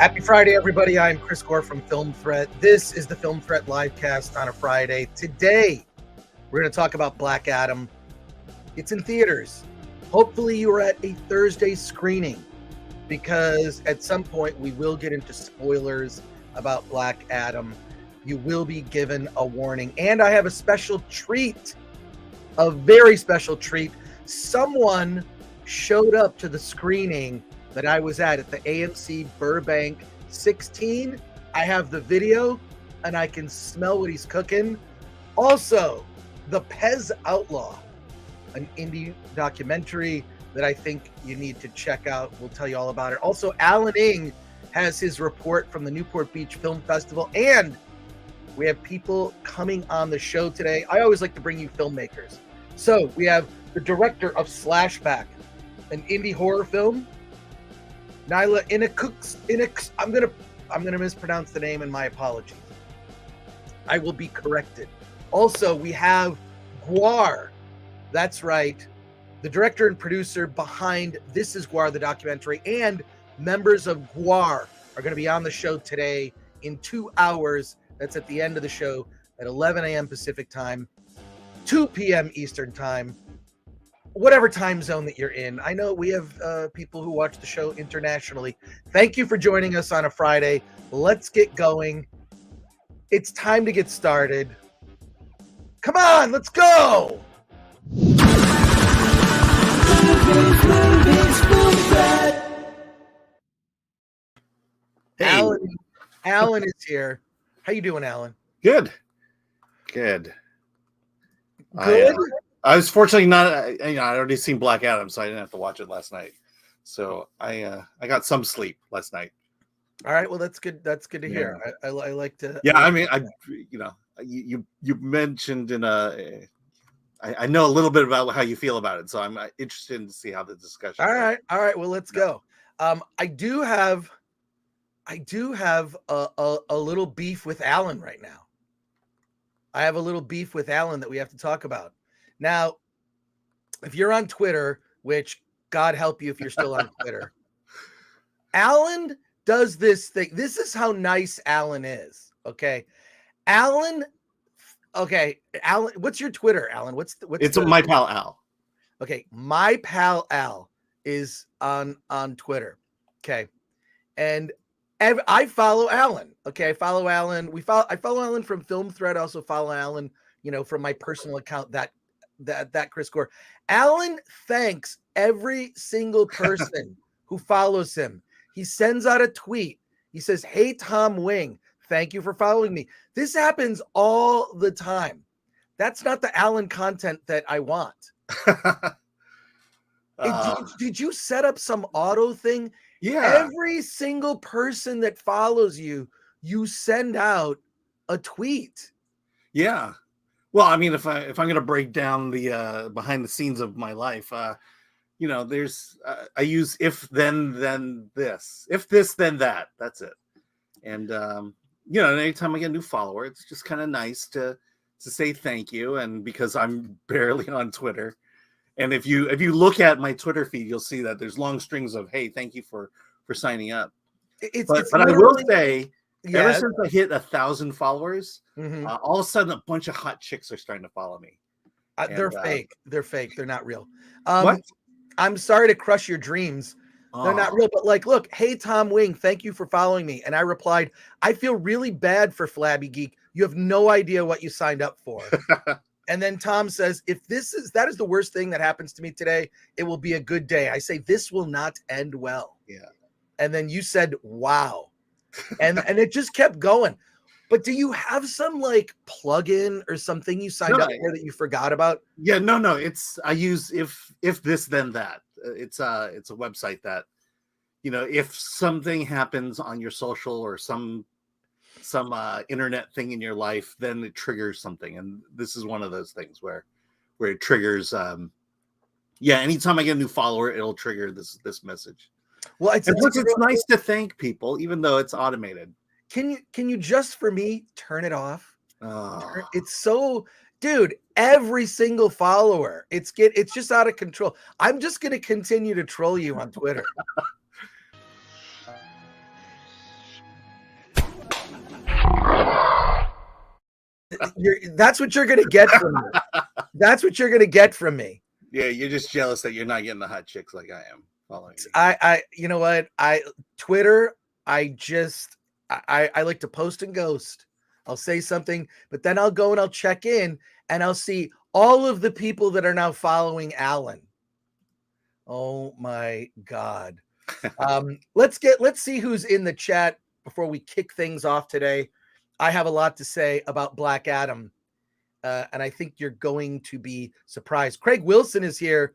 Happy Friday, everybody. I'm Chris Gore from Film Threat. This is the Film Threat Livecast on a Friday. Today, we're going to talk about Black Adam. It's in theaters. Hopefully, you are at a Thursday screening, because at some point, we will get into spoilers about Black Adam. You will be given a warning. And I have a special treat, a very special treat. Someone showed up to the screening that I was at the AMC Burbank 16. I have the video and I can smell what he's cooking. Also, the Pez Outlaw, an indie documentary that I think you need to check out. We'll tell you all about it. Also, Alan Ng has his report from the Newport Beach Film Festival, and we have people coming on the show today. I always like to bring you filmmakers. So we have the director of Slashback, an indie horror film, Nyla Innuksuk. I'm gonna mispronounce the name, and my apologies. I will be corrected. Also, we have Gwar. That's right, the director and producer behind This Is Gwar, the documentary, and members of Gwar are going to be on the show today in 2 hours. That's at the end of the show at 11 a.m. Pacific time, 2 p.m. Eastern time. Whatever time zone that you're in. I know we have people who watch the show internationally. Thank you for joining us on a Friday. Let's get going. It's time to get started. Come on, let's go. Hey. Alan is here. How you doing, Alan? Good. I was fortunately not. I'd already seen Black Adam, so I didn't have to watch it last night. So I got some sleep last night. All right. Well, that's good. That's good to hear. I like to. Yeah, I mean, you mentioned in a. I know a little bit about how you feel about it, so I'm interested to see how the discussion. All right. Well, let's go. I do have a little beef with Alan right now. I have a little beef with Alan that we have to talk about. Now, if you're on Twitter, which God help you if you're still on Twitter, Alan does this thing. This is how nice Alan is. Okay. Alan, what's your Twitter, Alan? It's my pal Al. Okay. My pal Al is on Twitter. Okay. And I follow Alan. Okay. I follow Alan. I follow Alan from Film Threat. I also follow Alan, from my personal account, that Chris Gore. Alan thanks every single person who follows him. He sends out a tweet. He says, "Hey, Tom Wing, thank you for following me." This happens all the time. That's not the Alan content that I want. Did you set up some auto thing? Yeah. Every single person that follows you, you send out a tweet. Yeah. Well, I mean, if I'm going to break down the behind the scenes of my life, there's I use if then this, if this then that. That's it. And anytime I get a new follower, it's just kind of nice to say thank you. And because I'm barely on Twitter, and if you look at my Twitter feed, you'll see that there's long strings of "Hey, thank you for signing up." But I will say. Yeah. Ever since I hit 1,000 followers, all of a sudden a bunch of hot chicks are starting to follow me. They're fake. They're fake. They're not real. What? I'm sorry to crush your dreams. They're not real. But look, "Hey, Tom Wing, thank you for following me." And I replied, "I feel really bad for Flabby Geek. You have no idea what you signed up for." And then Tom says, "If that is the worst thing that happens to me today, it will be a good day." I say, "This will not end well." Yeah. And then you said, "Wow." And it just kept going. But do you have some plugin or something you signed up for that you forgot about? Yeah, no. I use if this then that. It's a website that, if something happens on your social or some internet thing in your life, then it triggers something. And this is one of those things where it triggers. Anytime I get a new follower, it'll trigger this message. Well, it's nice to thank people, even though it's automated. Can you just for me turn it off? It's so, dude. Every single follower, it's just out of control. I'm just gonna continue to troll you on Twitter. That's what you're gonna get from me. That's what you're gonna get from me. Yeah, you're just jealous that you're not getting the hot chicks like I am following you. You know what? Twitter, I like to post and ghost. I'll say something, but then I'll go and I'll check in and I'll see all of the people that are now following Alan. Oh my God. Let's see who's in the chat before we kick things off today. I have a lot to say about Black Adam. And I think you're going to be surprised. Craig Wilson is here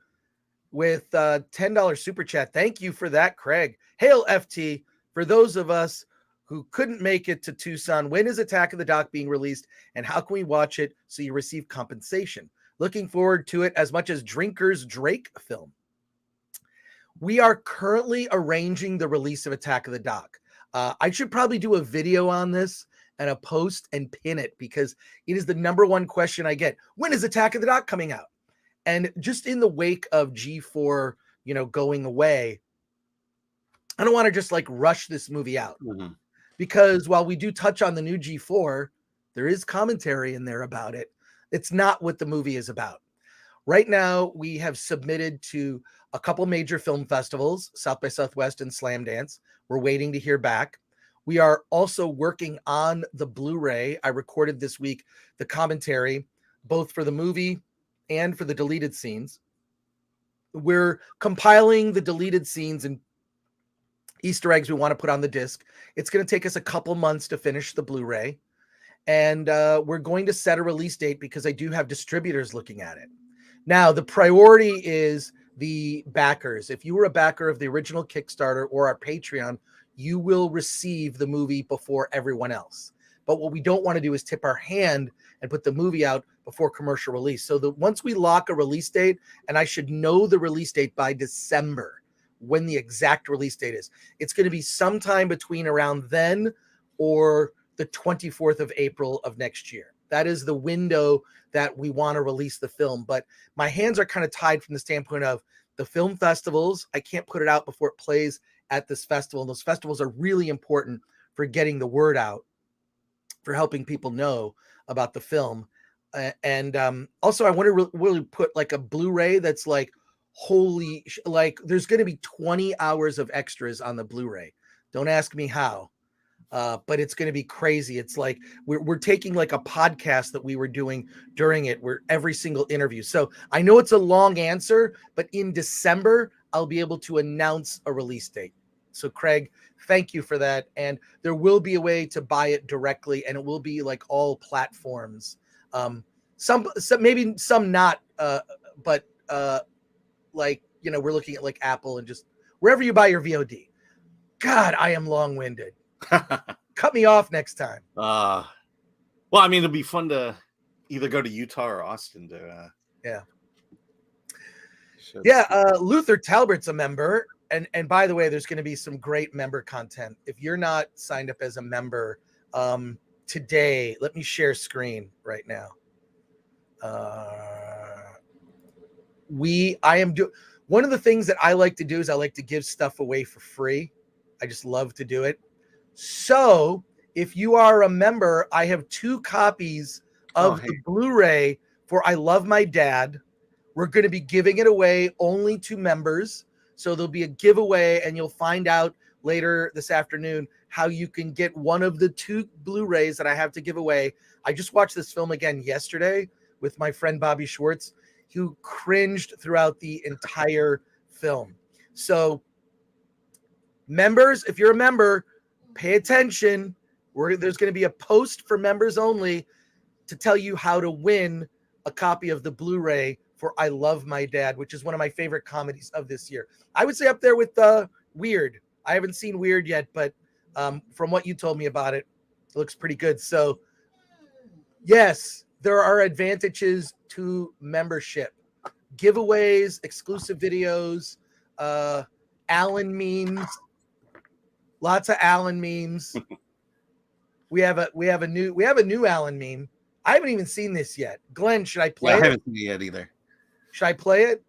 with $10 super chat. Thank you for that, Craig. Hail FT. For those of us who couldn't make it to Tucson, when is Attack of the Doc being released and how can we watch it so you receive compensation? Looking forward to it as much as Drinker's Drake film. We are currently arranging the release of Attack of the Doc. I should probably do a video on this and a post and pin it because it is the number one question I get. When is Attack of the Doc coming out? And just in the wake of G4, going away, I don't want to just like rush this movie out because while we do touch on the new G4, there is commentary in there about it. It's not what the movie is about. Right now, we have submitted to a couple major film festivals, South by Southwest and Slamdance. We're waiting to hear back. We are also working on the Blu-ray. I recorded this week the commentary, both for the movie and for the deleted scenes. We're compiling the deleted scenes and Easter eggs we want to put on the disc. It's going to take us a couple months to finish the Blu-ray. And we're going to set a release date because I do have distributors looking at it. Now, the priority is the backers. If you were a backer of the original Kickstarter or our Patreon, you will receive the movie before everyone else. But what we don't want to do is tip our hand and put the movie out before commercial release. So once we lock a release date, and I should know the release date by December, when the exact release date is, it's going to be sometime between around then or the 24th of April of next year. That is the window that we want to release the film. But my hands are kind of tied from the standpoint of the film festivals. I can't put it out before it plays at this festival. And those festivals are really important for getting the word out, for helping people know about the film. And also I want to really put like a Blu-ray that's like, there's going to be 20 hours of extras on the Blu-ray. Don't ask me how. But it's going to be crazy. It's like we're taking like a podcast that we were doing during it, where every single interview. So I know it's a long answer, but in December, I'll be able to announce a release date. So Craig, thank you for that. And there will be a way to buy it directly, and it will be like all platforms. Some maybe some not, but like, we're looking at like Apple and just wherever you buy your VOD. God, I am long-winded. Cut me off next time. Well, I mean, it'll be fun to either go to Utah or Austin to Luther Talbert's a member, and by the way, there's going to be some great member content. If you're not signed up as a member today, let me share screen right now. One of the things that I like to do is I like to give stuff away for free. I just love to do it. So if you are a member, I have 2 copies of the Blu-ray for I Love My Dad. We're going to be giving it away only to members. So there'll be a giveaway, and you'll find out later this afternoon how you can get one of the 2 Blu-rays that I have to give away. I just watched this film again yesterday with my friend Bobby Schwartz, who cringed throughout the entire film. So members, if you're a member, pay attention. There's going to be a post for members only to tell you how to win a copy of the Blu-ray for I Love My Dad, which is one of my favorite comedies of this year. I would say up there with Weird. I haven't seen Weird yet, but from what you told me about it, it looks pretty good. So yes, there are advantages to membership. Giveaways, exclusive videos, Alan memes. Lots of Alan memes. We have a new Alan meme. I haven't even seen this yet. Glenn, should I play it? I haven't seen it yet either. Should I play it?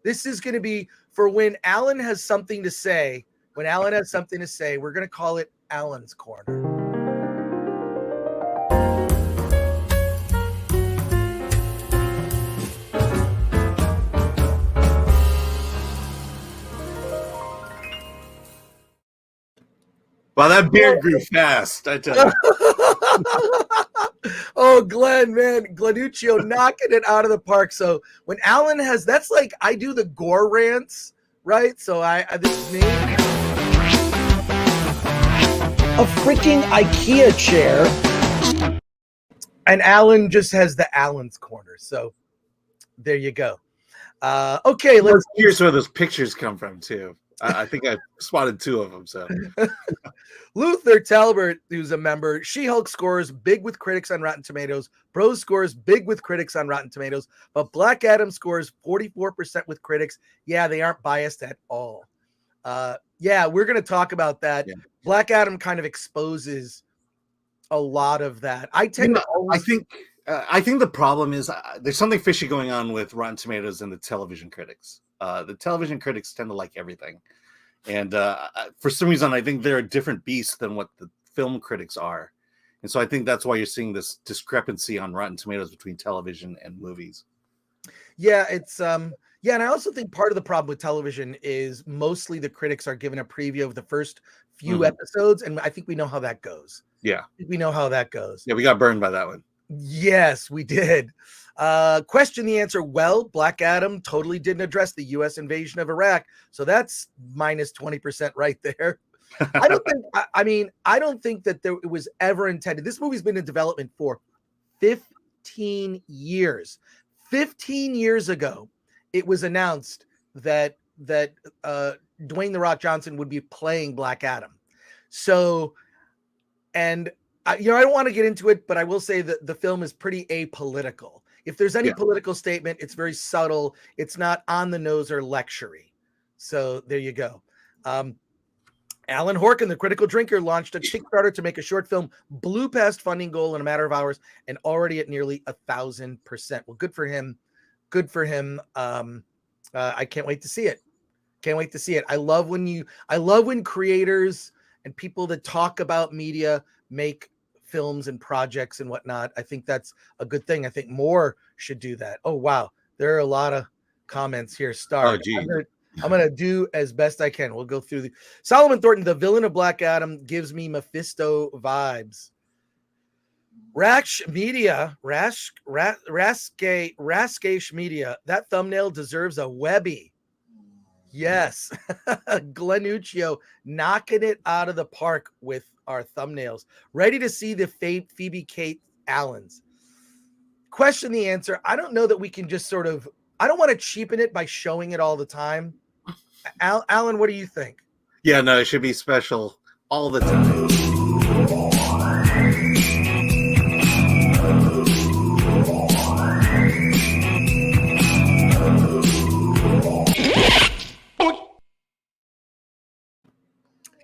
This is going to be for when Alan has something to say. When Alan has something to say, we're going to call it Alan's Corner. Wow, that beard grew fast, I tell you. Oh, Glenn, man, Glenuccio knocking it out of the park. So when Alan has, that's like I do the Gore rants, right? So this is me. A freaking IKEA chair, and Alan just has the Alan's corner. So there you go. Okay, let's. Here's where those pictures come from too. I think I spotted 2 of them. So Luther Talbert, who's a member, She-Hulk scores big with critics on Rotten Tomatoes. Bros scores big with critics on Rotten Tomatoes, but Black Adam scores 44% with critics. Yeah, they aren't biased at all. Yeah, we're going to talk about that. Yeah. Black Adam kind of exposes a lot of that. I think the problem is there's something fishy going on with Rotten Tomatoes and the television critics. The television critics tend to like everything. And for some reason, I think they're a different beast than what the film critics are. And so I think that's why you're seeing this discrepancy on Rotten Tomatoes between television and movies. Yeah, it's yeah, and I also think part of the problem with television is mostly the critics are given a preview of the first few episodes, and I think we know how that goes. Yeah. We know how that goes. Yeah, we got burned by that one. Yes, we did. Question the answer. Well, Black Adam totally didn't address the U.S. invasion of Iraq, so that's minus 20% right there. I don't think that it was ever intended. This movie's been in development for 15 years. 15 years ago, it was announced that Dwayne The Rock Johnson would be playing Black Adam. So, and I don't want to get into it, but I will say that the film is pretty apolitical. If there's any political statement, it's very subtle. It's not on the nose or lectury. So there you go. Alan Horkin, the Critical Drinker, launched a Kickstarter to make a short film, blew past funding goal in a matter of hours, and already at nearly 1,000%. Well, good for him. Good for him. I can't wait to see it. Can't wait to see it. I love when creators and people that talk about media make films and projects and whatnot. I think that's a good thing. I think more should do that. Oh, wow. There are a lot of comments here. Star. I'm going to do as best I can. We'll go through the Solomon Thornton, the villain of Black Adam, gives me Mephisto vibes. Rash Media, Raskeish Media. That thumbnail deserves a Webby. Yes. Glenuccio knocking it out of the park with our thumbnails. Ready to see the Phoebe Kate Allens. Question the answer. I don't know that we can just sort of, I don't want to cheapen it by showing it all the time. Alan, what do you think? Yeah, no, it should be special all the time.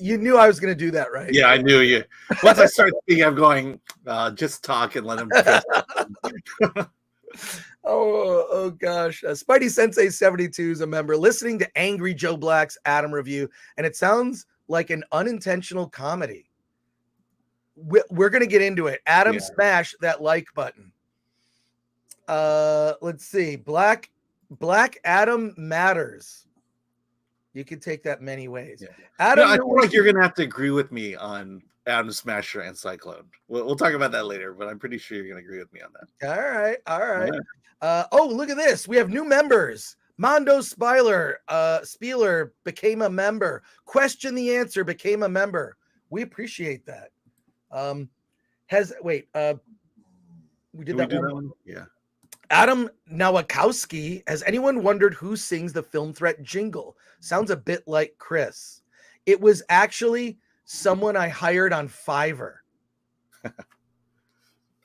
You knew I was going to do that, right? Yeah, I knew you. Once I start speaking, I'm going, just talk and let him. Oh gosh. Spidey Sensei 72 is a member listening to Angry Joe Black's Adam review, and it sounds like an unintentional comedy. We're going to get into it. Adam, smash that like button. Let's see. Black Adam matters. You can take that many ways. Yeah. Adam, I feel like you're going to have to agree with me on Adam Smasher and Cyclone. We'll talk about that later, but I'm pretty sure you're going to agree with me on that. All right. Oh, look at this. We have new members. Mondo Spieler became a member. Question the answer became a member. We appreciate that. We did that one? Yeah. Adam Nowakowski, has anyone wondered who sings the Film Threat jingle? Sounds a bit like Chris. It was actually someone I hired on Fiverr.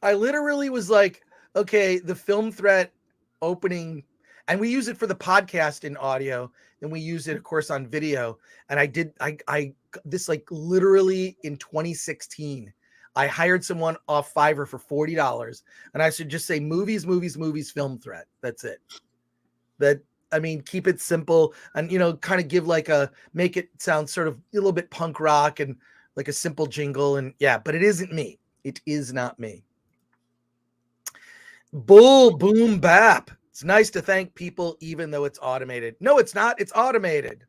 I literally was like, okay, the Film Threat opening, and we use it for the podcast in audio, and we use it, of course, on video. And I this like literally in 2016. I hired someone off Fiverr for $40, and I should just say movies, Film Threat. That's it. Keep it simple and, kind of give make it sound sort of a little bit punk rock and like a simple jingle. And but it isn't me. It is not me. Bull boom bap. It's nice to thank people, even though it's automated. No, it's not. It's automated.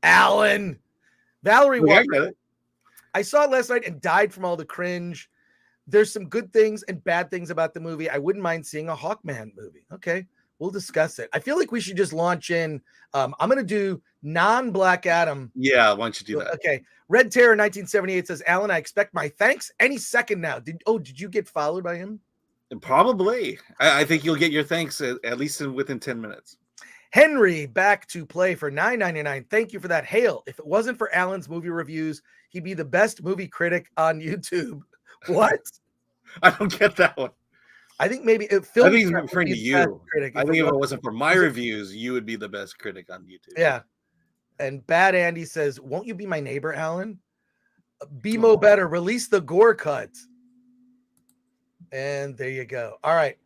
Alan. Valerie Okay, I Walker. get it. I saw it last night and died from all the cringe. There's some good things and bad things about the movie. I wouldn't mind seeing a Hawkman movie. Okay, we'll discuss it. I feel like we should just launch in. I'm going to do non-Black Adam. Yeah, why don't you do that? Okay. Red Terror 1978 says, Alan, I expect my thanks any second now. Did you get followed by him? Probably. I think you'll get your thanks at least within 10 minutes. Henry back to play for $9.99. Thank you for that. Hail. If it wasn't for Alan's movie reviews, he'd be the best movie critic on YouTube. What? I don't get that one. I think maybe I think he's referring to you. Critic. I think if it wasn't for my reviews, you would be the best critic on YouTube. Yeah. And Bad Andy says, won't you be my neighbor, Alan? BMO better. Release the Gore cut. And there you go. All right.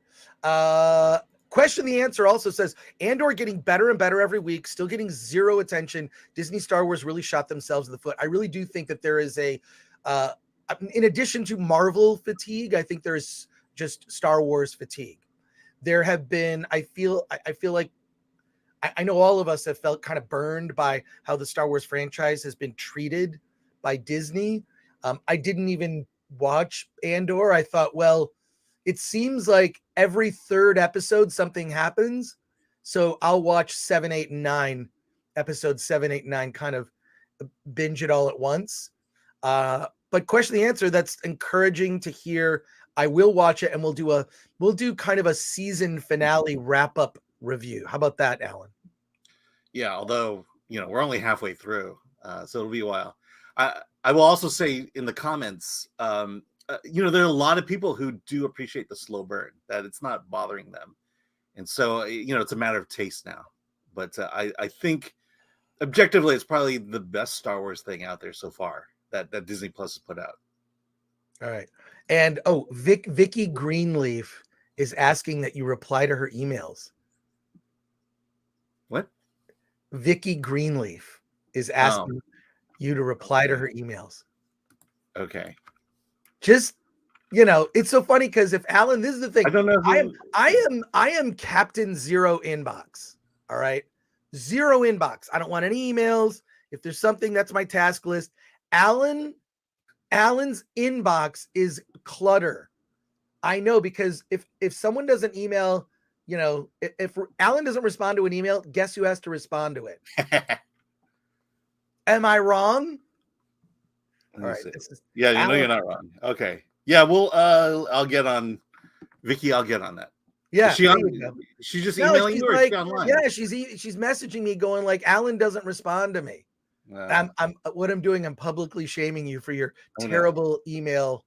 Question the Answer also says, Andor getting better and better every week, still getting zero attention. Disney Star Wars really shot themselves in the foot. I really do think that there is a, in addition to Marvel fatigue, I think there's just Star Wars fatigue. There have been, I feel like, I know all of us have felt kind of burned by how the Star Wars franchise has been treated by Disney. I didn't even watch Andor. I thought, well, it seems like every third episode something happens. So I'll watch 7, 8, and 9, episodes 7, 8, and 9, kind of binge it all at once. But Question the Answer, that's encouraging to hear. I will watch it, and we'll do kind of a season finale wrap up review. How about that, Alan? Yeah, although, we're only halfway through, so it'll be a while. I will also say in the comments, there are a lot of people who do appreciate the slow burn, that it's not bothering them. And so, it's a matter of taste now. But I think objectively, it's probably the best Star Wars thing out there so far that Disney Plus has put out. All right. And Vicky Greenleaf is asking that you reply to her emails. What? Vicky Greenleaf is asking you to reply to her emails. Okay. Just, it's so funny because if Alan, this is the thing. I don't know. I am Captain Zero Inbox. All right. Zero inbox. I don't want any emails. If there's something, that's my task list. Alan's inbox is clutter. I know, because if someone doesn't email, if Alan doesn't respond to an email, guess who has to respond to it? Am I wrong? All right. Yeah, Alan, you're not wrong. Okay. Yeah, well, I'll get on Vicky. I'll get on that. Yeah. She's just emailing you, or like, she's online? Yeah, she's messaging me going like, Alan doesn't respond to me. I'm doing, I'm publicly shaming you for your terrible email.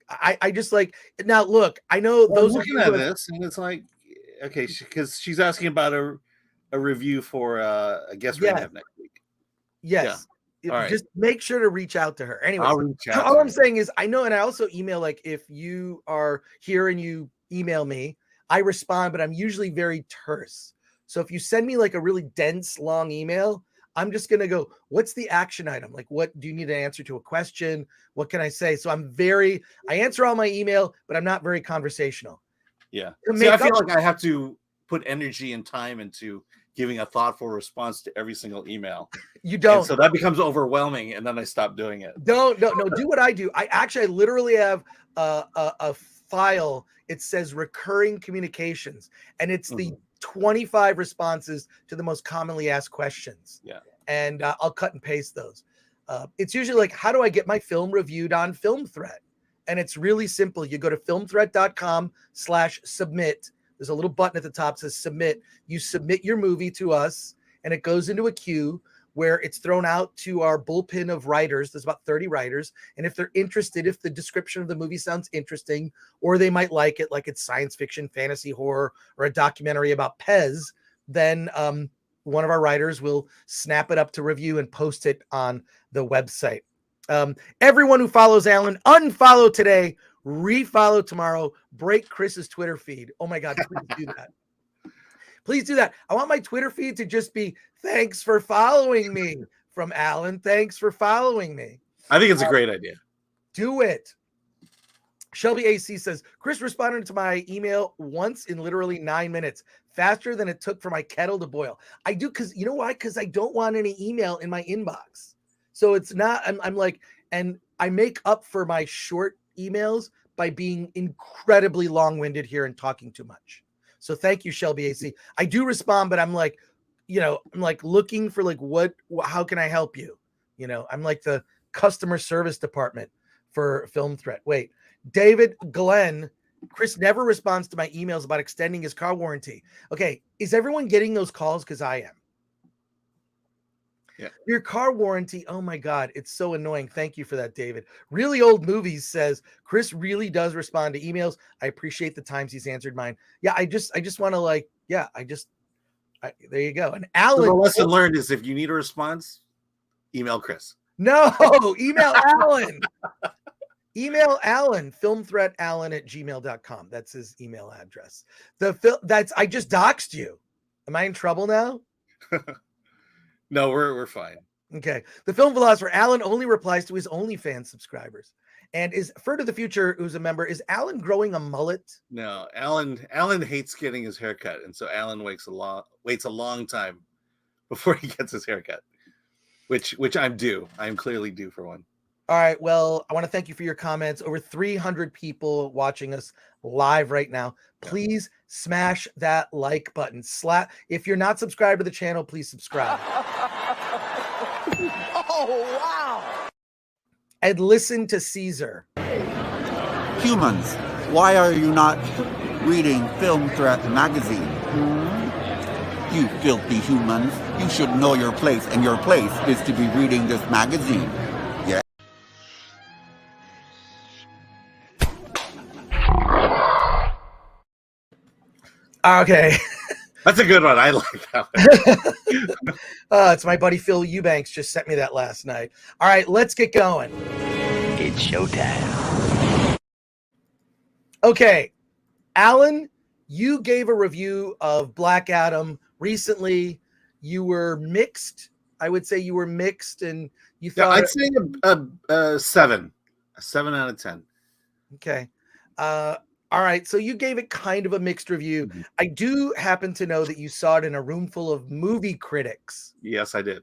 I just like, now look, I know those looking at this, and it's like, okay, because she's asking about a review for a guest we're gonna have next week. Yes. Yeah. All right. Just make sure to reach out to her. Anyway, I'll reach out. All I'm saying is, I know, and I also email, like, if you are here and you email me, I respond, but I'm usually very terse. So if you send me like a really dense, long email, I'm just going to go, what's the action item? Like, what do you need an answer to a question? What can I say? So I answer all my email, but I'm not very conversational. Yeah. See, I feel like I have to put energy and time into giving a thoughtful response to every single email. You don't. And so that becomes overwhelming, and then I stop doing it. No, do what I do. I literally have a file. It says recurring communications, and it's the 25 responses to the most commonly asked questions. Yeah. And I'll cut and paste those. It's usually like, how do I get my film reviewed on Film Threat? And it's really simple. You go to filmthreat.com/submit. There's a little button at the top that says submit. You submit your movie to us, and it goes into a queue where it's thrown out to our bullpen of writers. There's about 30 writers. And if they're interested, if the description of the movie sounds interesting, or they might like it, like it's science fiction, fantasy, horror, or a documentary about Pez, then one of our writers will snap it up to review and post it on the website. Everyone who follows Alan, unfollow today, refollow tomorrow, break Chris's Twitter feed. Oh my God, please do that. Please do that. I want my Twitter feed to just be, thanks for following me, from Alan. Thanks for following me. I think it's a great idea. Do it. Shelby AC says, Chris responded to my email once in literally 9 minutes, faster than it took for my kettle to boil. I do, because you know why? Because I don't want any email in my inbox. So it's not, I'm like, and I make up for my short emails by being incredibly long-winded here and talking too much. So thank you, Shelby AC. I do respond, but I'm like, I'm like looking for like, how can I help you? I'm like the customer service department for Film Threat. Wait, David Glenn, Chris never responds to my emails about extending his car warranty. Okay, is everyone getting those calls? Because I am. Yeah. Your car warranty. Oh my God, it's so annoying. Thank you for that, David. Really Old Movies says Chris really does respond to emails. I appreciate the times he's answered mine. Yeah, I just want to there you go. And Alan, so the lesson learned is if you need a response, email Chris. No, email Alan. Email Alan, filmthreatalan@gmail.com. That's his email address. I just doxed you. Am I in trouble now? No, we're fine. Okay. The film philosopher Alan only replies to his OnlyFans subscribers. And is Fur to the Future, who's a member, is Alan growing a mullet? No, Alan hates getting his haircut, and so Alan waits a long time before he gets his haircut. Which I'm due. I'm clearly due for one. All right. Well, I want to thank you for your comments. Over 300 people watching us live right now. Please smash that like button. If you're not subscribed to the channel, please subscribe. Oh, wow. And listen to Caesar. Humans, why are you not reading Film Threat magazine? You filthy humans. You should know your place, and your place is to be reading this magazine. Yeah. Okay. That's a good one. I like that one. It's my buddy Phil Eubanks just sent me that last night. All right, let's get going. It's showtime. Okay, Alan, you gave a review of Black Adam recently. You were mixed. I would say you were mixed, and you thought. I'd say a 7 out of 10. Okay. All right, so you gave it kind of a mixed review. Mm-hmm. I do happen to know that you saw it in a room full of movie critics. Yes, I did.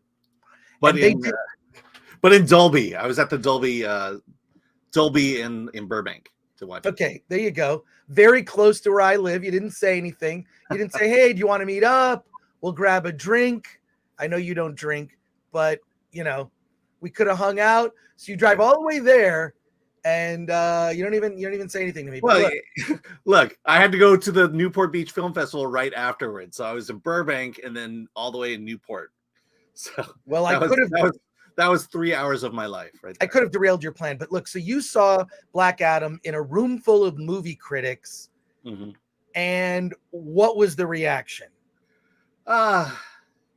But in Dolby, I was at the Dolby in Burbank to watch it. Okay, there you go. Very close to where I live. You didn't say anything. You didn't say, "Hey, do you want to meet up? We'll grab a drink." I know you don't drink, but we could have hung out. So you drive all the way there. And you don't even say anything to me. Well, look, I had to go to the Newport Beach Film Festival right afterwards, so I was in Burbank and then all the way in Newport. So that was 3 hours of my life, right there. I could have derailed your plan, but look, so you saw Black Adam in a room full of movie critics, and what was the reaction? Yeah,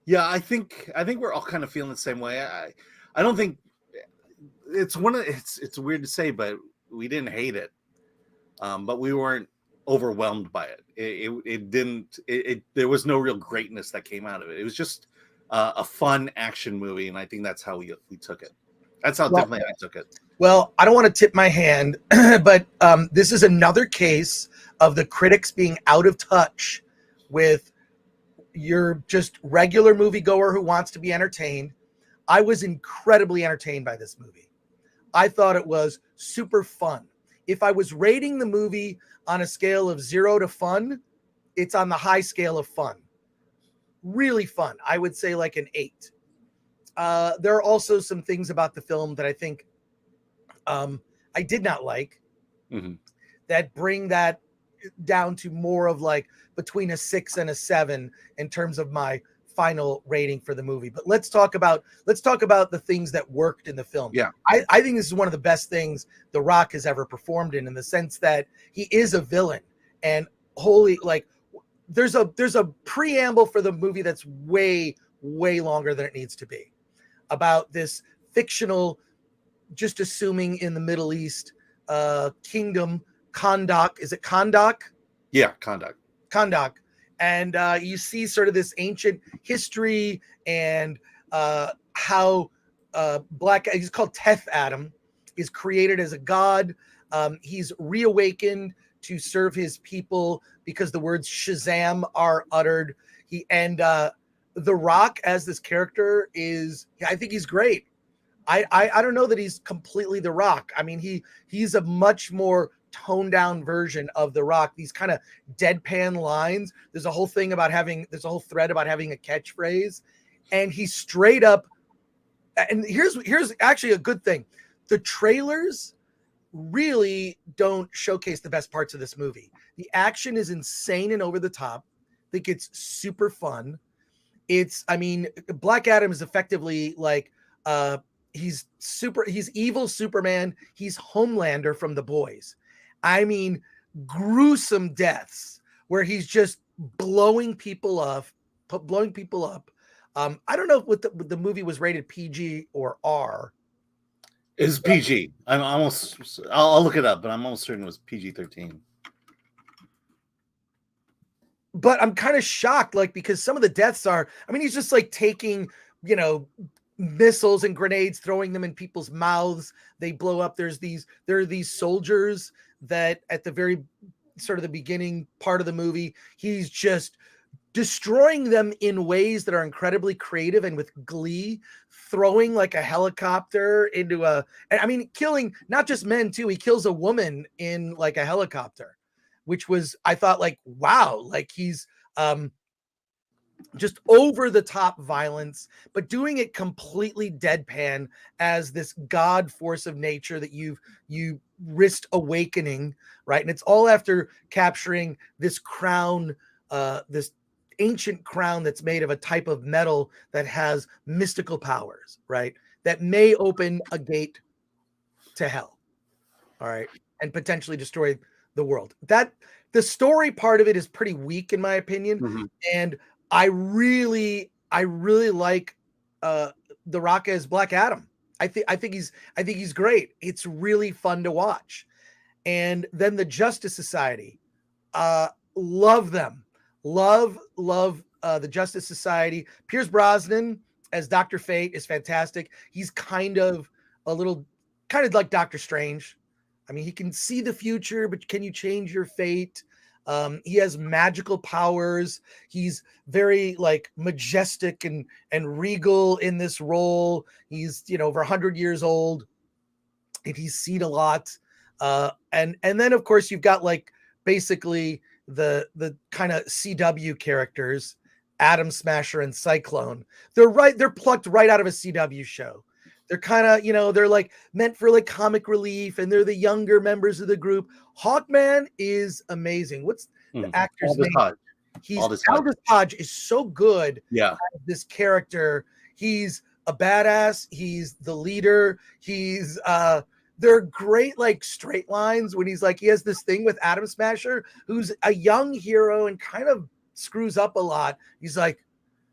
I think we're all kind of feeling the same way. I don't think. It's weird to say, but we didn't hate it, but we weren't overwhelmed by it. There was no real greatness that came out of it. It was just a fun action movie, and I think that's how we took it. That's how definitely I took it. Well, I don't want to tip my hand, but this is another case of the critics being out of touch with your just regular moviegoer who wants to be entertained. I was incredibly entertained by this movie. I thought it was super fun. If I was rating the movie on a scale of 0 to fun, it's on the high scale of fun. Really fun. I would say like an 8. There are also some things about the film that I think I did not like that bring that down to more of like between a 6 and a 7 in terms of my final rating for the movie. But let's talk about the things that worked in the film. Yeah. I think this is one of the best things The Rock has ever performed in the sense that he is a villain, and there's a preamble for the movie that's way longer than it needs to be about this fictional, just assuming in the Middle East kingdom, Kahndaq. Is it Kahndaq? Yeah, Kahndaq. And you see sort of this ancient history and how he's called Teth Adam, is created as a god. He's reawakened to serve his people because the words Shazam are uttered. The Rock as this character I think he's great. I don't know that he's completely The Rock. I mean, he's a much more toned down version of The Rock. These kind of deadpan lines. There's a whole thread about having a catchphrase, and he's straight up. And here's actually a good thing. The trailers really don't showcase the best parts of this movie. The action is insane and over the top. I think it's super fun. Black Adam is effectively like he's evil Superman. He's Homelander from The Boys. I mean, gruesome deaths where he's just blowing people up. I don't know if the movie was rated PG or R. It's PG. I'll look it up, but I'm almost certain it was PG-13. But I'm kind of shocked, because some of the deaths he's just like taking, missiles and grenades, throwing them in people's mouths. They blow up. There are these soldiers that at the very sort of the beginning part of the movie, he's just destroying them in ways that are incredibly creative and with glee, throwing like a helicopter into killing not just men too. He kills a woman in like a helicopter, which was, I thought, like, wow, like he's just over the top violence, but doing it completely deadpan as this god force of nature that you risked awakening, right? And it's all after capturing this crown, this ancient crown that's made of a type of metal that has mystical powers, right? That may open a gate to hell, all right, and potentially destroy the world. That the story part of it is pretty weak in my opinion, and I really like The Rock as Black Adam. I think he's great. It's really fun to watch. And then the Justice Society, love them. Love the Justice Society. Pierce Brosnan as Dr. Fate is fantastic. He's kind of like Doctor Strange. I mean, he can see the future, but can you change your fate? He has magical powers. He's very like majestic and regal in this role. He's over 100 years old, and he's seen a lot. And then of course you've got like basically the kind of CW characters, Atom Smasher and Cyclone. They're plucked right out of a CW show. They're kind of, they're like meant for like comic relief, and they're the younger members of the group. Hawkman is amazing. What's the actor's name? Aldous Hodge is so good. Yeah, as this character. He's a badass. He's the leader. They're great, like straight lines when he's like, he has this thing with Atom Smasher, who's a young hero and kind of screws up a lot. He's like,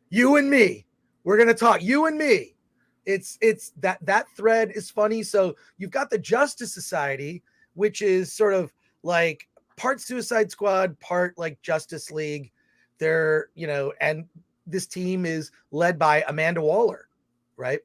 you and me, we're gonna talk. You and me. It's that thread is funny. So you've got the Justice Society, which is sort of like part Suicide Squad, part like Justice League. They're, and this team is led by Amanda Waller, right?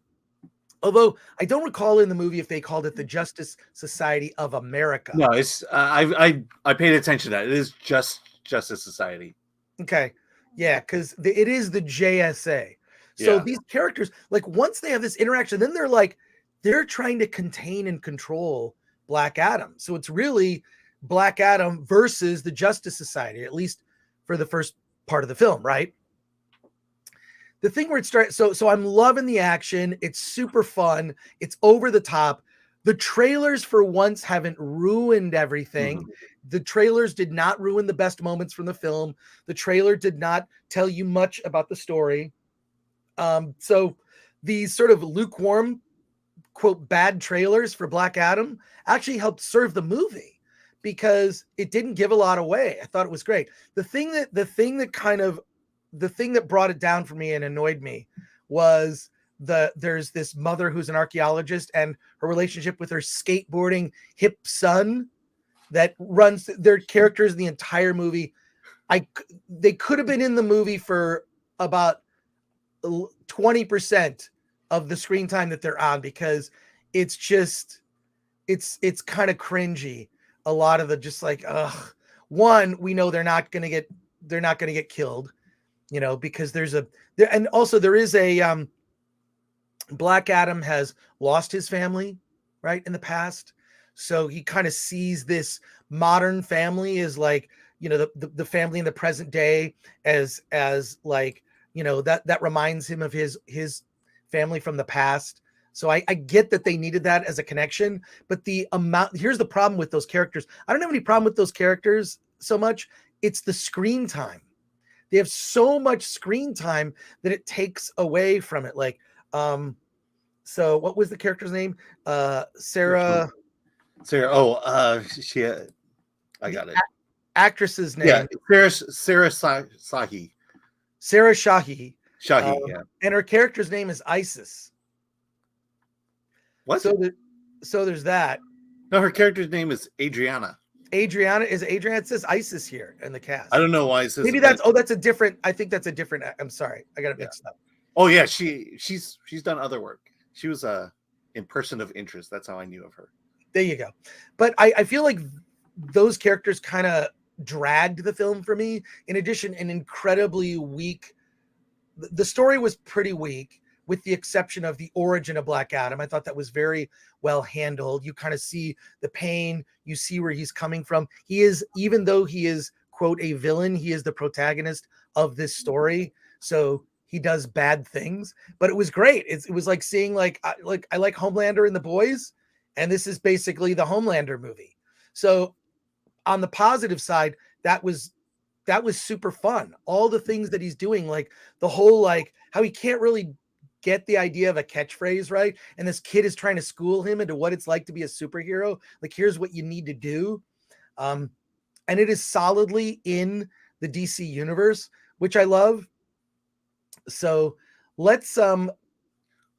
Although I don't recall in the movie if they called it the Justice Society of America. No, it's I paid attention to that. It is just Justice Society. Okay, yeah, because it is the JSA. So these characters, like once they have this interaction, then they're trying to contain and control Black Adam. So it's really Black Adam versus the Justice Society, at least for the first part of the film, right? The thing where it starts, so I'm loving the action. It's super fun. It's over the top. The trailers for once haven't ruined everything. The trailers did not ruin the best moments from the film. The trailer did not tell you much about the story. So these sort of lukewarm, quote, bad trailers for Black Adam actually helped serve the movie because it didn't give a lot away. I thought it was great. The thing that brought it down for me and annoyed me was there's this mother who's an archaeologist and her relationship with her skateboarding hip son that runs their characters in the entire movie. They could have been in the movie for about 20% of the screen time that they're on, because it's just, it's kind of cringy. A lot of the just like, ugh. One, we know they're not gonna get killed, because and also there is a Black Adam has lost his family, right, in the past. So he kind of sees this modern family as like, the family in the present day as like, that reminds him of his family from the past. So I get that they needed that as a connection, but here's the problem with those characters. I don't have any problem with those characters so much. It's the screen time. They have so much screen time that it takes away from it. Like, so what was the character's name? Sarah. She. I got it. Actress's name. Yeah, Sarah Shahi. Sarah Shahi. Shahi, yeah. And her character's name is Isis. What? So there's that. No, her character's name is Adriana. Adriana. It says Isis here in the cast. I don't know why it says. Maybe that's a different. I think that's a different. I'm sorry, I got it mixed up. Oh yeah, she's done other work. She was in Person of Interest. That's how I knew of her. There you go. But I feel like those characters kind of dragged the film for me. In addition, an incredibly weak. The story was pretty weak, with the exception of the origin of Black Adam. I thought that was very well handled. You kind of see the pain. You see where he's coming from. Even though he is, quote, a villain, he is the protagonist of this story. So he does bad things, but it was great. It was like seeing I like Homelander and The Boys, and this is basically the Homelander movie. So on the positive side, that was super fun. All the things that he's doing, like the whole, like how he can't really get the idea of a catchphrase right, and this kid is trying to school him into what it's like to be a superhero. Like, here's what you need to do, and it is solidly in the DC universe, which I love. So let's well,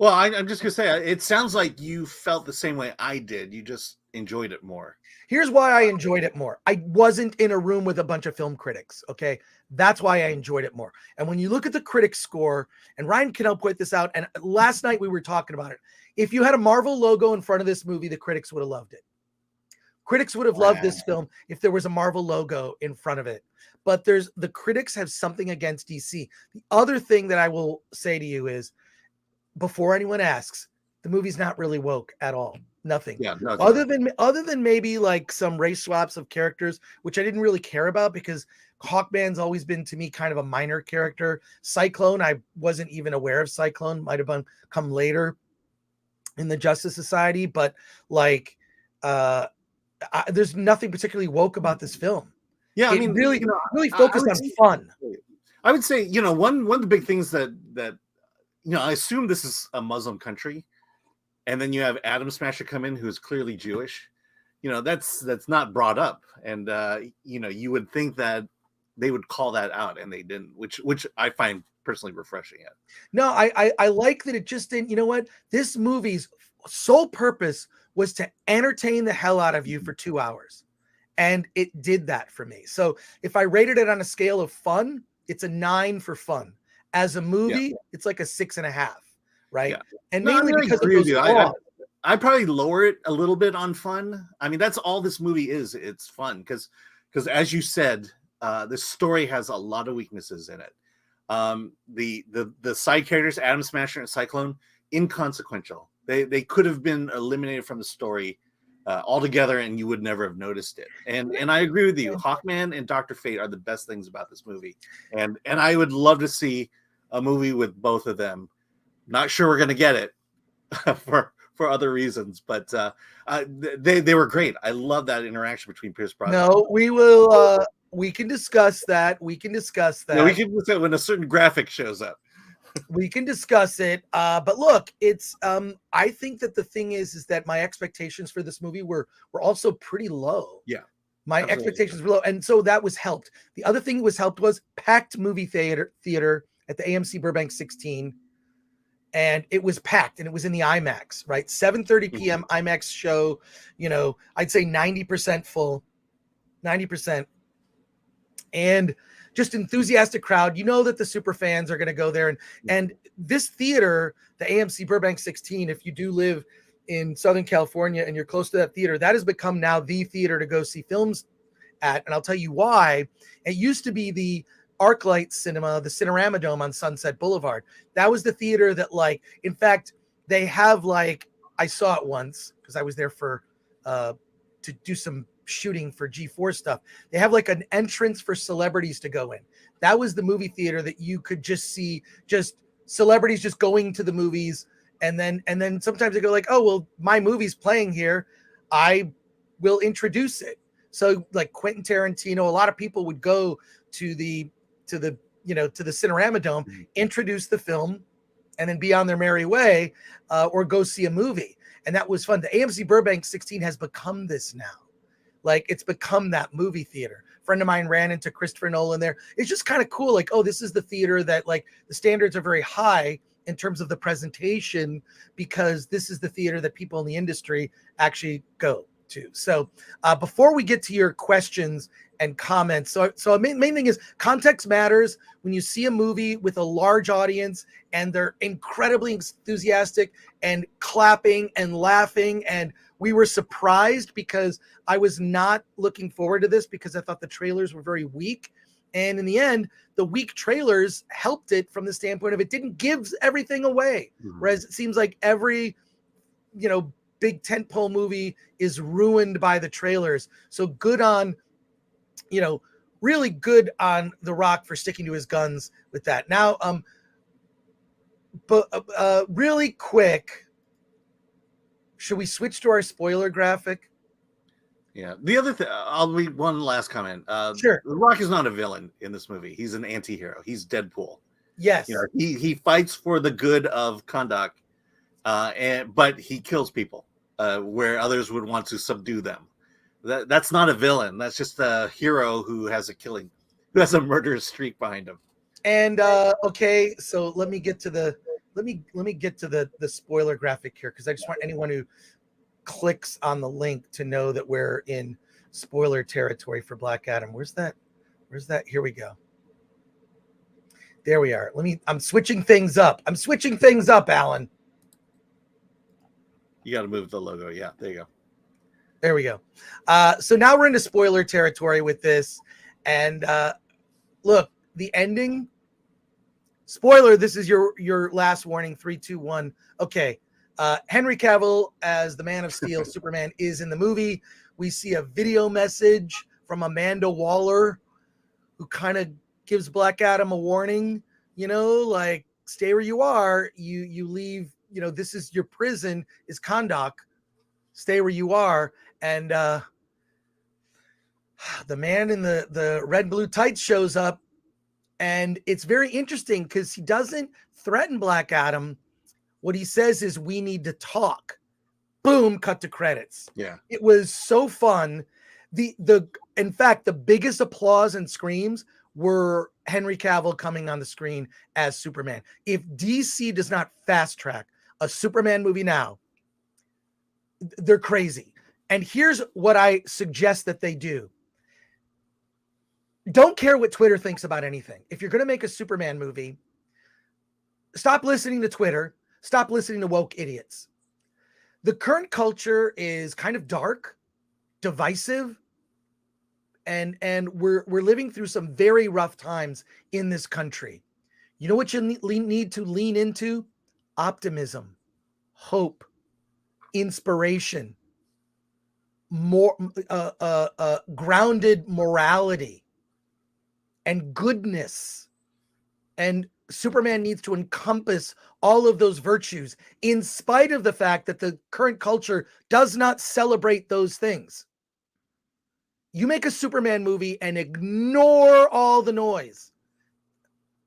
I'm just gonna say, it sounds like you felt the same way I did. You just enjoyed it more. Here's why I enjoyed it more. I wasn't in a room with a bunch of film critics. Okay. That's why I enjoyed it more. And when you look at the critic score, and Ryan can help point this out, and last night we were talking about it. If you had a Marvel logo in front of this movie, the critics would have loved it. Critics would have loved this film if there was a Marvel logo in front of it. But the critics have something against DC. The other thing that I will say to you is, before anyone asks, the movie's not really woke at all. Nothing. Yeah, no, other than maybe like some race swaps of characters, which I didn't really care about because Hawkman's always been to me kind of a minor character. Cyclone, I wasn't even aware of Cyclone. Might have come later in the Justice Society, but like there's nothing particularly woke about this film. Yeah, I mean, really focused on fun. I would say, one of the big things that I assume this is a Muslim country, and then you have Atom Smasher come in, who is clearly Jewish. That's not brought up, and you would think that they would call that out, and they didn't, which I find personally refreshing. No, I like that it just didn't. You know what? This movie's sole purpose was to entertain the hell out of you for 2 hours. And it did that for me. So if I rated it on a scale of fun, it's a 9 for fun. As a movie, it's like a 6.5, right? Yeah. And mainly because of those flaws. I'd probably lower it a little bit on fun. I mean, that's all this movie is. It's fun because as you said, the story has a lot of weaknesses in it. The side characters, Atom Smasher and Cyclone, inconsequential. They could have been eliminated from the story altogether, and you would never have noticed it. And I agree with you. Hawkman and Dr. Fate are the best things about this movie, and I would love to see a movie with both of them. Not sure we're gonna get it for other reasons, but they were great. I love that interaction between Pierce Brosnan. No, we will. We can discuss that. Yeah, we can discuss that when a certain graphic shows up. We can discuss it. But look, it's I think that the thing is that my expectations for this movie were also pretty low. Yeah. My expectations were low. And so that was helped. The other thing that was helped was packed movie theater at the AMC Burbank 16. And it was packed, and it was in the IMAX, right? 7:30 p.m. IMAX show, I'd say 90% full, 90%. And just enthusiastic crowd. That the super fans are going to go there. And this theater, the AMC Burbank 16, if you do live in Southern California and you're close to that theater, that has become now the theater to go see films at. And I'll tell you why. It used to be the ArcLight Cinema, the Cinerama Dome on Sunset Boulevard. That was the theater that, like, in fact, they have, like, I saw it once because I was there for to do some shooting for G4 stuff. They have like an entrance for celebrities to go in. That was the movie theater that you could just see just celebrities just going to the movies. And then sometimes they go like, oh, well, my movie's playing here, I will introduce it. So like Quentin Tarantino, a lot of people would go to the Cinerama Dome, introduce the film, and then be on their merry way, or go see a movie. And that was fun. The AMC Burbank 16 has become this now. Like, it's become that movie theater. A friend of mine ran into Christopher Nolan there. It's just kind of cool. Like, oh, this is the theater that, like, the standards are very high in terms of the presentation, because this is the theater that people in the industry actually go to. So before we get to your questions and comments, so main thing is context matters. When you see a movie with a large audience and they're incredibly enthusiastic and clapping and laughing, and we were surprised because I was not looking forward to this because I thought the trailers were very weak. And in the end, the weak trailers helped it from the standpoint of it didn't give everything away. Mm-hmm. Whereas it seems like every, big tentpole movie is ruined by the trailers. So good on, really good on The Rock for sticking to his guns with that. Now, really quick, should we switch to our spoiler graphic? Yeah. The other thing, I'll read one last comment. Sure. The Rock is not a villain in this movie. He's an anti-hero. He's Deadpool. Yes. He fights for the good of Kahndaq, but he kills people where others would want to subdue them. That's not a villain. That's just a hero who has a murderous streak behind him. And okay, so let me get to the spoiler graphic here, because I just want anyone who clicks on the link to know that we're in spoiler territory for Black Adam. Where's that? Here we go. There we are. I'm switching things up. Alan. You got to move the logo. Yeah, there you go. There we go. So now we're into spoiler territory with this. And look, the ending. Spoiler, this is your last warning. 3, 2, 1. Okay. Henry Cavill as the Man of Steel, Superman, is in the movie. We see a video message from Amanda Waller, who kind of gives Black Adam a warning, like, stay where you are. You leave, this is your prison, is Kahndaq. Stay where you are. And the man in the red blue tights shows up, and it's very interesting because he doesn't threaten Black Adam. What he says is, we need to talk. Boom, cut to credits. Yeah. It was so fun. In fact, the biggest applause and screams were Henry Cavill coming on the screen as Superman. If DC does not fast track a Superman movie now, they're crazy. And here's what I suggest that they do. Don't care what Twitter thinks about anything. If you're going to make a Superman movie, stop listening to Twitter. Stop listening to woke idiots. The current culture is kind of dark, divisive, and we're living through some very rough times in this country. You know what you need to lean into? Optimism, hope, inspiration, more grounded morality, and goodness. And Superman needs to encompass all of those virtues, in spite of the fact that the current culture does not celebrate those things. You make a Superman movie and ignore all the noise,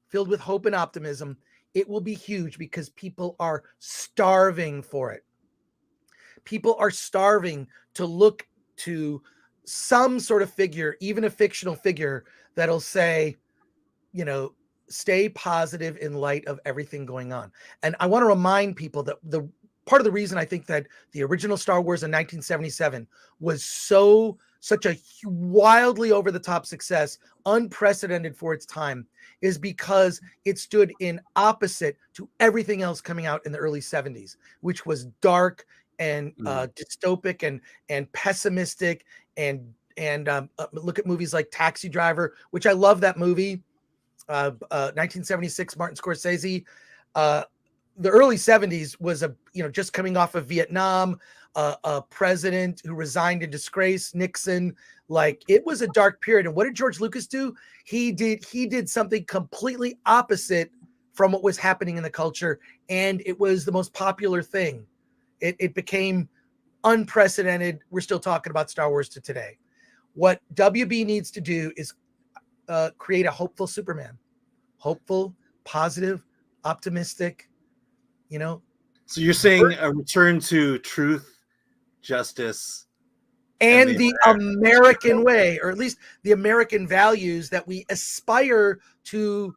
filled with hope and optimism, it will be huge, because people are starving for it. People are starving to look to some sort of figure, even a fictional figure, that'll say, stay positive in light of everything going on. And I want to remind people that the part of the reason I think that the original Star Wars in 1977 was such a wildly over the top success, unprecedented for its time, is because it stood in opposite to everything else coming out in the early 70s, which was dark, and dystopic and pessimistic and look at movies like Taxi Driver, which I love that movie. 1976, Martin Scorsese. The early 70s was just coming off of Vietnam, a president who resigned in disgrace, Nixon. Like, it was a dark period. And what did George Lucas do? He did something completely opposite from what was happening in the culture, and it was the most popular thing. It became unprecedented. We're still talking about Star Wars to today. What WB needs to do is create a hopeful Superman. Hopeful, positive, optimistic, So you're saying a return to truth, justice, and the American way, or at least the American values that we aspire to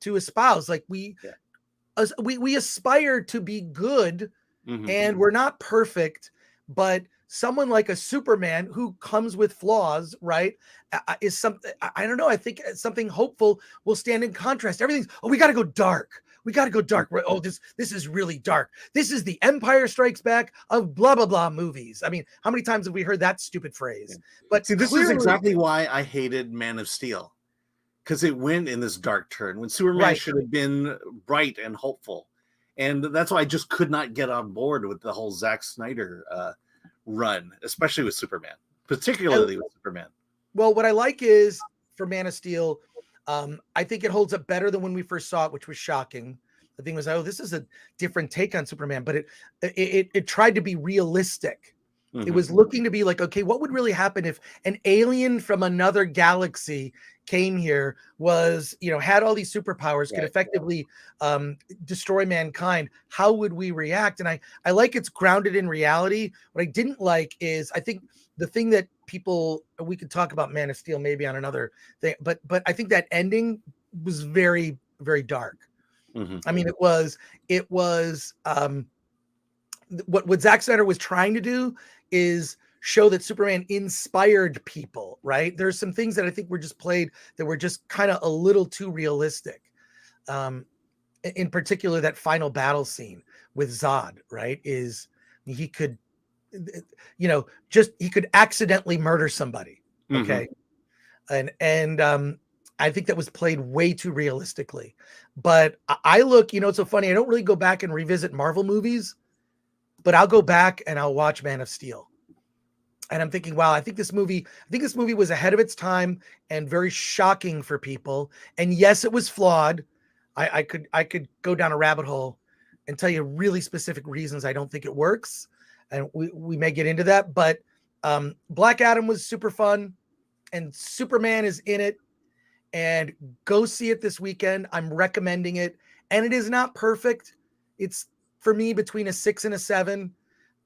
espouse. Like we aspire to be good, and we're not perfect, but someone like a Superman who comes with flaws, right, is something, I don't know, I think something hopeful will stand in contrast. Everything's, we got to go dark. We got to go dark. Oh, this is really dark. This is the Empire Strikes Back of blah, blah, blah movies. I mean, how many times have we heard that stupid phrase? But see, this is exactly why I hated Man of Steel, because it went in this dark turn when Superman should have been bright and hopeful. And that's why I just could not get on board with the whole Zack Snyder run, especially with Superman, particularly with Superman. Well, what I like is for Man of Steel, I think it holds up better than when we first saw it, which was shocking. The thing was, oh, this is a different take on Superman, but it tried to be realistic. It was looking to be like, okay, what would really happen if an alien from another galaxy came here, was, had all these superpowers, could effectively destroy mankind? How would we react? And I like it's grounded in reality. What I didn't like is, I think the thing that we could talk about Man of Steel maybe on another thing, but I think that ending was very, very dark. I mean, it was what Zack Snyder was trying to do is show that Superman inspired people, right? There's some things that I think were just played that were just kind of a little too realistic. In particular, that final battle scene with Zod, right? He could, he could accidentally murder somebody. Okay. And I think that was played way too realistically. But I look, it's so funny. I don't really go back and revisit Marvel movies, but I'll go back and I'll watch Man of Steel. And I'm thinking, wow, I think this movie was ahead of its time and very shocking for people. And yes, it was flawed. I could go down a rabbit hole and tell you really specific reasons I don't think it works. And we may get into that, but Black Adam was super fun, and Superman is in it. And go see it this weekend. I'm recommending it. And it is not perfect. It's, for me, between a 6 and a 7.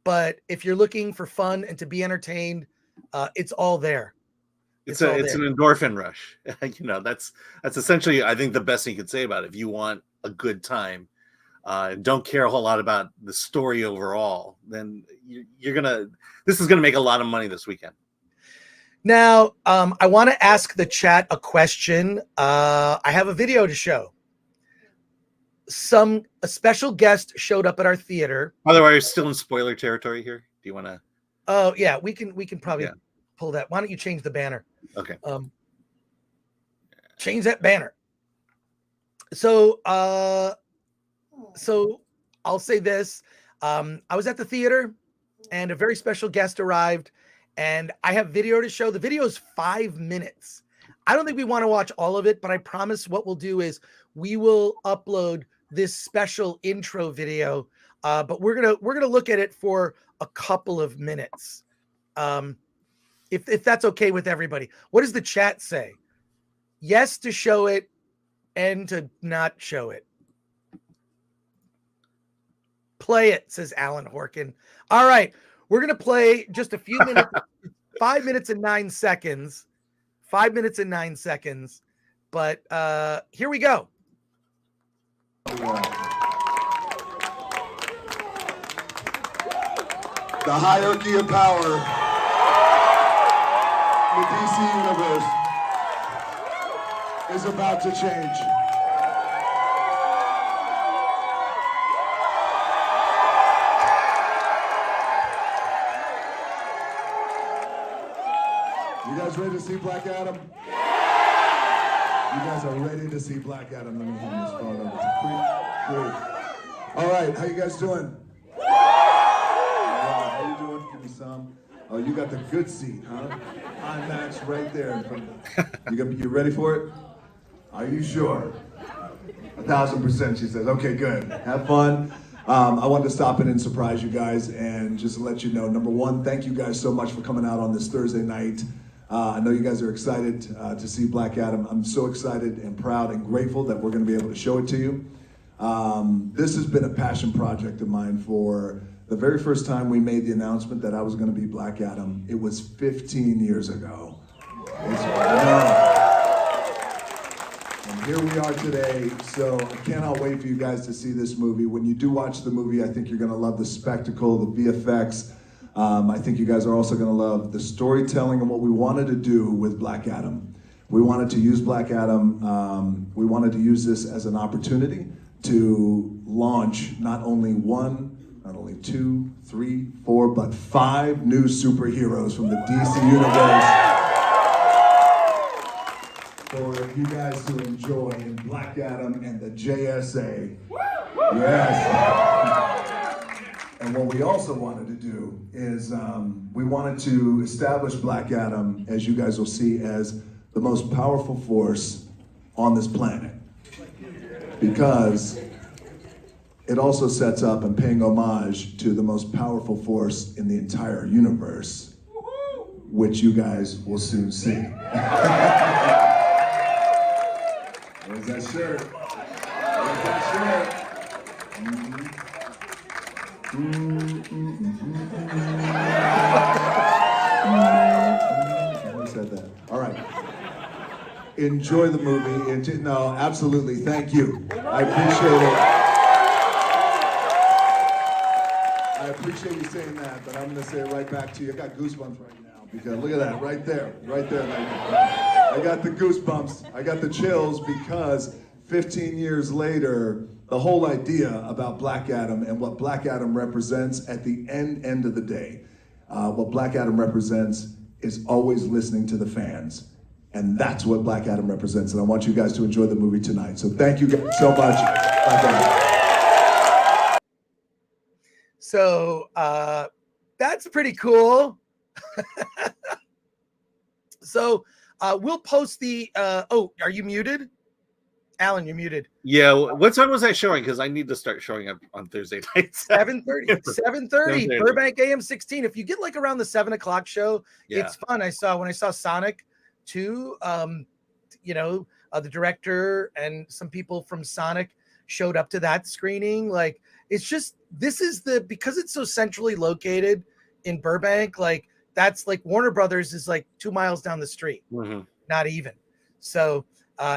But if you're looking for fun and to be entertained, it's all there. It's an endorphin rush. That's essentially, I think, the best thing you could say about it. If you want a good time, don't care a whole lot about the story overall, then this is gonna make a lot of money this weekend. Now, I want to ask the chat a question. I have a video to show. A special guest showed up at our theater. By the way, are you still in spoiler territory here? Do you want to? Oh yeah, we can probably pull that. Why don't you change the banner? Okay. Change that banner. So I'll say this. I was at the theater, and a very special guest arrived, and I have video to show. The video is 5 minutes. I don't think we want to watch all of it, but I promise what we'll do is we will upload this special intro video. But we're gonna look at it for a couple of minutes. If that's okay with everybody. What does the chat say? Yes to show it and to not show it. Play it, says Alan Horkin. All right, we're gonna play just a few minutes, 5 minutes and 9 seconds. 5 minutes and 9 seconds. But here we go. The hierarchy of power in the DC universe is about to change. ready to see Black Adam? You guys are ready to see Black Adam. Let me hand this phone over to Great. All right, how you guys doing? How you doing? Give me some. Oh, you got the good seat, huh? IMAX right there in front of you. You ready for it? Are you sure? 1,000%, she says. Okay, good. Have fun. I wanted to stop in and surprise you guys and just let you know, number one, thank you guys so much for coming out on this Thursday night. I know you guys are excited to see Black Adam. I'm so excited and proud and grateful that we're going to be able to show it to you. This has been a passion project of mine for the very first time we made the announcement that I was going to be Black Adam. It was 15 years ago. And here we are today, so I cannot wait for you guys to see this movie. When you do watch the movie, I think you're going to love the spectacle, the VFX. I think you guys are also going to love the storytelling and what we wanted to do with Black Adam. We wanted to use Black Adam, we wanted to use this as an opportunity to launch not only one, not only two, three, four, but 5 new superheroes from the DC universe for you guys to enjoy in Black Adam and the JSA. Yes. And what we also wanted to do is we wanted to establish Black Adam, as you guys will see, as the most powerful force on this planet. Because it also sets up and paying homage to the most powerful force in the entire universe, which you guys will soon see. Where's that shirt? Where's that shirt? Who said that? All right. Enjoy the movie. No, absolutely. Thank you. I appreciate it. I appreciate you saying that, but I'm going to say it right back to you. I got goosebumps right now because look at that, right there. I got the goosebumps. I got the chills because 15 years later, the whole idea about Black Adam and what Black Adam represents at the end of the day, what Black Adam represents is always listening to the fans. And that's what Black Adam represents. And I want you guys to enjoy the movie tonight. So thank you guys so much. So that's pretty cool. So we'll post the, oh, are you muted? Alan, you're muted. Yeah, what time was that showing? Because I need to start showing up on Thursday nights. 7:30. 7:30. Burbank AM 16. If you get like around the 7 o'clock show, it's fun. When I saw Sonic 2, you know, the director and some people from Sonic showed up to that screening. Like, it's just, because it's so centrally located in Burbank, like that's like Warner Brothers is like 2 miles down the street, not even. So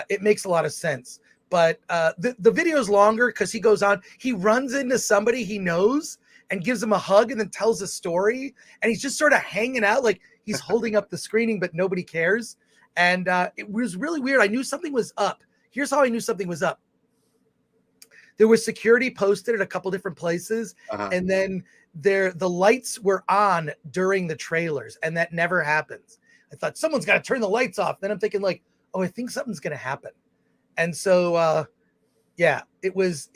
it makes a lot of sense. But the video is longer because he goes on, he runs into somebody he knows and gives him a hug and then tells a story. And he's just sort of hanging out like he's holding up the screening, but nobody cares. And it was really weird. I knew something was up. Here's how I knew something was up. There was security posted at a couple different places. And then the lights were on during the trailers. And that never happens. I thought someone's got to turn the lights off. Then I'm thinking like, oh, I think something's going to happen. And so, yeah, it was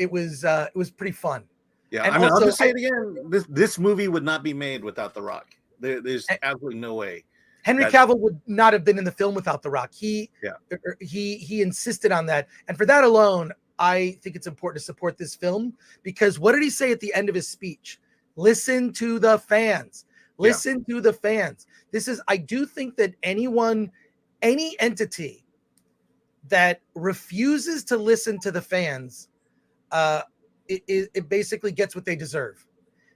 pretty fun. Yeah, and I mean, also, I'll just say it again. This movie would not be made without The Rock. There's absolutely no way. Henry Cavill would not have been in the film without The Rock. He insisted on that. And for that alone, I think it's important to support this film because what did he say at the end of his speech? Listen to the fans. Listen to the fans. I do think that any entity that refuses to listen to the fans, it basically gets what they deserve.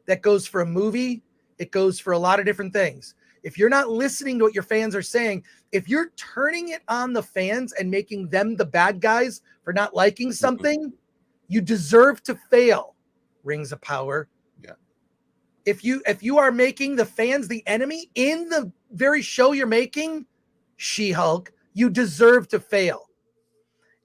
That goes for a movie. It goes for a lot of different things. If you're not listening to what your fans are saying, if you're turning it on the fans and making them the bad guys for not liking something, you deserve to fail. Rings of Power. Yeah. If you are making the fans the enemy in the very show you're making, She-Hulk, you deserve to fail.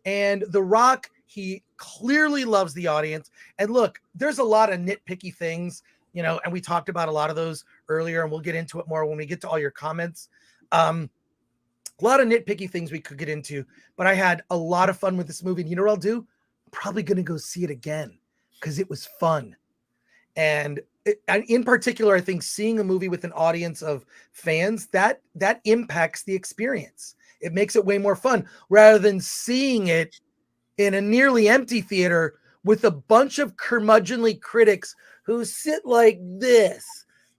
And The Rock, he clearly loves the audience. And look, there's a lot of nitpicky things, you know, and we talked about a lot of those earlier, and we'll get into it more when we get to all your comments. A lot of nitpicky things we could get into, but I had a lot of fun with this movie. And you know what I'll do? I'm probably going to go see it again because it was fun. And in particular, I think seeing a movie with an audience of fans, that impacts the experience. It makes it way more fun rather than seeing it in a nearly empty theater with a bunch of curmudgeonly critics who sit like this.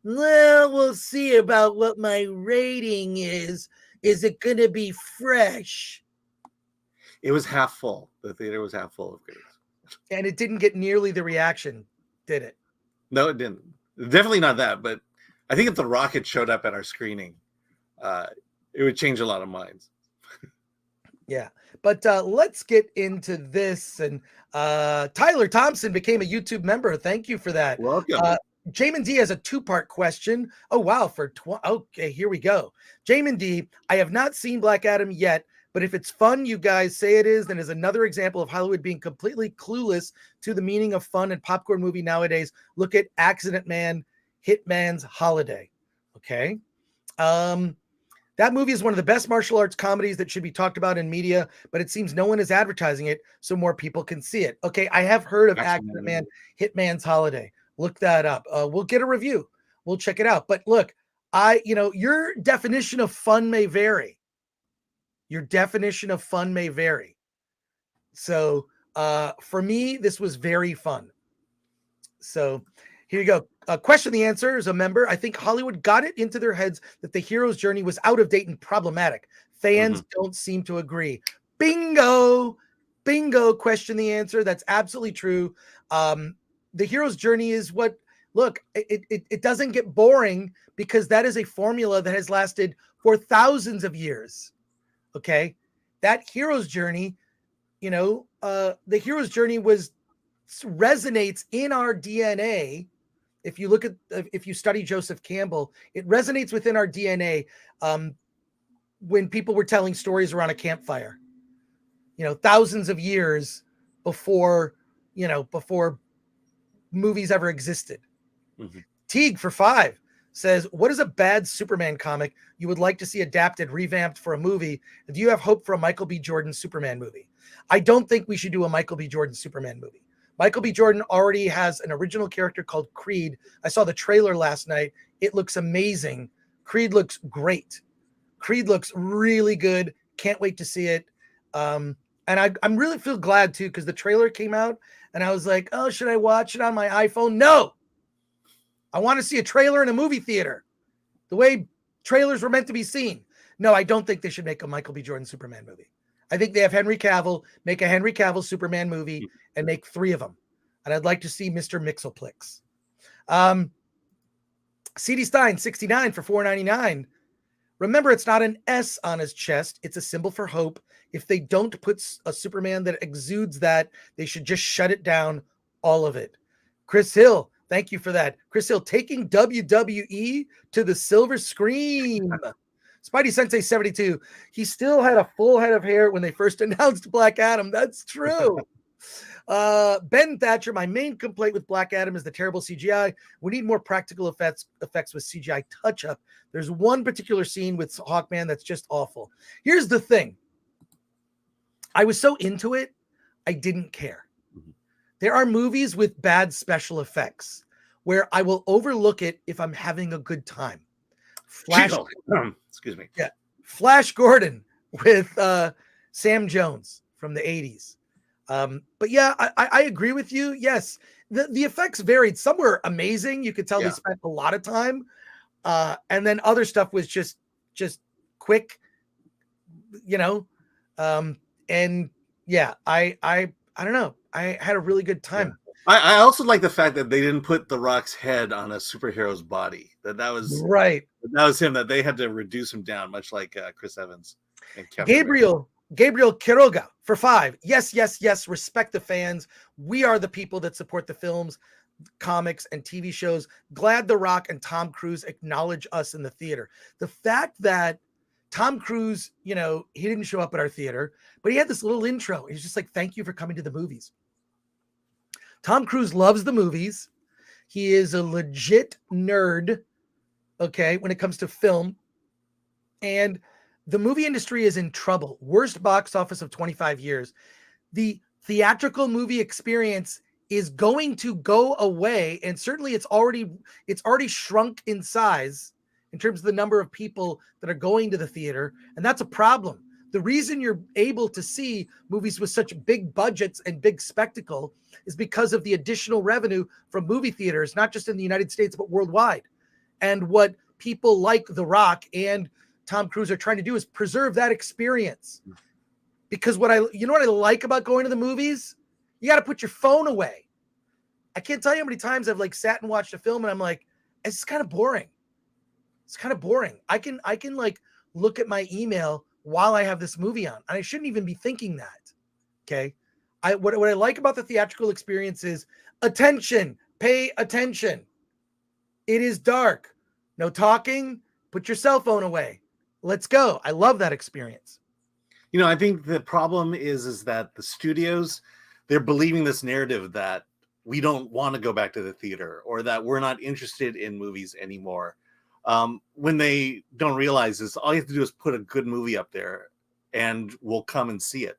Well, we'll see about what my rating is. Is it going to be fresh? It was half full. The theater was half full of critics. And it didn't get nearly the reaction, did it? No, it didn't. Definitely not that. But I think if The Rock had showed up at our screening, it would change a lot of minds. Yeah. But let's get into this. And Tyler Thompson became a YouTube member. Thank you for that. Welcome. Jamin D has a two-part question. Oh, wow. Okay, here we go. Jamin D, I have not seen Black Adam yet, but if it's fun, you guys say it is, then is another example of Hollywood being completely clueless to the meaning of fun and popcorn movie nowadays. Look at Accident Man, Hitman's Holiday. Okay. That movie is one of the best martial arts comedies that should be talked about in media, but it seems no one is advertising it so more people can see it. Okay, I have heard of Accident Man, Hitman's Holiday. Look that up. We'll get a review. We'll check it out. But look, your definition of fun may vary. Your definition of fun may vary. So for me, this was very fun. So here you go. Question the answer is a member. I think Hollywood got it into their heads that the hero's journey was out of date and problematic. Fans don't seem to agree. Bingo. Question the answer. That's absolutely true. The hero's journey is it doesn't get boring because that is a formula that has lasted for thousands of years. Okay. That hero's journey, the hero's journey resonates in our DNA. If you study Joseph Campbell, it resonates within our DNA. When people were telling stories around a campfire, thousands of years before movies ever existed. Teague for 5 says, what is a bad Superman comic you would like to see adapted, revamped for a movie? Do you have hope for a Michael B. Jordan Superman movie? I don't think we should do a Michael B. Jordan Superman movie. Michael B. Jordan already has an original character called Creed. I saw the trailer last night. It looks amazing. Creed looks great. Creed looks really good. Can't wait to see it. And I'm really feel glad too, because the trailer came out and I was like, oh, should I watch it on my iPhone? No. I want to see a trailer in a movie theater. The way trailers were meant to be seen. No, I don't think they should make a Michael B. Jordan Superman movie. I think they have Henry Cavill, make a Henry Cavill Superman movie and make 3 of them. And I'd like to see Mr. Mixelplix. CD Stein, 69 for $4.99. Remember, it's not an S on his chest. It's a symbol for hope. If they don't put a Superman that exudes that, they should just shut it down, all of it. Chris Hill, thank you for that. Chris Hill, taking WWE to the silver screen. Spidey Sensei 72. He still had a full head of hair when they first announced Black Adam. That's true. Ben Thatcher, my main complaint with Black Adam is the terrible CGI. We need more practical effects with CGI touch-up. There's one particular scene with Hawkman that's just awful. Here's the thing. I was so into it, I didn't care. There are movies with bad special effects where I will overlook it if I'm having a good time. Excuse me. Yeah. Flash Gordon with Sam Jones from the 80s. But yeah, I agree with you. Yes, the effects varied. Some were amazing. You could tell they spent a lot of time. And then other stuff was just quick, and yeah, I don't know. I had a really good time. Yeah. I also like the fact that they didn't put The Rock's head on a superhero's body. That was right. That was him. That they had to reduce him down, much like Chris Evans and Kevin Gabriel Quiroga for 5. Yes. Respect the fans. We are the people that support the films, comics, and TV shows. Glad The Rock and Tom Cruise acknowledge us in the theater. The fact that Tom Cruise, he didn't show up at our theater, but he had this little intro. He's just like, thank you for coming to the movies. Tom Cruise loves the movies. He is a legit nerd, okay, when it comes to film. And The movie industry is in trouble. Worst box office of 25 years. The theatrical movie experience is going to go away, and certainly it's already shrunk in size in terms of the number of people that are going to the theater, and that's a problem. The reason you're able to see movies with such big budgets and big spectacle is because of the additional revenue from movie theaters, not just in the United States, but worldwide. And what people like The Rock and Tom Cruise are trying to do is preserve that experience. Because what I like about going to the movies, you got to put your phone away. I can't tell you how many times I've like sat and watched a film and I'm like, it's kind of boring. It's kind of boring. I can like look at my email while I have this movie on, and I shouldn't even be thinking that. Okay. What I like about the theatrical experience is attention, pay attention. It is dark. No talking. Put your cell phone away. Let's go. I love that experience. I think the problem is that the studios, they're believing this narrative that we don't want to go back to the theater or that we're not interested in movies anymore. When they don't realize is all you have to do is put a good movie up there and we'll come and see it.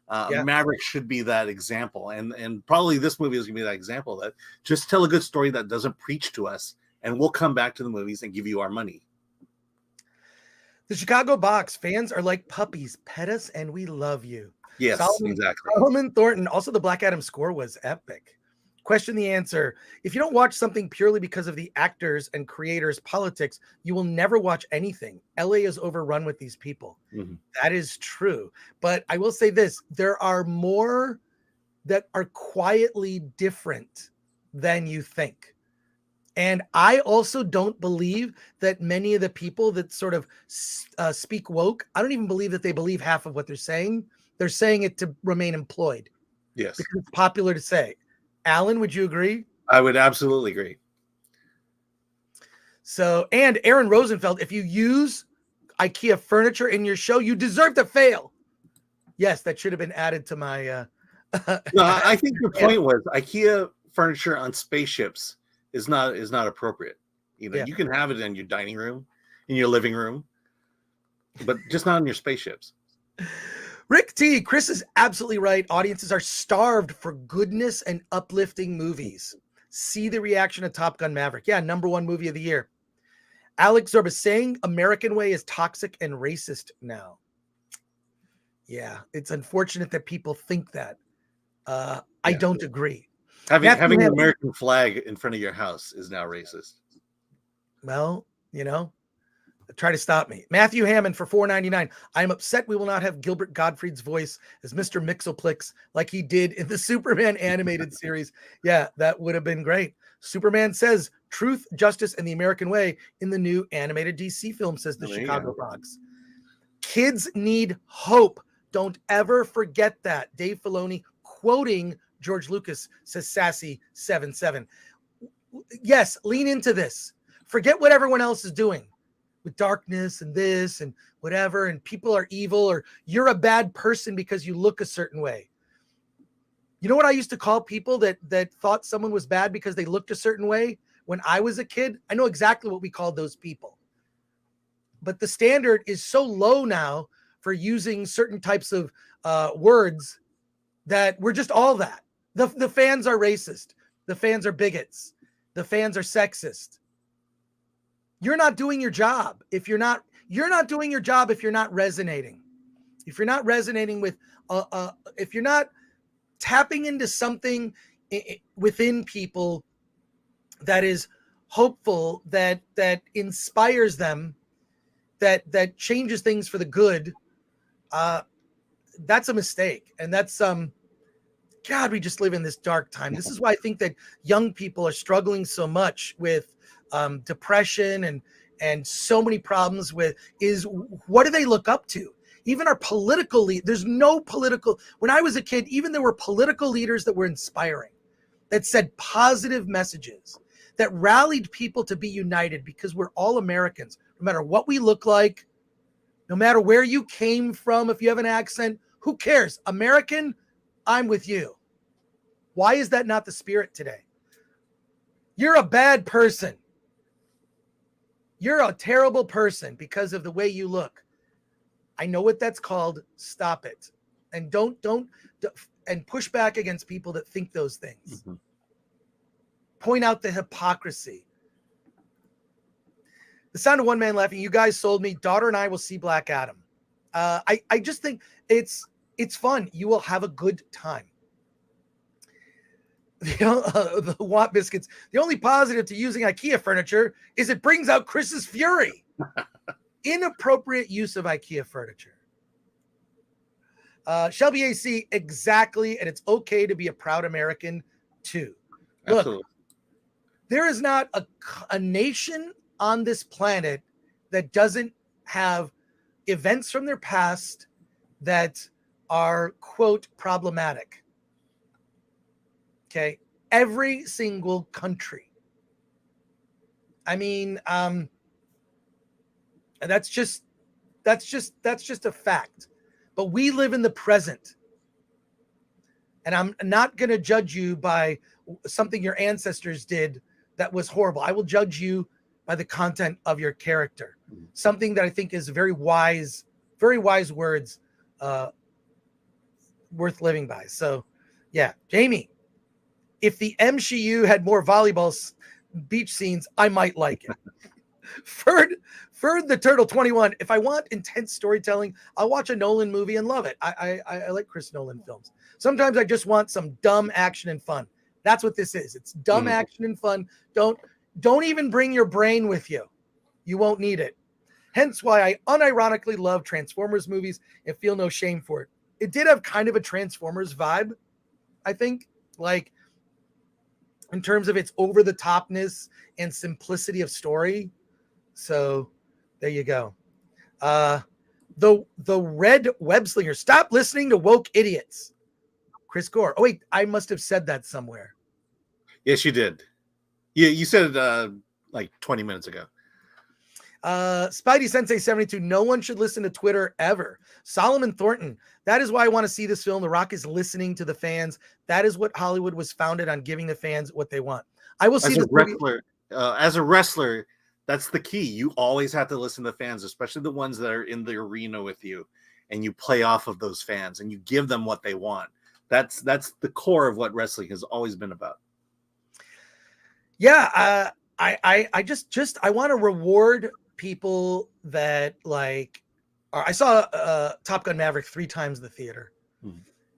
Maverick should be that example. And probably this movie is going to be that example, that just tell a good story that doesn't preach to us and we'll come back to the movies and give you our money. The Chicago box fans are like puppies. Pet us and we love you. Yes, exactly. Solomon Thornton. Also, the Black Adam score was epic. Question the answer. If you don't watch something purely because of the actors and creators' politics, you will never watch anything. LA is overrun with these people. Mm-hmm. That is true. But I will say this. There are more that are quietly different than you think. And I also don't believe that many of the people that sort of speak woke, I don't even believe that they believe half of what they're saying. They're saying it to remain employed. Yes. Because it's popular to say. Alan, would you agree? I would absolutely agree. So, and Aaron Rosenfeld, if you use IKEA furniture in your show, you deserve to fail. Yes, that should have been added to my... No, I think the point was IKEA furniture on spaceships is not appropriate. You can have it in your dining room, in your living room, but just not in your spaceships. Rick T, Chris is absolutely right. Audiences are starved for goodness and uplifting movies. See the reaction to Top Gun Maverick. Yeah, #1 movie of the year. Alex Zorba saying American Way is toxic and racist now. Yeah, it's unfortunate that people think that. I don't agree. Having an American flag in front of your house is now racist. Well, try to stop me. Matthew Hammond for $4.99. I'm upset we will not have Gilbert Gottfried's voice as Mr. Mixoplex like he did in the Superman animated series. Yeah, that would have been great. Superman says truth, justice, and the American way in the new animated DC film, says the Chicago Box. Kids need hope. Don't ever forget that. Dave Filoni quoting George Lucas, says Sassy77. Yes, lean into this. Forget what everyone else is doing with darkness and this and whatever, and people are evil, or you're a bad person because you look a certain way. You know what I used to call people that thought someone was bad because they looked a certain way when I was a kid? I know exactly what we called those people. But the standard is so low now for using certain types of words that we're just all that. The fans are racist. The fans are bigots. The fans are sexist. You're not doing your job if you're not doing your job if you're not resonating. If you're not resonating with if you're not tapping into something within people that is hopeful, that inspires them, that changes things for the good, that's a mistake. And that's God, we just live in this dark time. This is why I think that young people are struggling so much with depression and so many problems with is what do they look up to? Even our political there's no political. When I was a kid, even there were political leaders that were inspiring, that said positive messages, that rallied people to be united because we're all Americans, no matter what we look like, no matter where you came from. If you have an accent, who cares? American, I'm with you. Why is that not the spirit today? You're a bad person. You're a terrible person because of the way you look. I know what that's called. Stop it. And don't and push back against people that think those things. Mhm. Point out the hypocrisy. The sound of one man laughing. You guys sold me. Daughter and I will see Black Adam. I just think it's fun. You will have a good time. The Watt Biscuits. The only positive to using IKEA furniture is it brings out Chris's fury. Inappropriate use of IKEA furniture. Shelby AC, exactly. And it's okay to be a proud American too. Look, Absolutely. there is not a nation on this planet that doesn't have events from their past that are, quote, problematic. Okay. Every single country. I mean, and that's just a fact. But we live in the present. And I'm not going to judge you by something your ancestors did that was horrible. I will judge you by the content of your character. Something that I think is very wise words worth living by. So, yeah, Jamie, if the MCU had more volleyball beach scenes, I might like it. Ferd the Turtle 21. If I want intense storytelling, I'll watch a Nolan movie and love it. I like Chris Nolan films. Sometimes I just want some dumb action and fun. That's what this is. It's dumb action and fun. Don't even bring your brain with you. You won't need it. Hence why I unironically love Transformers movies and feel no shame for it. It did have kind of a Transformers vibe, I think, like in terms of its over the topness and simplicity of story. So there you go. The red web slinger. Stop listening to woke idiots. Chris Gore. Oh wait, I must have said that somewhere. Yes, you did. You said it like 20 minutes ago. Spidey Sensei 72. No one should listen to Twitter ever. Solomon Thornton. That is why I want to see this film. The Rock is listening to the fans. That is what Hollywood was founded on, giving the fans what they want. I will see as a wrestler, that's the key. You always have to listen to the fans, especially the ones that are in the arena with you, and you play off of those fans and you give them what they want. That's the core of what wrestling has always been about. Yeah, I just I want to reward people that like. I saw Top Gun Maverick 3 times in the theater.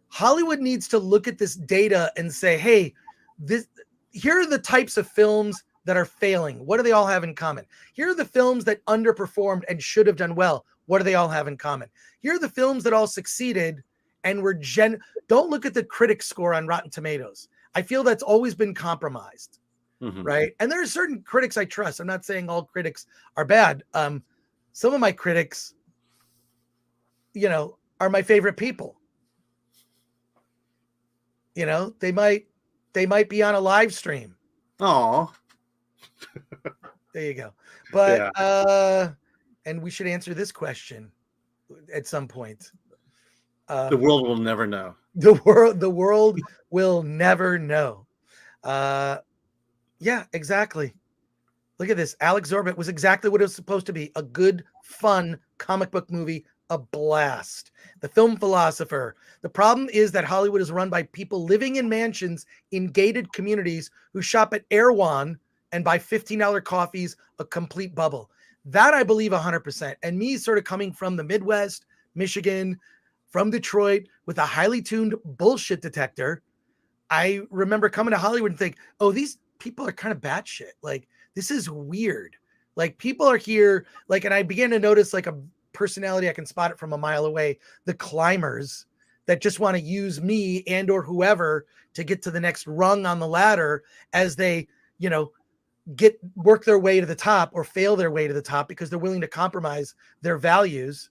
Hollywood needs to look at this data and say, hey, here are the types of films that are failing. What do they all have in common? Here are the films that underperformed and should have done well. What do they all have in common? Here are the films that all succeeded and were don't look at the critic score on Rotten Tomatoes. I feel that's always been compromised, right? And there are certain critics I trust. I'm not saying all critics are bad. Some of my critics, are my favorite people. They might be on a live stream. Oh, there you go. But and we should answer this question at some point. The world will never know. The world will never know. Yeah, exactly. Look at this. Alex Zorbit was exactly what it was supposed to be. A good, fun comic book movie. A blast. The film philosopher. The problem is that Hollywood is run by people living in mansions in gated communities who shop at Erewhon and buy $15 coffees, a complete bubble. That I believe 100%. And me sort of coming from the Midwest, Michigan, from Detroit with a highly tuned bullshit detector, I remember coming to Hollywood and think, oh, these people are kind of batshit. Like, this is weird. Like, people are here, like, and I began to notice like a personality, I can spot it from a mile away, the climbers that just want to use me and or whoever to get to the next rung on the ladder as they, work their way to the top or fail their way to the top because they're willing to compromise their values.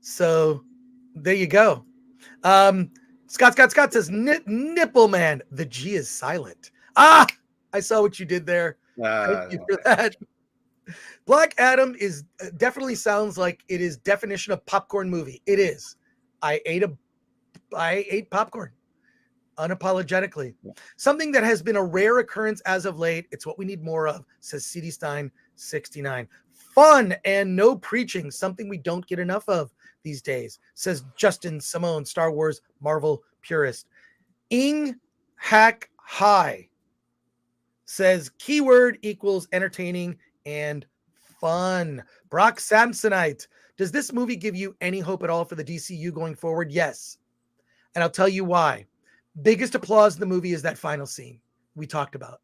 So there you go. Scott says, nipple man, the G is silent. I saw what you did there. Thank you for that. Black Adam is definitely sounds like it is definition of popcorn movie. It is. I ate popcorn unapologetically. Yeah. Something that has been a rare occurrence as of late. It's what we need more of, says CD Stein 69. Fun and no preaching, something we don't get enough of these days, says Justin Simone, Star Wars Marvel purist. Ing Hack High says keyword equals entertaining and fun. Brock Samsonite, does this movie give you any hope at all for the DCU going forward? Yes. And I'll tell you why. Biggest applause in the movie is that final scene we talked about.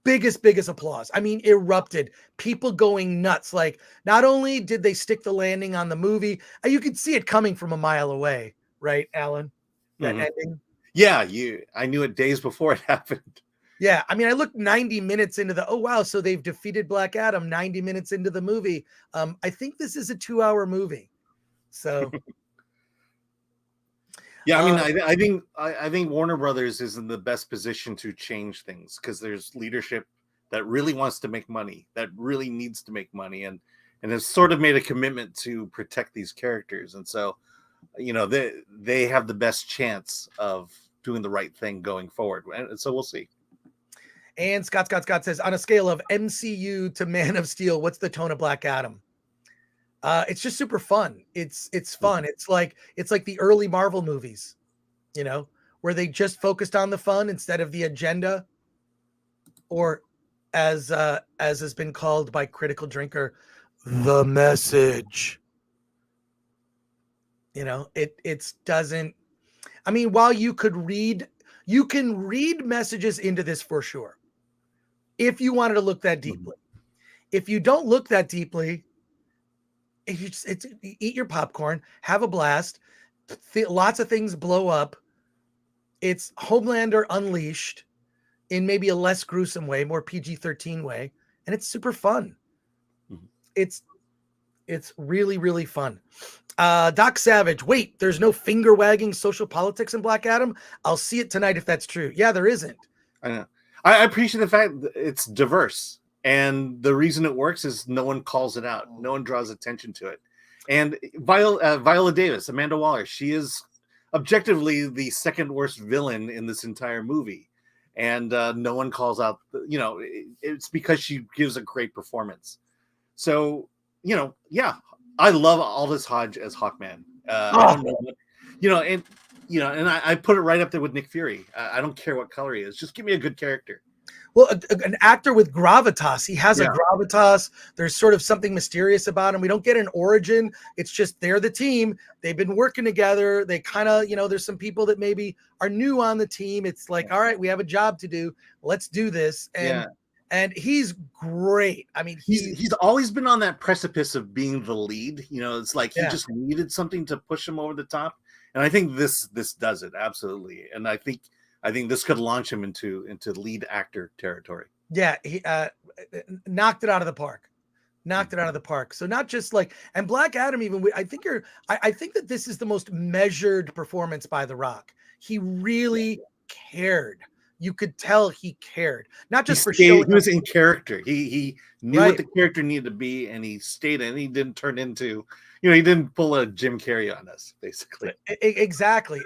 Biggest applause. I mean, erupted. People going nuts. Like, not only did they stick the landing on the movie, you could see it coming from a mile away, right, Alan? That ending. Yeah, I knew it days before it happened. Yeah, I mean, I looked 90 minutes into oh wow, so they've defeated Black Adam 90 minutes into the movie. I think this is a 2-hour movie. So yeah, I mean, I think Warner Brothers is in the best position to change things because there's leadership that really wants to make money, that really needs to make money, and has sort of made a commitment to protect these characters. And so, they have the best chance of doing the right thing going forward. And so we'll see. And Scott says, on a scale of MCU to Man of Steel, what's the tone of Black Adam? It's just super fun. It's fun. It's like the early Marvel movies, where they just focused on the fun instead of the agenda, or as has been called by Critical Drinker, the message. It doesn't. I mean, while you can read messages into this for sure, if you wanted to look that deeply. If you don't look that deeply, eat your popcorn, have a blast. Lots of things blow up. It's Homelander unleashed in maybe a less gruesome way, more PG-13 way, and it's super fun. It's really, really fun. Doc Savage, wait, there's no finger wagging social politics in Black Adam? I'll see it tonight if that's true. Yeah, there isn't. I know. I appreciate the fact that it's diverse. And the reason it works is no one calls it out. No one draws attention to it. And Viola Davis, Amanda Waller, she is objectively the second worst villain in this entire movie. And no one calls out, it's because she gives a great performance. So, yeah, I love Aldous Hodge as Hawkman. I don't know, and I put it right up there with Nick Fury. I don't care what color he is. Just give me a good character. Well, an actor with gravitas. He has a gravitas. There's sort of something mysterious about him. We don't get an origin. It's just they're the team. They've been working together. They kind of, there's some people that maybe are new on the team. It's like, all right, we have a job to do. Let's do this. And he's great. I mean, he's always been on that precipice of being the lead. It's like he just needed something to push him over the top. And I think this does it absolutely. And I think this could launch him into lead actor territory. Yeah, he knocked it out of the park. So not just and Black Adam, I think that this is the most measured performance by The Rock. He really cared. You could tell he cared, not just for showing. He was in character. He knew what the character needed to be, and he stayed in. He didn't turn into, he didn't pull a Jim Carrey on us, basically. Exactly.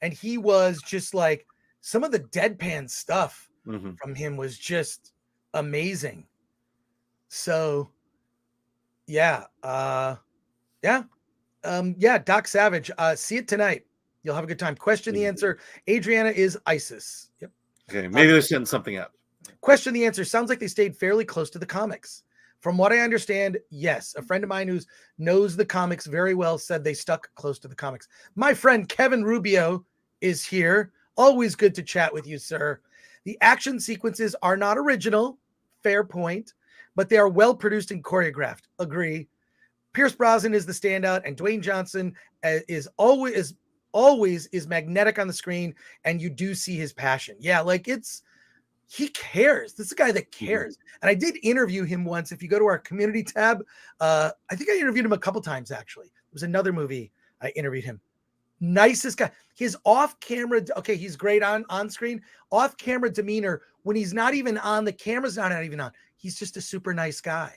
And he was just like, some of the deadpan stuff from him was just amazing. So, Doc Savage, see it tonight. You'll have a good time. Question the answer. Adriana is ISIS. Yep. Okay, maybe they're setting something up. Question the answer. Sounds like they stayed fairly close to the comics. From what I understand, yes. A friend of mine who knows the comics very well said they stuck close to the comics. My friend Kevin Rubio is here. Always good to chat with you, sir. The action sequences are not original. Fair point. But they are well produced and choreographed. Agree. Pierce Brosnan is the standout, and Dwayne Johnson is always magnetic on the screen, and you do see his passion. Yeah, he cares. This is a guy that cares. And I did interview him once. If you go to our community tab, I think I interviewed him a couple times, actually. It was another movie I interviewed him. Nicest guy. His off-camera, he's great on screen. Off-camera demeanor, when he's not even on, the camera's not even on. He's just a super nice guy.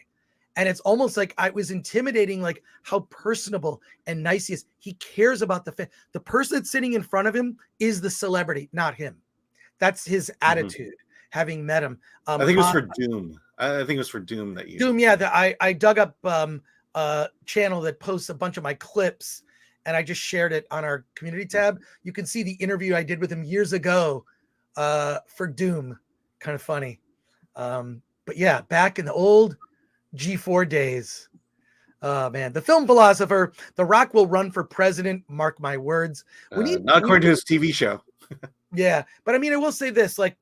And it's almost like I was intimidating, how personable and nice he is. He cares about the person that's sitting in front of him is the celebrity, not him. That's his attitude, having met him. I think it was for Dune. I think it was for Doom that you. Doom, yeah. I dug up a channel that posts a bunch of my clips, and I just shared it on our community tab. You can see the interview I did with him years ago for Doom. Kind of funny. But yeah, back in the old G4 days. Oh man, the film philosopher, The Rock will run for president. Mark my words. Not according to his TV show. Yeah, but I mean, I will say this: like,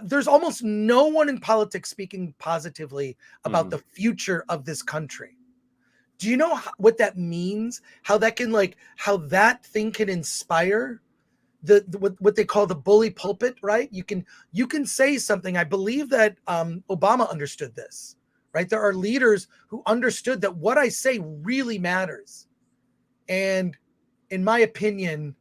there's almost no one in politics speaking positively about the future of this country. Do you know what that means? How that can how that thing can inspire what they call the bully pulpit, right? You can say something. I believe that Obama understood this. Right? There are leaders who understood that what I say really matters. And in my opinion,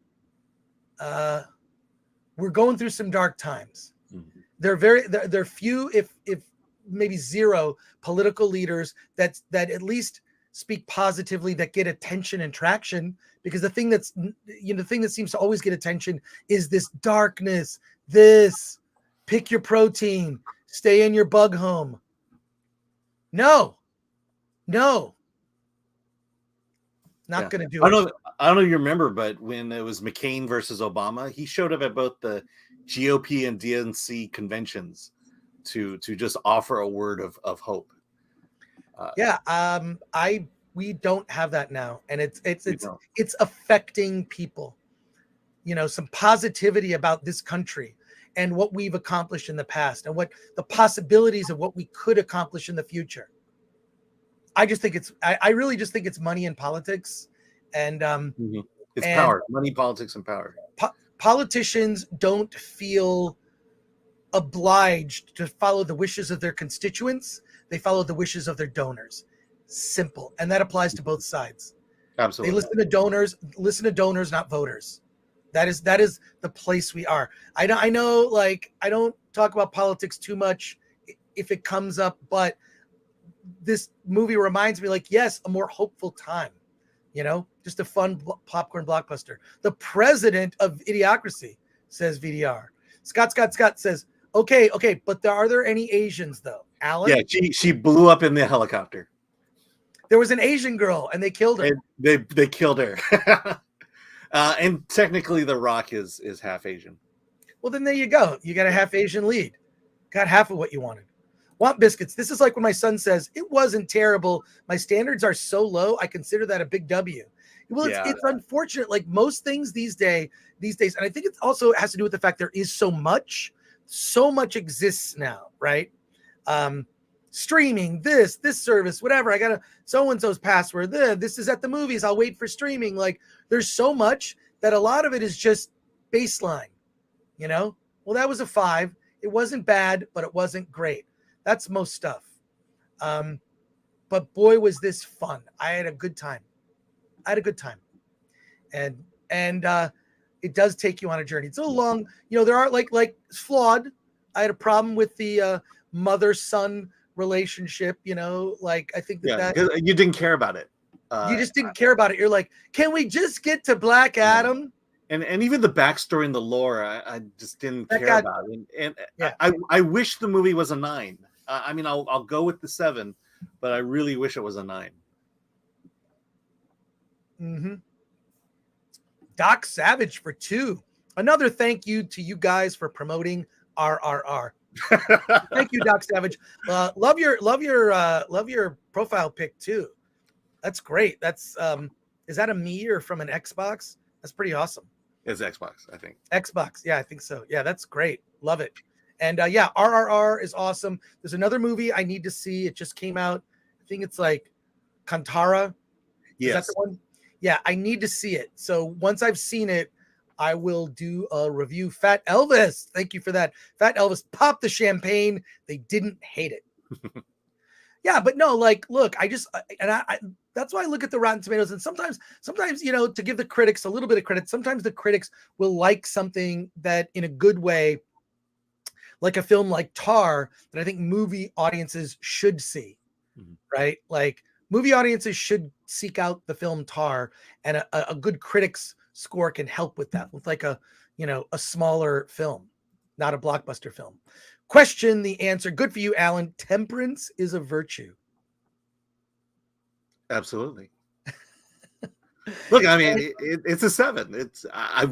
we're going through some dark times. Mm-hmm. There are few, if maybe zero, political leaders that at least speak positively, that get attention and traction. Because the thing the thing that seems to always get attention is this darkness. This pick your protein, stay in your bug home. No, not going to do it. I don't know if you remember, but when it was McCain versus Obama, he showed up at both the GOP and DNC conventions to just offer a word of hope. We don't have that now, and it's affecting people. Some positivity about this country and what we've accomplished in the past and what the possibilities of what we could accomplish in the future. I just think I really just think it's money and politics, and it's power, money, politics, and power. Politicians don't feel obliged to follow the wishes of their constituents. They follow the wishes of their donors. Simple. And that applies to both sides. Absolutely. They listen to donors, not voters. That is the place we are. I know, I don't talk about politics too much if it comes up, but this movie reminds me, yes, a more hopeful time, just a fun popcorn blockbuster. The president of Idiocracy, says VDR. Scott says, okay, but are there any Asians though? Alan? Yeah, she blew up in the helicopter. There was an Asian girl and they killed her. And they killed her. And technically The Rock is half Asian. Well, then there you go. You got a half Asian lead. Got half of what you wanted. Want biscuits. This is like when my son says, it wasn't terrible. My standards are so low, I consider that a big W. Well, it's unfortunate. Like most things these days, and I think it also has to do with the fact there is so much exists now, right? Streaming, this service, whatever. I got a so-and-so's password. This is at the movies. I'll wait for streaming. Like there's so much that a lot of it is just baseline, Well, that was a 5. It wasn't bad, but it wasn't great. That's most stuff. But boy, was this fun. I had a good time. And it does take you on a journey. It's a little long, there are like flawed. I had a problem with the mother-son relationship, I think that you didn't care about it. You just didn't care about it. You're like, can we just get to Black Adam? And even the backstory and the lore, I just didn't care about it. And I wish the movie was a 9. I mean, I'll go with the 7, but I really wish it was a 9. Mm-hmm. Doc Savage for 2. Another thank you to you guys for promoting RRR. Thank you, Doc Savage. Love your profile pic too. That's great. That's is that a me or from an Xbox? That's pretty awesome. It's Xbox, I think. Xbox, yeah, I think so. Yeah, that's great. Love it. And RRR is awesome. There's another movie I need to see. It just came out. I think it's like Kantara. Yes. Is that the one? Yeah, I need to see it. So once I've seen it, I will do a review. Fat Elvis, thank you for that. Fat Elvis popped the champagne. They didn't hate it. Yeah, but no, look, I that's why I look at the Rotten Tomatoes, and sometimes, to give the critics a little bit of credit, sometimes the critics will like something that in a good way, like a film like Tar, that I think movie audiences should see, right? Like movie audiences should seek out the film Tar, and a good critic's score can help with that, with like a smaller film, not a blockbuster film. Question, the answer. Good for you, Alan. Temperance is a virtue. Absolutely. Look, I mean, it's a 7. I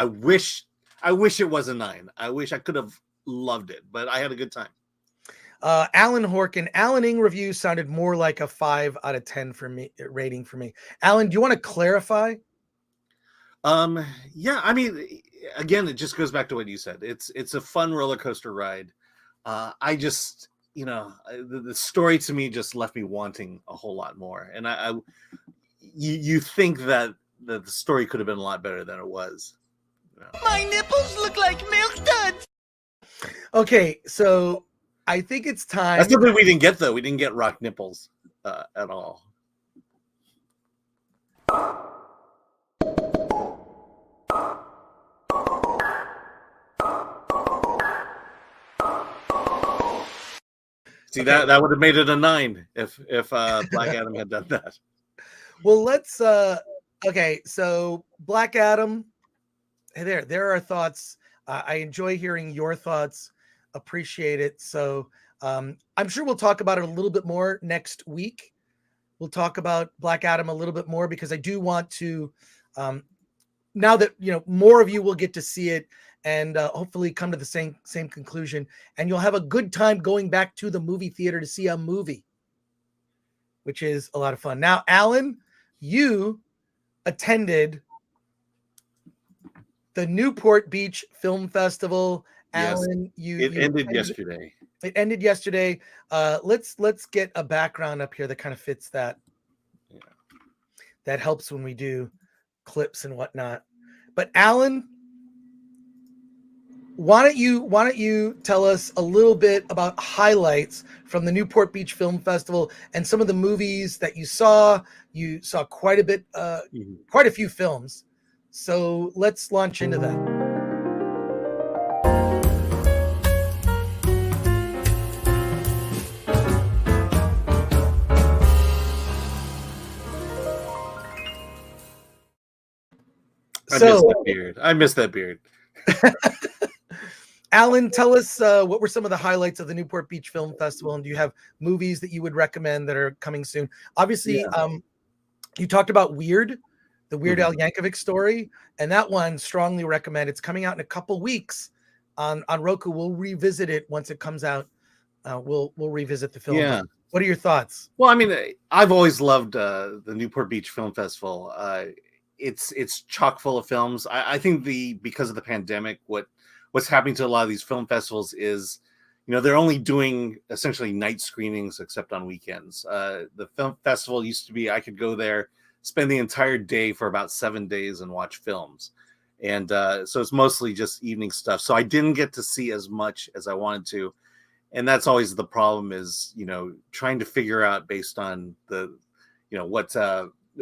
wish it was a 9. I wish I could have loved it, but I had a good time. Alan Horkin, Alan Ing review sounded more like a 5 out of 10 for me, rating for me. Alan, do you want to clarify? Yeah, I mean, again, it just goes back to what you said. It's a fun roller coaster ride. I just, the story to me just left me wanting a whole lot more. And you think that the story could have been a lot better than it was. My nipples look like milk duds. Okay, so I think it's time. That's something we didn't get, though. We didn't get rock nipples at all. See, that would have made it a 9 if Black Adam had done that. Well, let's okay, so Black Adam, there are thoughts. I enjoy hearing your thoughts, appreciate it. So I'm sure we'll talk about it a little bit more next week. We'll talk about Black Adam a little bit more because I do want to now that more of you will get to see it and hopefully come to the same conclusion, and you'll have a good time going back to the movie theater to see a movie, which is a lot of fun. Now, Alan, you attended the Newport Beach Film Festival. Yes, Alan, it ended yesterday. It ended yesterday. Let's get a background up here that kind of fits that. Yeah. That helps when we do clips and whatnot. But Alan, why don't you tell us a little bit about highlights from the Newport Beach Film Festival and some of the movies that you saw? You saw quite a bit, quite a few films. So let's launch into that. I miss that beard. Alan, tell us what were some of the highlights of the Newport Beach Film Festival, and do you have movies that you would recommend that are coming soon? Obviously, you talked about Weird, the Weird Al Yankovic story, and that one strongly recommend. It's coming out in a couple weeks on Roku. We'll revisit it once it comes out. We'll revisit the film. Yeah. What are your thoughts? Well, I mean, I've always loved the Newport Beach Film Festival. It's chock full of films. I think because of the pandemic, what's happening to a lot of these film festivals is, they're only doing essentially night screenings except on weekends. The film festival used to be I could go there, spend the entire day for about 7 days and watch films. And so it's mostly just evening stuff. So I didn't get to see as much as I wanted to. And that's always the problem is, trying to figure out based on the,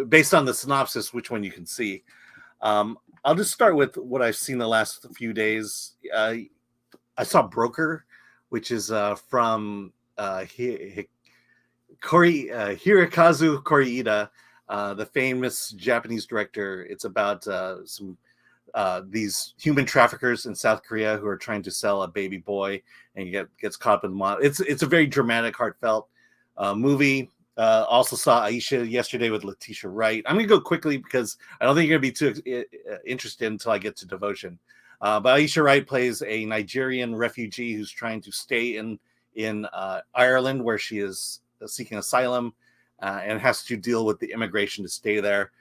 based on the synopsis, which one you can see. I'll just start with what I've seen the last few days. I saw Broker, which is from Hirokazu Koreeda, the famous Japanese director. It's about these human traffickers in South Korea who are trying to sell a baby boy, and gets caught up in the mob. It's a very dramatic, heartfelt movie. Also saw Aisha yesterday with Letitia Wright. I'm going to go quickly because I don't think you're going to be too interested until I get to Devotion. But Aisha Wright plays a Nigerian refugee who's trying to stay in Ireland, where she is seeking asylum and has to deal with the immigration to stay there.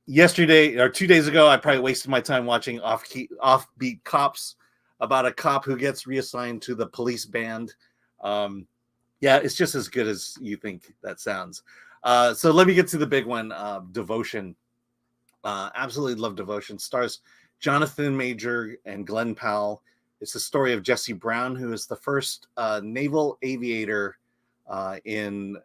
Yesterday or 2 days ago, I probably wasted my time watching Offbeat Cops, about a cop who gets reassigned to the police band. Yeah, it's just as good as you think that sounds. So let me get to the big one, Devotion. Absolutely love Devotion. Stars Jonathan Major and Glenn Powell. It's the story of Jesse Brown, who is the first naval aviator in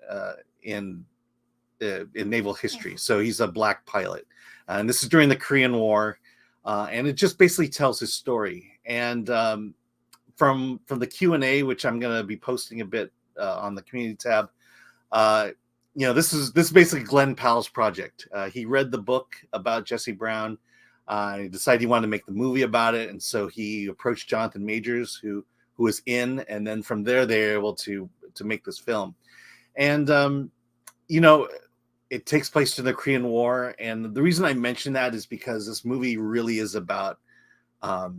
naval history. So he's a black pilot. And this is during the Korean War. And it just basically tells his story. And from the Q&A, which I'm going to be posting a bit on the community tab, this is basically Glenn Powell's project. He read the book about Jesse Brown. He decided he wanted to make the movie about it, and so he approached Jonathan Majors, who who was in, and then from there they were able to make this film. And you know, it takes place in the Korean War, and the reason I mention that is because this movie really is about not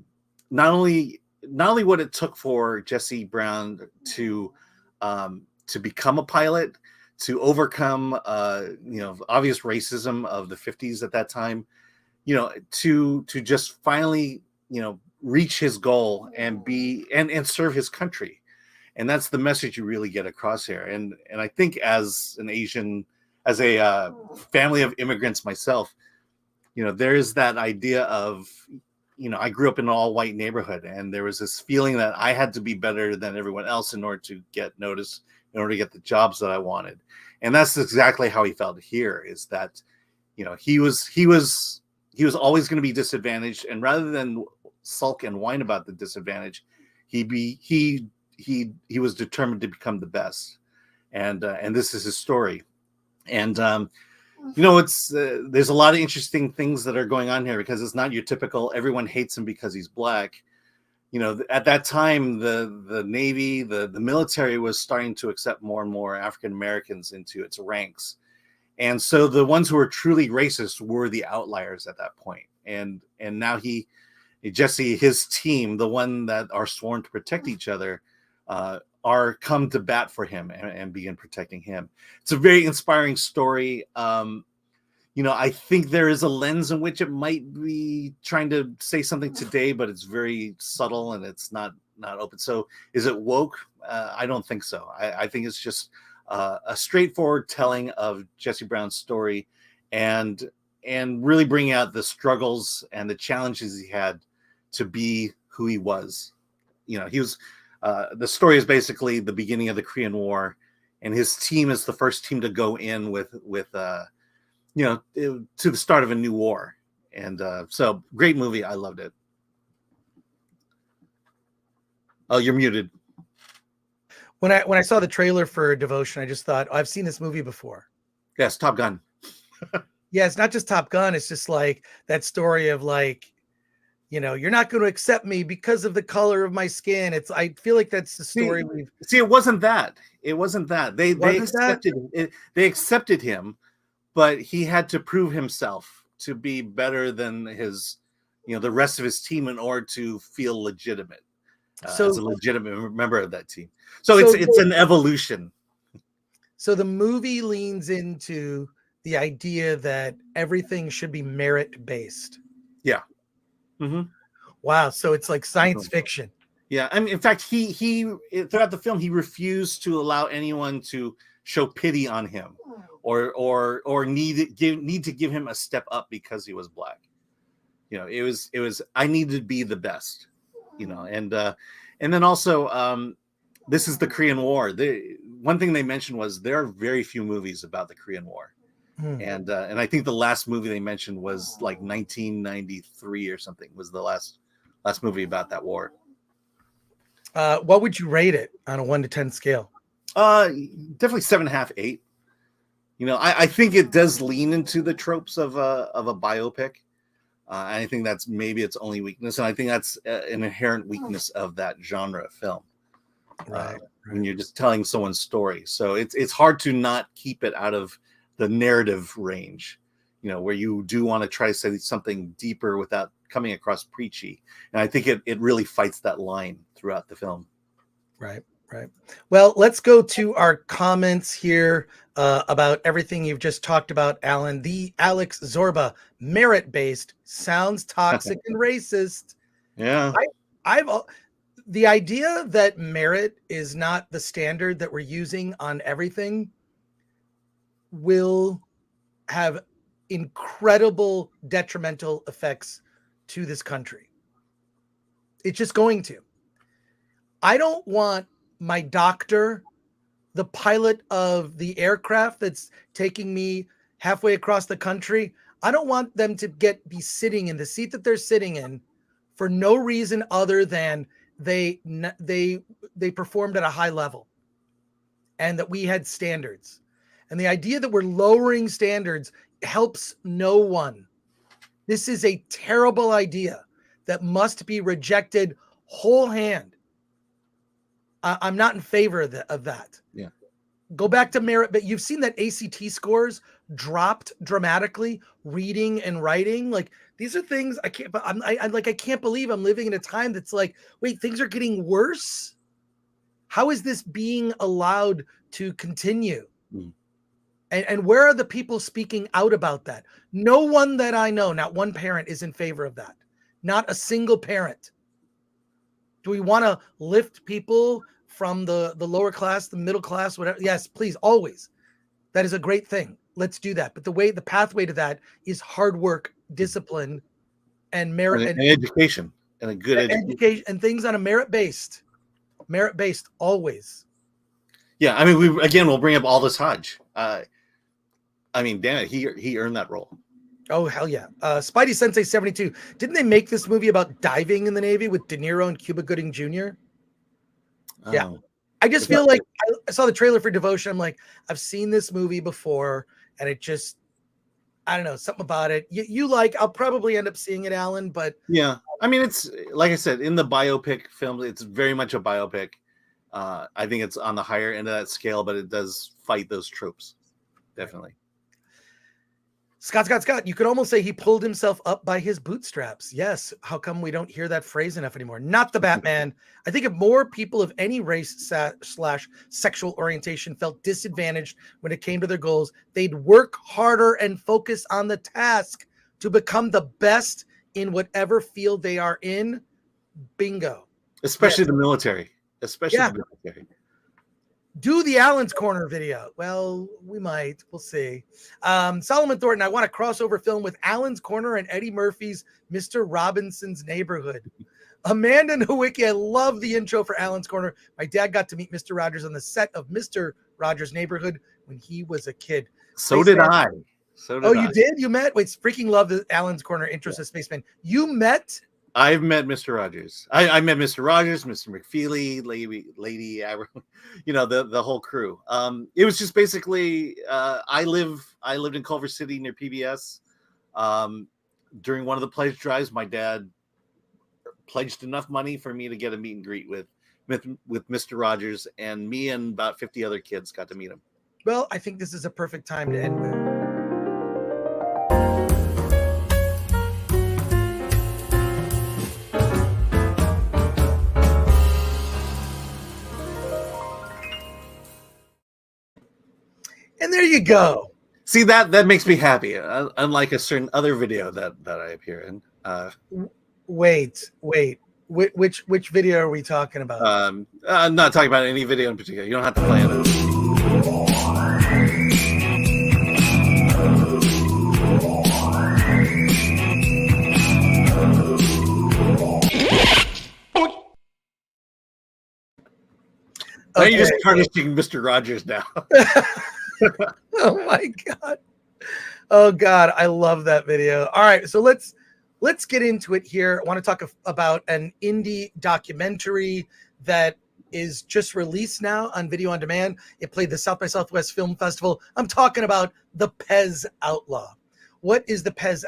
only what it took for Jesse Brown to become a pilot, to overcome obvious racism of the 50s at that time, to just finally reach his goal and be and serve his country. And that's the message you really get across here. And I think as an Asian, as a family of immigrants myself, there's that idea of, I grew up in an all-white neighborhood, and there was this feeling that I had to be better than everyone else in order to get noticed, in order to get the jobs that I wanted. And that's exactly how he felt here, is that, he was always going to be disadvantaged, and rather than sulk and whine about the disadvantage, he was determined to become the best. And this is his story. And it's there's a lot of interesting things that are going on here, because it's not your typical everyone hates him because he's black. At that time, the Navy, the military was starting to accept more and more African Americans into its ranks. And so the ones who were truly racist were the outliers at that point. And now Jesse, his team, the one that are sworn to protect each other, are come to bat for him and begin protecting him. It's a very inspiring story. I think there is a lens in which it might be trying to say something today, but it's very subtle and it's not open. So is it woke? I don't think so. I think it's just a straightforward telling of Jesse Brown's story, and really bringing out the struggles and the challenges he had to be who he was. He was, the story is basically the beginning of the Korean War, and his team is the first team to go in with to the start of a new war. And so great movie. I loved it. Oh, you're muted. When I saw the trailer for Devotion, I just thought, I've seen this movie before. Yes, Top Gun. Yeah, it's not just Top Gun. It's just like that story of like, you're not going to accept me because of the color of my skin. I feel like that's the story. It wasn't that. It wasn't that. They accepted it. They accepted him, but he had to prove himself to be better than his, the rest of his team in order to feel legitimate. As a legitimate member of that team. So it's an evolution. So the movie leans into the idea that everything should be merit based. Yeah. Mm-hmm. Wow. So it's like science fiction. Yeah. I mean, in fact, he throughout the film, he refused to allow anyone to show pity on him or need to give him a step up because he was black. It was I needed to be the best. And then also this is the Korean War. One thing they mentioned was there are very few movies about the Korean War. And I think the last movie they mentioned was like 1993 or something was the last movie about that war. What would you rate it on a 1 to 10 scale? Definitely 7.5, 8. I think it does lean into the tropes of a biopic. I think that's maybe its only weakness, and I think that's an inherent weakness of that genre of film. Right. When you're just telling someone's story, so it's hard to not keep it out of the narrative range, where you do want to try to say something deeper without coming across preachy. And I think it really fights that line throughout the film. Right. Well, let's go to our comments here about everything you've just talked about, Alan. The Alex Zorba, merit-based, sounds toxic and racist. Yeah. The idea that merit is not the standard that we're using on everything will have incredible detrimental effects to this country. It's just going to. I don't want my doctor, the pilot of the aircraft that's taking me halfway across the country, I don't want them to be sitting in the seat that they're sitting in for no reason other than they performed at a high level and that we had standards. And the idea that we're lowering standards helps no one. This is a terrible idea that must be rejected whole hand. I'm not in favor of that. Yeah. Go back to merit, but you've seen that ACT scores dropped dramatically, reading and writing. Like these are things I can't, but I can't believe I'm living in a time that's like, wait, things are getting worse. How is this being allowed to continue? Mm. And where are the people speaking out about that? No one that I know, not one parent is in favor of that. Not a single parent. Do we want to lift people from the lower class, the middle class, whatever? Yes, please, always. That is a great thing. Let's do that. But the pathway to that is hard work, discipline, and merit, and education, and a good education, and things on a merit-based always. Yeah, I mean, we'll bring up Aldous Hodge. I mean, damn it, he earned that role. Oh, hell yeah. Spidey Sensei 72. Didn't they make this movie about diving in the Navy with De Niro and Cuba Gooding Jr.? Oh. Yeah. I just feel like I saw the trailer for Devotion. I'm like, I've seen this movie before, and it just, I don't know, something about it. I'll probably end up seeing it, Alan, but. Yeah. I mean, it's, like I said, in the biopic films, it's very much a biopic. I think it's on the higher end of that scale, but it does fight those tropes. Definitely. Scott, you could almost say he pulled himself up by his bootstraps. Yes. How come we don't hear that phrase enough anymore? Not the Batman. I think if more people of any race / sexual orientation felt disadvantaged when it came to their goals, they'd work harder and focus on the task to become the best in whatever field they are in. Bingo. Especially the military. The military. Do the Allen's Corner video. Well, we might. We'll see. Solomon Thornton, I want a crossover film with Allen's Corner and Eddie Murphy's Mr. Robinson's Neighborhood. Amanda Nowicki, I love the intro for Allen's Corner. My dad got to meet Mr. Rogers on the set of Mr. Rogers' Neighborhood when he was a kid. So did I. You did? You met? Wait, freaking love the Allen's Corner intro to Spaceman. You met? I've met Mr. Rogers. I met Mr. Rogers, Mr. McFeely, Lady the whole crew. It was just basically I lived in Culver City near PBS. During one of the pledge drives, my dad pledged enough money for me to get a meet and greet with Mr. Rogers, and me and about 50 other kids got to meet him. Well, I think this is a perfect time to end with. And there you go. See, that makes me happy. Unlike a certain other video that I appear in. Wait. Which video are we talking about? I'm not talking about any video in particular. You don't have to play it. Now you're just tarnishing Mr. Rogers now. Oh my God. Oh God. I love that video. All right. So let's get into it here. I want to talk about an indie documentary that is just released now on video on demand. It played the South by Southwest Film Festival. I'm talking about the Pez Outlaw. What is the Pez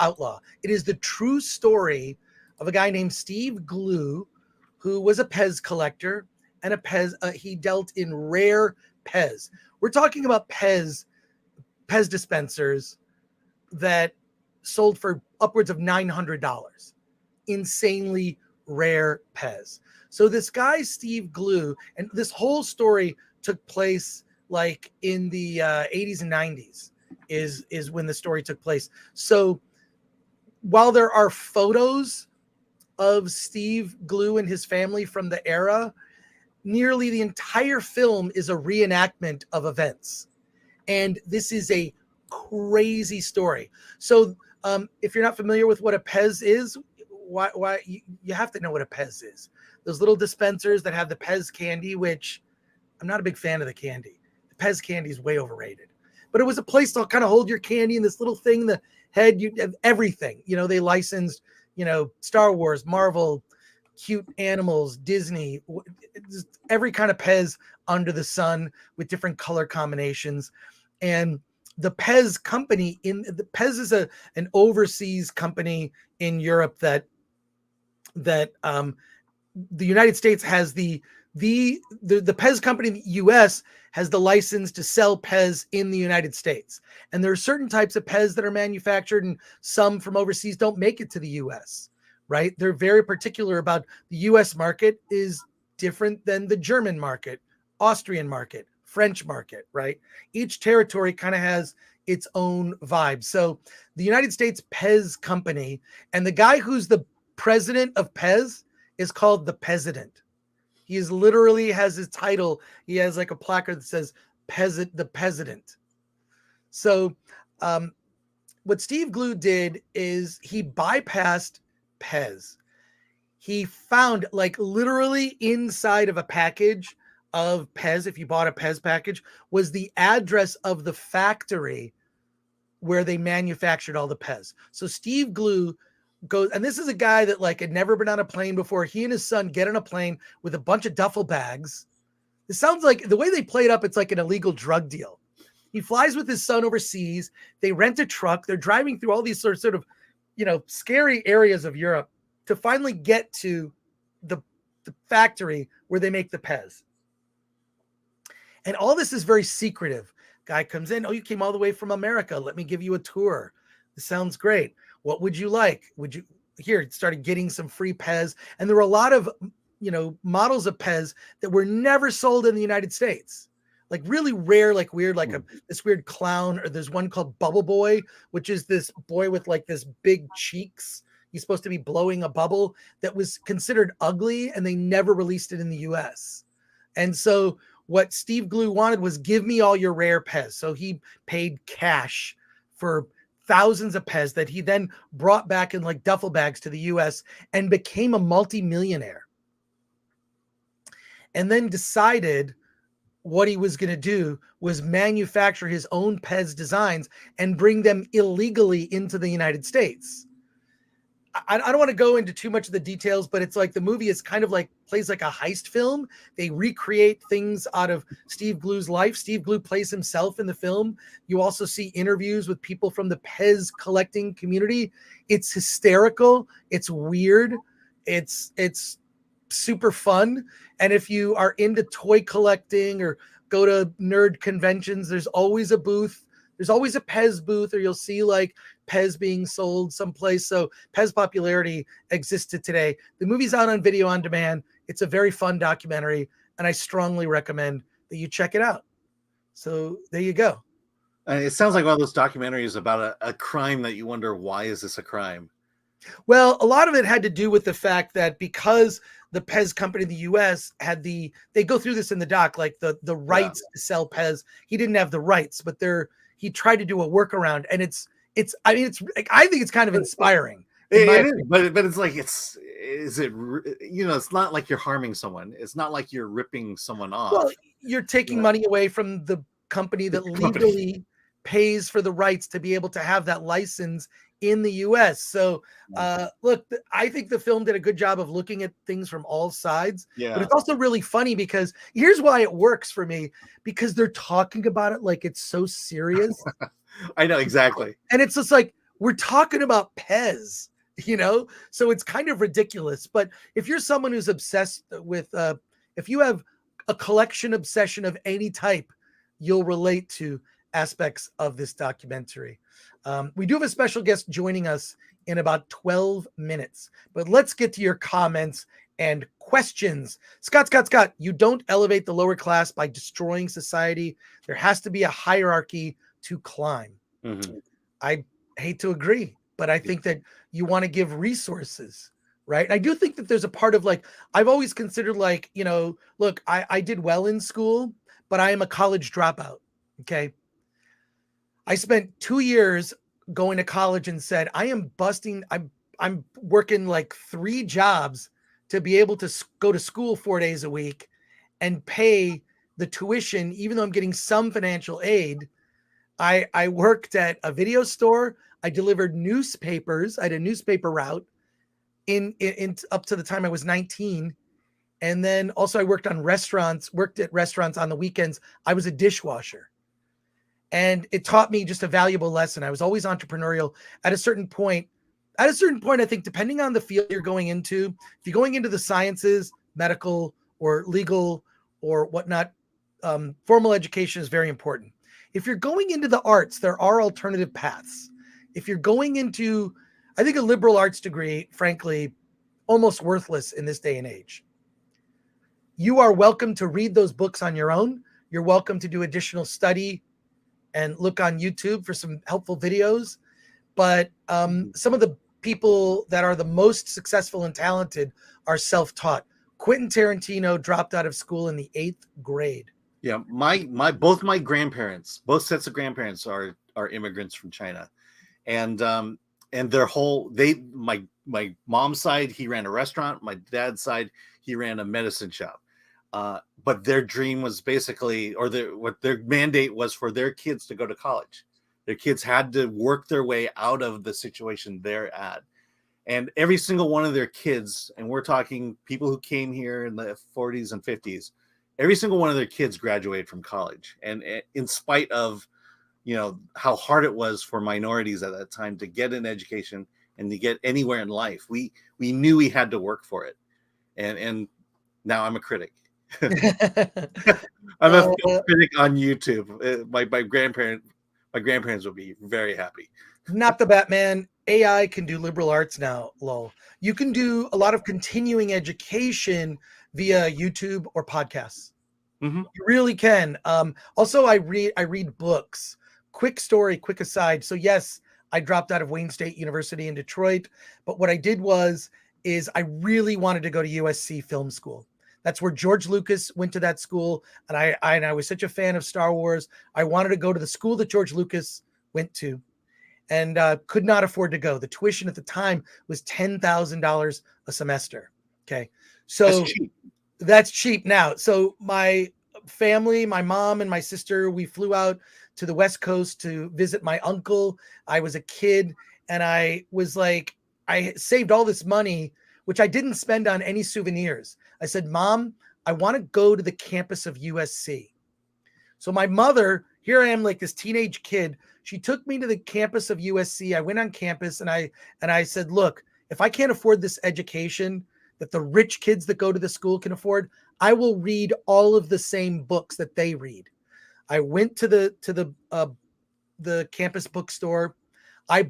Outlaw? It is the true story of a guy named Steve Glue, who was a Pez collector and he dealt in rare Pez. We're talking about Pez dispensers that sold for upwards of $900. Insanely rare Pez. So this guy, Steve Glue, and this whole story took place like in the 80s and 90s is when the story took place. So while there are photos of Steve Glue and his family from the era, nearly the entire film is a reenactment of events. And this is a crazy story. So if you're not familiar with what a Pez is, why you have to know what a Pez is. Those little dispensers that have the Pez candy, which I'm not a big fan of the candy. The Pez candy is way overrated. But it was a place to kind of hold your candy in this little thing, the head, you have everything. You know, they licensed, Star Wars, Marvel, cute animals, Disney, every kind of Pez under the sun with different color combinations. And the Pez company Pez is an overseas company in Europe that the United States has the the Pez company in the US has the license to sell Pez in the United States. And there are certain types of Pez that are manufactured, and some from overseas don't make it to the US, right? They're very particular about the US market is different than the German market, Austrian market, French market, right? Each territory kind of has its own vibe. So the United States Pez company, and the guy who's the president of Pez is called the Pesident. He is literally has his title. He has like a placard that says the Pesident. So what Steve Glue did is he bypassed Pez. He found like literally inside of a package of Pez, if you bought a Pez package, was the address of the factory where they manufactured all the Pez. So Steve Glue goes, and this is a guy that like had never been on a plane before. He and his son get on a plane with a bunch of duffel bags. It sounds like the way they play it up, it's like an illegal drug deal. He flies with his son overseas. They rent a truck. They're driving through all these sort of, scary areas of Europe to finally get to the factory where they make the Pez. And all this is very secretive. Guy comes in. Oh, you came all the way from America. Let me give you a tour. This sounds great. What would you like? Started getting some free Pez. And there were a lot of, models of Pez that were never sold in the United States. Like really rare, like weird, like this weird clown, or there's one called Bubble Boy, which is this boy with like this big cheeks. He's supposed to be blowing a bubble that was considered ugly, and they never released it in the US. And so what Steve Glue wanted was give me all your rare Pez. So he paid cash for thousands of Pez that he then brought back in like duffel bags to the US and became a multimillionaire. And then decided what he was going to do was manufacture his own Pez designs and bring them illegally into the United States. I don't want to go into too much of the details, but it's like the movie is kind of like plays like a heist film. They recreate things out of Steve Glue's life. Steve Glue plays himself in the film. You also see interviews with people from the Pez collecting community. It's hysterical. It's weird. It's super fun. And if you are into toy collecting or go to nerd conventions, there's always a booth. There's always a Pez booth, or you'll see like Pez being sold someplace. So Pez popularity existed today. The movie's out on video on demand. It's a very fun documentary, and I strongly recommend that you check it out. So there you go. It sounds like one of those documentaries about a crime that you wonder, why is this a crime? Well, a lot of it had to do with the fact that because the Pez company in the US had they go through this in the doc, like the rights to sell Pez. He didn't have the rights, but he tried to do a workaround, and I think it's kind of inspiring. It is, but it's like it's not like you're harming someone. It's not like you're ripping someone off. Well, you're taking money away from the company that legally pays for the rights to be able to have that license in the US. So look, I think the film did a good job of looking at things from all sides. Yeah. But it's also really funny because here's why it works for me, because they're talking about it like it's so serious. I know, exactly. And it's just like, we're talking about Pez, so it's kind of ridiculous. But if you're someone who's obsessed with, if you have a collection obsession of any type, you'll relate to aspects of this documentary. We do have a special guest joining us in about 12 minutes, but let's get to your comments and questions. Scott, you don't elevate the lower class by destroying society. There has to be a hierarchy to climb. Mm-hmm. I hate to agree, but I think that you want to give resources, right? And I do think that there's a part of like, I've always considered like, look, I did well in school, but I am a college dropout. Okay. I spent 2 years going to college and said, I'm working like 3 jobs to be able to go to school 4 days a week and pay the tuition, even though I'm getting some financial aid. I worked at a video store. I delivered newspapers. I had a newspaper route in up to the time I was 19. And then also I worked at restaurants on the weekends. I was a dishwasher. And it taught me just a valuable lesson. I was always entrepreneurial. At a certain point, I think depending on the field you're going into, if you're going into the sciences, medical, or legal or whatnot, formal education is very important. If you're going into the arts, there are alternative paths. If you're going into, I think a liberal arts degree, frankly, almost worthless in this day and age. You are welcome to read those books on your own. You're welcome to do additional study and look on YouTube for some helpful videos. But some of the people that are the most successful and talented are self-taught. Quentin Tarantino dropped out of school in the 8th grade. Yeah, both my grandparents, both sets of grandparents are immigrants from China, and their whole my mom's side, he ran a restaurant. My dad's side, he ran a medicine shop. But their dream was basically, or what their mandate was, for their kids to go to college. Their kids had to work their way out of the situation they're at. And every single one of their kids, and we're talking people who came here in the 40s and 50s, every single one of their kids graduated from college. And in spite of, how hard it was for minorities at that time to get an education and to get anywhere in life, we knew we had to work for it. And now I'm a critic. I'm a film critic on YouTube. My grandparents will be very happy. Not the Batman. AI can do liberal arts now, lol. You can do a lot of continuing education via YouTube or podcasts. Mm-hmm. You really can. Also, I read books. Quick story, quick aside. So yes, I dropped out of Wayne State University in Detroit, but what I did is I really wanted to go to USC Film School. That's where George Lucas went to that school, and I was such a fan of Star Wars. I wanted to go to the school that George Lucas went to, and could not afford to go. The tuition at the time was $10,000 a semester. Okay, so that's cheap now. So my family, my mom and my sister, we flew out to the West Coast to visit my uncle. I was a kid, and I was like, I saved all this money, which I didn't spend on any souvenirs. I said, Mom, I want to go to the campus of USC. So my mother, here I am, like this teenage kid. She took me to the campus of USC. I went on campus and I said, look, if I can't afford this education that the rich kids that go to the school can afford, I will read all of the same books that they read. I went to the campus bookstore. I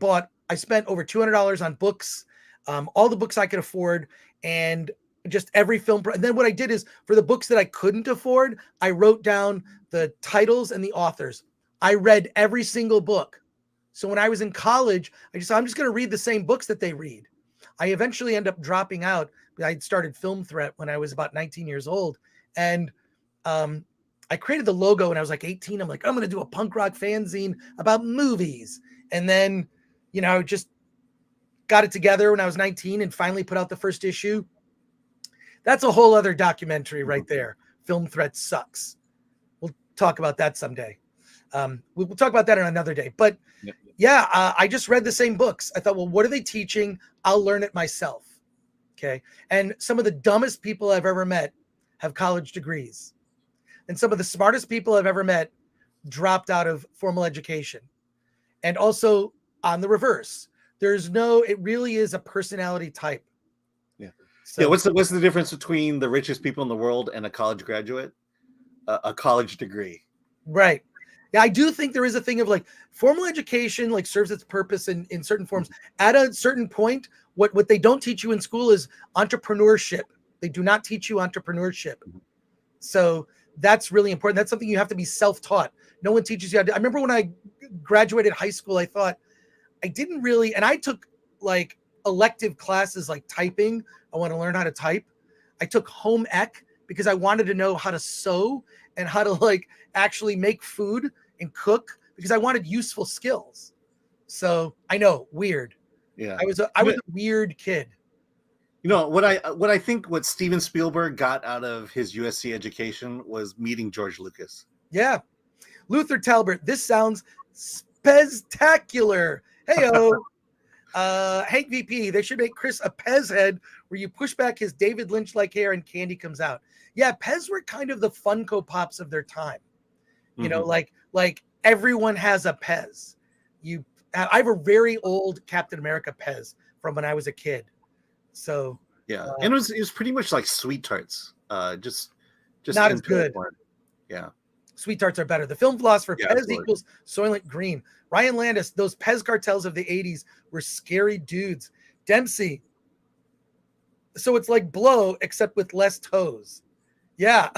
spent over $200 on books, all the books I could afford, and just every film. And then what I did is, for the books that I couldn't afford, I wrote down the titles and the authors. I read every single book. So when I was in college, I'm just going to read the same books that they read. I eventually ended up dropping out. I started Film Threat when I was about 19 years old. And I created the logo when I was like 18. I'm like, I'm going to do a punk rock fanzine about movies. And then, just got it together when I was 19 and finally put out the first issue. That's a whole other documentary right there. Film Threat sucks. We'll talk about that someday. We'll talk about that on another day. But I just read the same books. I thought, well, what are they teaching? I'll learn it myself. Okay. And some of the dumbest people I've ever met have college degrees. And some of the smartest people I've ever met dropped out of formal education. And also on the reverse, it really is a personality type. Yeah. So, what's the difference between the richest people in the world and a college graduate? A college degree. Right. Yeah, I do think there is a thing of like formal education like serves its purpose in certain forms. At a certain point, what they don't teach you in school is entrepreneurship. They do not teach you entrepreneurship. So that's really important. That's something you have to be self-taught. No one teaches you how to. I remember when I graduated high school, I thought I didn't really, and I took like elective classes like typing. I want to learn how to type. I took home ec because I wanted to know how to sew and how to like actually make food and cook because I wanted useful skills. So I know, weird. Yeah. I was a weird kid. What I think what Steven Spielberg got out of his USC education was meeting George Lucas. Yeah. Luther Talbert, this sounds spectacular. Heyo. Hank VP, they should make Chris a Pez head where you push back his David Lynch-like hair and candy comes out. Yeah, Pez were kind of the Funko Pops of their time. You know, like everyone has a Pez. I have a very old Captain America Pez from when I was a kid. So yeah, and it was pretty much like Sweet Tarts. Just Not as into it good. more. Yeah. Sweet tarts are better. The film philosopher, Yeah, Pez absolutely. equals Soylent Green. Ryan Landis, those Pez cartels of the 80s were scary dudes. Dempsey, so it's like blow, except with less toes. Yeah.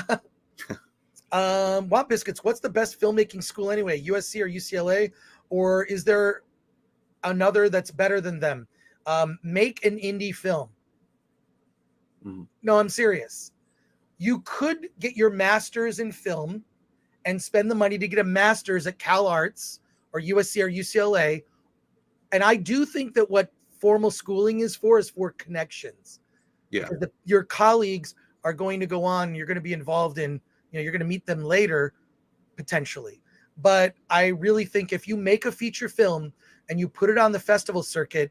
Want Biscuits, what's the best filmmaking school anyway? USC or UCLA? Or is there another that's better than them? Make an indie film. Mhm. No, I'm serious. You could get your master's in film and spend the money to get a master's at Cal Arts or USC or UCLA. And I do think that what formal schooling is for connections. Yeah. Because your colleagues are going to go on, you're going to be involved in, you're going to meet them later, potentially. But I really think if you make a feature film and you put it on the festival circuit,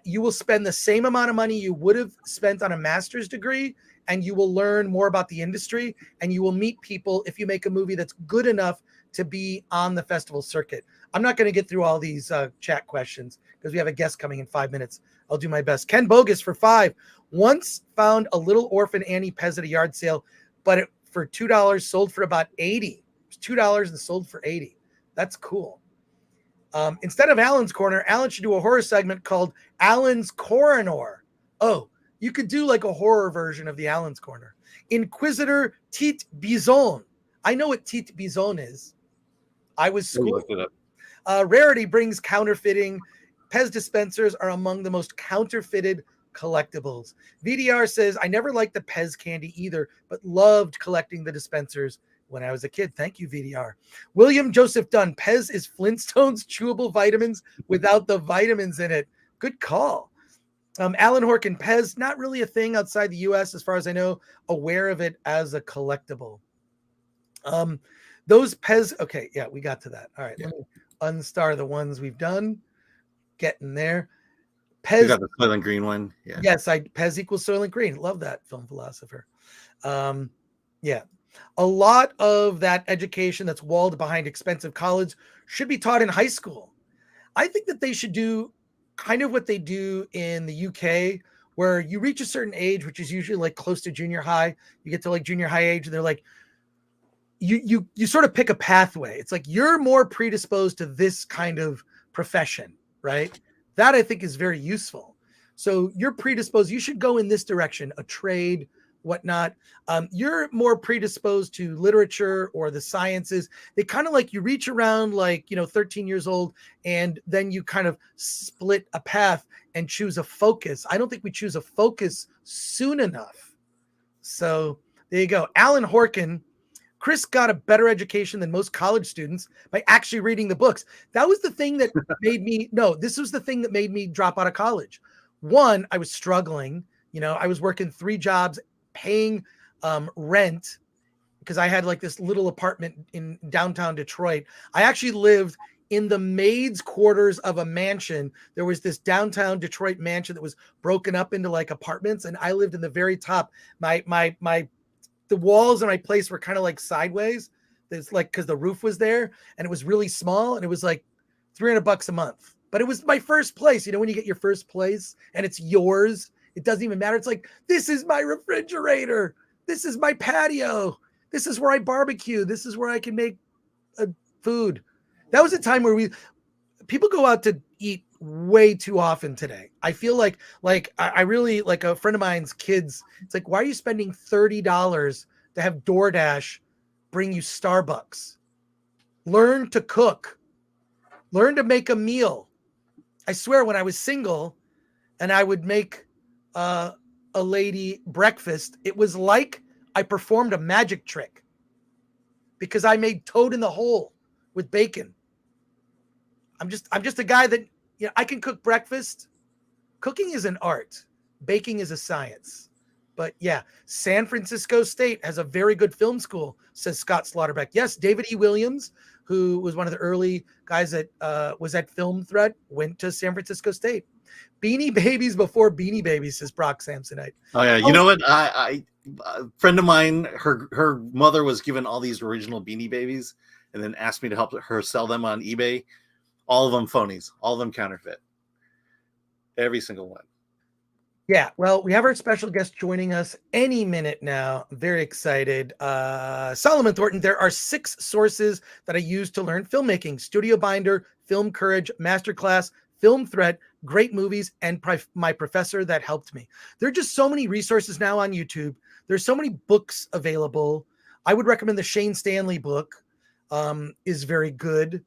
you will spend the same amount of money you would have spent on a master's degree, and you will learn more about the industry, and you will meet people if you make a movie that's good enough to be on the festival circuit. I'm not going to get through all these chat questions because we have a guest coming in 5 minutes. I'll do my best. Ken Bogus for 5. Once found a little orphan Annie Pez at a yard sale, but it for $2 sold for about 80. It was $2 and sold for 80. That's cool. Instead of Alan's Corner, Alan should do a horror segment called Alan's Coroner. Oh, you could do like a horror version of the Alan's Corner. Inquisitor Tite Bizon. I know what Tite Bizon is. I was schooled. Looked it up. Rarity brings counterfeiting. Pez dispensers are among the most counterfeited collectibles. VDR says, I never liked the Pez candy either, but loved collecting the dispensers when I was a kid. Thank you, VDR. William Joseph Dunn, Pez is Flintstones chewable vitamins without the vitamins in it. Good call. Alan Horkin, Pez, not really a thing outside the US as far as I know, aware of it as a collectible. Those Pez, okay, yeah, we got to that. All right, Yeah. let me unstar the ones we've done. Getting there. You Pez, got the Soylent Green one. Yeah. yes, Pez equals Soylent Green. Love that, film philosopher. Yeah. A lot of that education that's walled behind expensive college should be taught in high school. I think that they should do kind of what they do in the UK, where you reach a certain age, which is usually like close to junior high. You get to like junior high age, and they're like, you sort of pick a pathway. It's like you're more predisposed to this kind of profession, right? That I think is very useful. So you're predisposed. You should go in this direction, a trade, whatnot. You're more predisposed to literature or the sciences. They kind of like you reach around like, 13 years old, and then you kind of split a path and choose a focus. I don't think we choose a focus soon enough. So there you go. Alan Horkin. Chris got a better education than most college students by actually reading the books. That was the thing that this was the thing that made me drop out of college. One, I was struggling. I was working 3 jobs, paying rent because I had like this little apartment in downtown Detroit. I actually lived in the maid's quarters of a mansion. There was this downtown Detroit mansion that was broken up into like apartments, and I lived in the very top. The walls in my place were kind of like sideways. It's like because the roof was there and it was really small, and it was like $300 a month. But it was my first place. When you get your first place and it's yours, it doesn't even matter. It's like, this is my refrigerator. This is my patio. This is where I barbecue. This is where I can make food. That was a time where people go out to eat way too often today. I feel like I really like a friend of mine's kids. It's like, why are you spending $30 to have DoorDash bring you Starbucks? Learn to cook. Learn to make a meal. I swear, when I was single and I would make a lady breakfast, it was like I performed a magic trick because I made toad in the hole with bacon. I'm just a guy that, I can cook breakfast. Cooking is an art. Baking is a science. But yeah, San Francisco State has a very good film school, says Scott Slaughterbeck. Yes, David E. Williams, who was one of the early guys that was at Film Threat, went to San Francisco State. Beanie Babies before Beanie Babies, says Brock Samsonite. Oh yeah, you know what? A friend of mine, her mother was given all these original Beanie Babies, and then asked me to help her sell them on eBay. All of them phonies. All of them counterfeit. Every single one. Yeah, well, we have our special guest joining us any minute now. I'm very excited. Solomon Thornton, there are 6 sources that I use to learn filmmaking: Studio Binder, Film Courage, Masterclass, Film Threat, Great Movies, and my professor that helped me. There are just so many resources now on YouTube. There's so many books available. I would recommend the Shane Stanley book, is very good.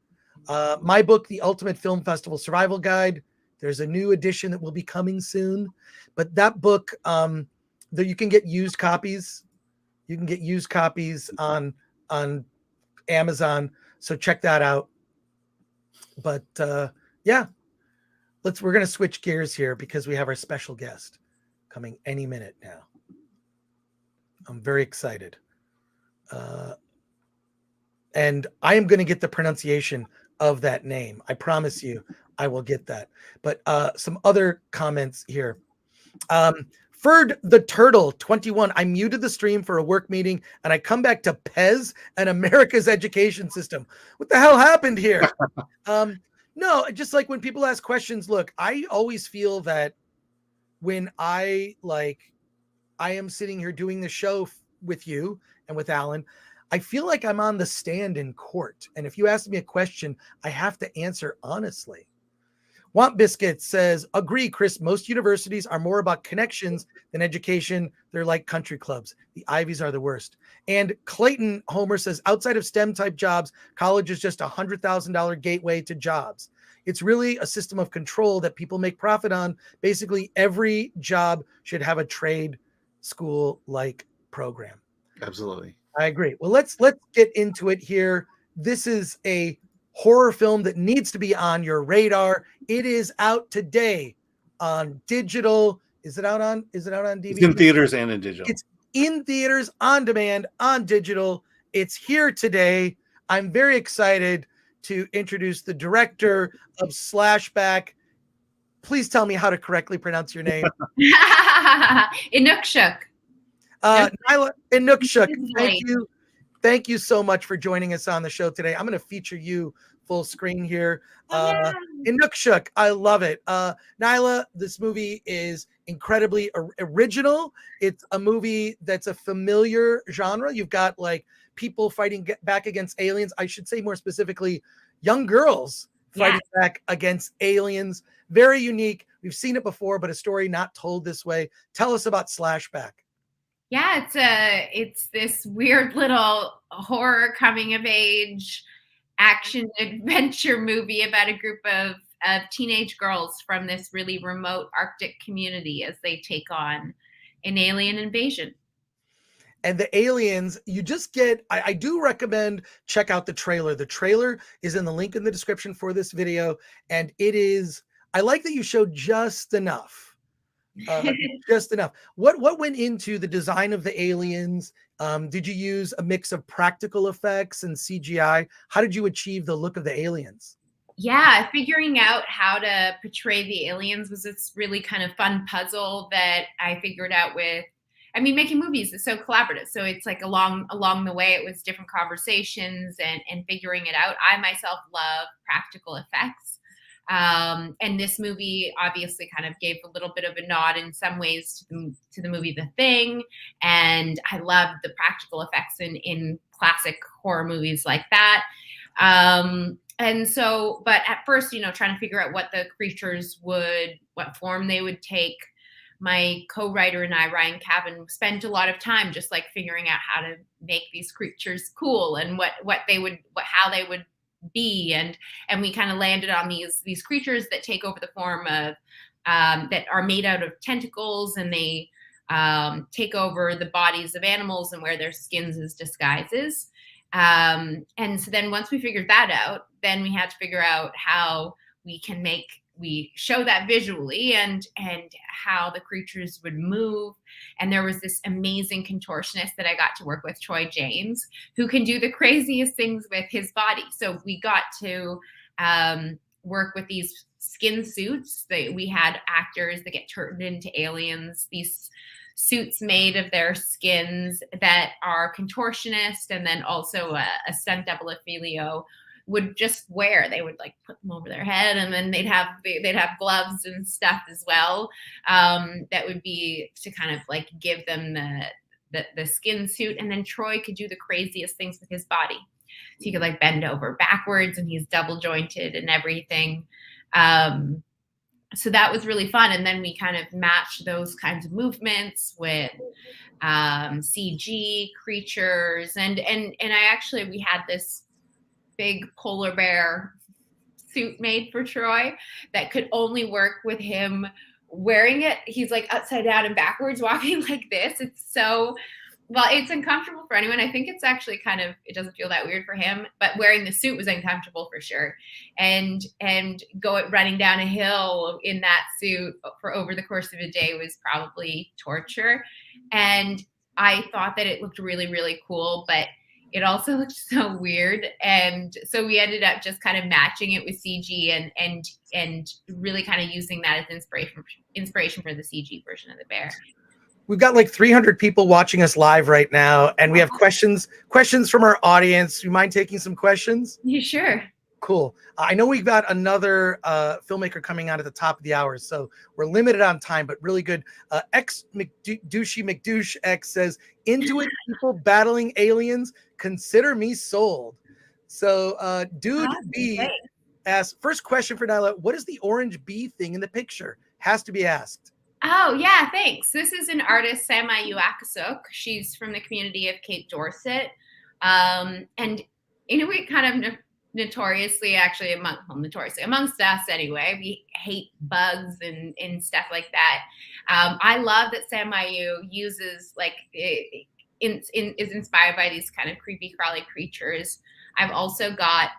My book, The Ultimate Film Festival Survival Guide. There's a new edition that will be coming soon. But that book, that you can get used copies. You can get used copies on Amazon. So check that out. But yeah, we're gonna switch gears here because we have our special guest coming any minute now. I'm very excited. And I am going to get the pronunciation of that name. I promise you, I will get that. But some other comments here. Ferd the Turtle 21. I muted the stream for a work meeting and I come back to Pez and America's education system. What the hell happened here? No, just like when people ask questions, look, I always feel that when I am sitting here doing the show with you and with Alan, I feel like I'm on the stand in court. And if you ask me a question, I have to answer honestly. Want Biscuit says, agree, Chris. Most universities are more about connections than education. They're like country clubs. The Ivies are the worst. And Clayton Homer says, outside of STEM type jobs, college is just $100,000 gateway to jobs. It's really a system of control that people make profit on. Basically, every job should have a trade school like program. Absolutely. I agree. Well, let's get into it here. This is a horror film that needs to be on your radar. It is out today on digital. Is it out on DVD? It's in theaters and in digital. It's in theaters, on demand, on digital. It's here today. I'm very excited to introduce the director of Slashback. Please tell me how to correctly pronounce your name. Innuksuk. Nyla Innuksuk, thank you so much for joining us on the show today. I'm going to feature you full screen here. Innuksuk, I love it. Nyla, this movie is incredibly original. It's a movie that's a familiar genre. You've got like people fighting back against aliens. I should say more specifically, young girls fighting back against aliens. Very unique. We've seen it before, but a story not told this way. Tell us about Slashback. Yeah, it's this weird little horror coming of age action adventure movie about a group of teenage girls from this really remote Arctic community as they take on an alien invasion. And the aliens, you just get, I do recommend check out the trailer. The trailer is in the link in the description for this video. And it is, I like that you showed just enough. Just enough. What went into the design of the aliens? Did you use a mix of practical effects and CGI? How did you achieve the look of the aliens? Yeah, figuring out how to portray the aliens was this really kind of fun puzzle that I figured out with, I mean, making movies is so collaborative. So it's like along the way, it was different conversations and figuring it out. I myself love practical effects. And this movie obviously kind of gave a little bit of a nod in some ways to the movie The Thing. And I loved the practical effects in classic horror movies like that. And so, but at first, trying to figure out what the creatures what form they would take, my co-writer and I, Ryan Cavan, spent a lot of time just like figuring out how to make these creatures cool and how they would be, and we kind of landed on these creatures that take over the form of that are made out of tentacles, and they take over the bodies of animals and wear their skins as disguises. And so then once we figured that out, then we had to figure out how we show that visually and how the creatures would move. And there was this amazing contortionist that I got to work with, Troy James, who can do the craziest things with his body. So we got to work with these skin suits. We had actors that get turned into aliens, these suits made of their skins that are contortionist, and then also a stunt double, a Filio, would just wear. They would like put them over their head, and then they'd have gloves and stuff as well. That would be to kind of like give them the skin suit. And then Troy could do the craziest things with his body. So he could like bend over backwards, and he's double jointed and everything. So that was really fun. And then we kind of matched those kinds of movements with CG creatures. And we had this big polar bear suit made for Troy that could only work with him wearing it. He's like upside down and backwards walking like this. It's uncomfortable for anyone. I think it's actually it doesn't feel that weird for him, but wearing the suit was uncomfortable for sure. And running down a hill in that suit for over the course of a day was probably torture. And I thought that it looked really, really cool, but it also looked so weird. And so we ended up just kind of matching it with CG and really kind of using that as inspiration for the CG version of the bear. We've got like 300 people watching us live right now, and we have questions from our audience. You mind taking some questions? You sure? Cool. I know we've got another filmmaker coming out at the top of the hour, so we're limited on time, but really good. X McDouche X says, "Into it, people battling aliens. Consider me sold." So, Dude B asks, first question for Nyla: what is the orange bee thing in the picture? Has to be asked. Oh, yeah, thanks. This is an artist, Innuksuk. She's from the community of Cape Dorset. And Inuit kind of notoriously, amongst us anyway, we hate bugs and stuff like that. I love that Samayu uses, is inspired by these kind of creepy, crawly creatures. I've also got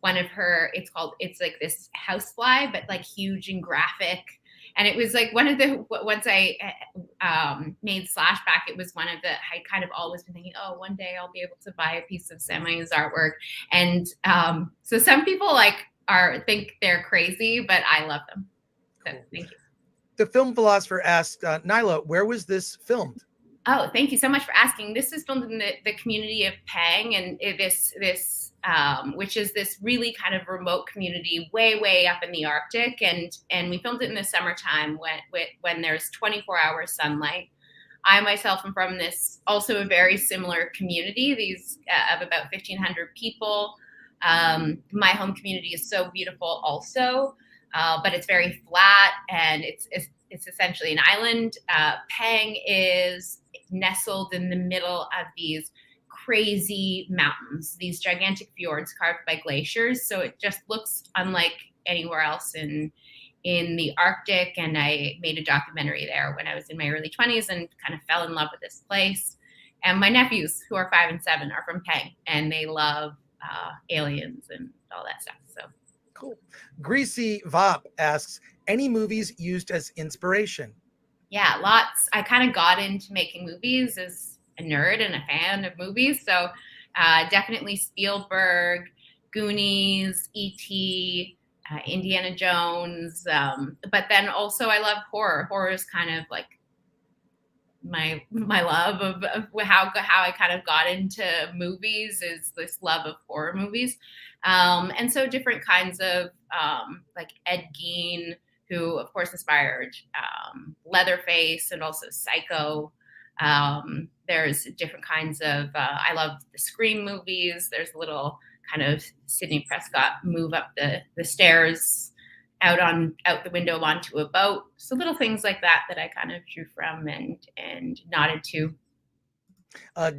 one of her, it's like this housefly, but like huge and graphic. And it was like once I made Slashback, it was one of I kind of always been thinking, oh, one day I'll be able to buy a piece of Samayu's artwork. And so some people think they're crazy, but I love them. So thank you. The film philosopher asked, Nyla, where was this filmed? Oh, thank you so much for asking. This is filmed in the community of Pang, and which is this really kind of remote community way up in the Arctic. And we filmed it in the summertime when there's 24-hour sunlight. I myself am from this, also a very similar community, these of about 1,500 people. My home community is so beautiful also, but it's very flat, and it's essentially an island. Pang is nestled in the middle of these crazy mountains, these gigantic fjords carved by glaciers. So it just looks unlike anywhere else in the Arctic. And I made a documentary there when I was in my early 20s and kind of fell in love with this place. And my nephews, who are 5 and 7, are from Pang, and they love aliens and all that stuff. So cool. Greasy Vop asks, any movies used as inspiration? Yeah, lots. I kind of got into making movies as a nerd and a fan of movies. So definitely Spielberg, Goonies, E.T., Indiana Jones. But then also I love horror. Horror is kind of like my love of how I kind of got into movies, is this love of horror movies. And so different kinds of like Ed Gein, who of course inspired Leatherface and also Psycho. There's different kinds of, I love the Scream movies. There's a little kind of Sidney Prescott move up the stairs out the window onto a boat. So little things like that I kind of drew from and nodded to.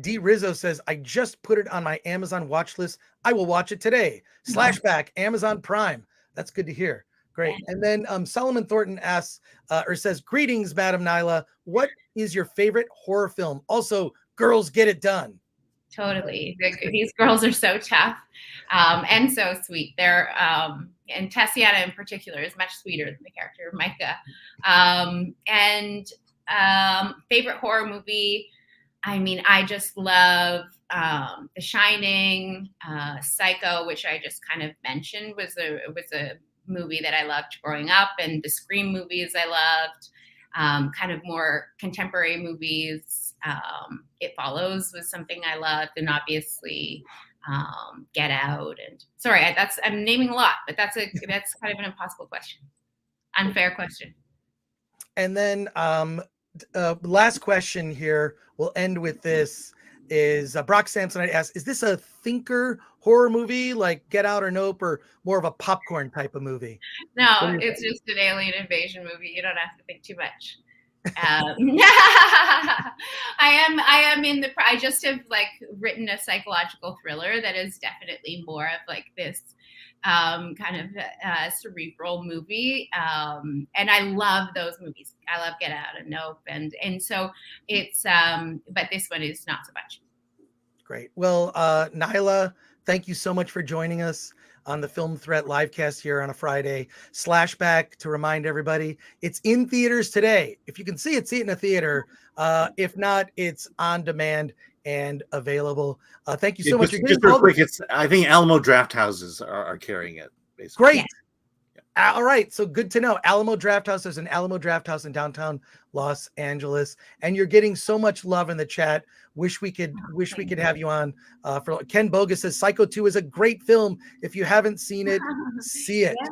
D Rizzo says, I just put it on my Amazon watch list. I will watch it today. Slashback, Amazon Prime. That's good to hear. Great. And then Solomon Thornton asks, or says, greetings, Madam Nyla. What is your favorite horror film? Also, Girls Get It Done. Totally. These girls are so tough and so sweet. They're, and Tessiana in particular is much sweeter than the character of Micah. Favorite horror movie? I mean, I just love The Shining, Psycho, which I just kind of mentioned was a movie that I loved growing up, and the Scream movies I loved. Kind of more contemporary movies. It Follows was something I loved, and obviously Get Out, and sorry, I'm naming a lot, but that's kind of an impossible question, unfair question. And then last question here. We'll end with this. Is Brock Samsonite asks, is this a thinker horror movie like Get Out or Nope, or more of a popcorn type of movie? No, it's just an alien invasion movie. You don't have to think too much. I just have like written a psychological thriller that is definitely more of like this kind of cerebral movie, and I love those movies. I love Get Out and Nope, and so it's but this one is not so much. Great. Well, Nyla, thank you so much for joining us on the Film Threat Livecast here on a Friday. Slashback, to remind everybody, it's in theaters today. If you can see it, see it in a theater. If not, it's on demand and available. Thank you so much. Just real quick, I think Alamo Draft Houses are carrying it. Basically. Great. Yeah. All right. So good to know. Alamo Draft House. There's an Alamo Draft House in downtown Los Angeles, and you're getting so much love in the chat. Wish we could have you on. For Ken Bogus says Psycho 2 is a great film. If you haven't seen it, see it. Yeah.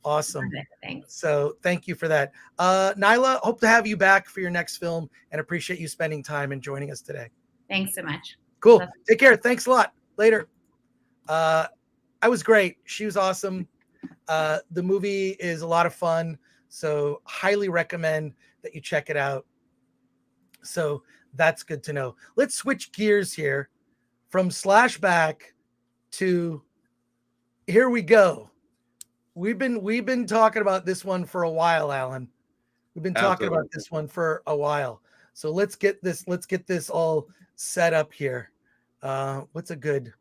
Awesome. Thanks. So thank you for that. Nyla, hope to have you back for your next film, and appreciate you spending time and joining us today. Thanks so much. Cool. Take care. Thanks a lot. Later. I was great. She was awesome. The movie is a lot of fun, so highly recommend that you check it out. So that's good to know. Let's switch gears here from Slashback to here we go. We've been talking about this one for a while, Alan. We've been talking about this one for a while. So let's get this all set up here. What's a good?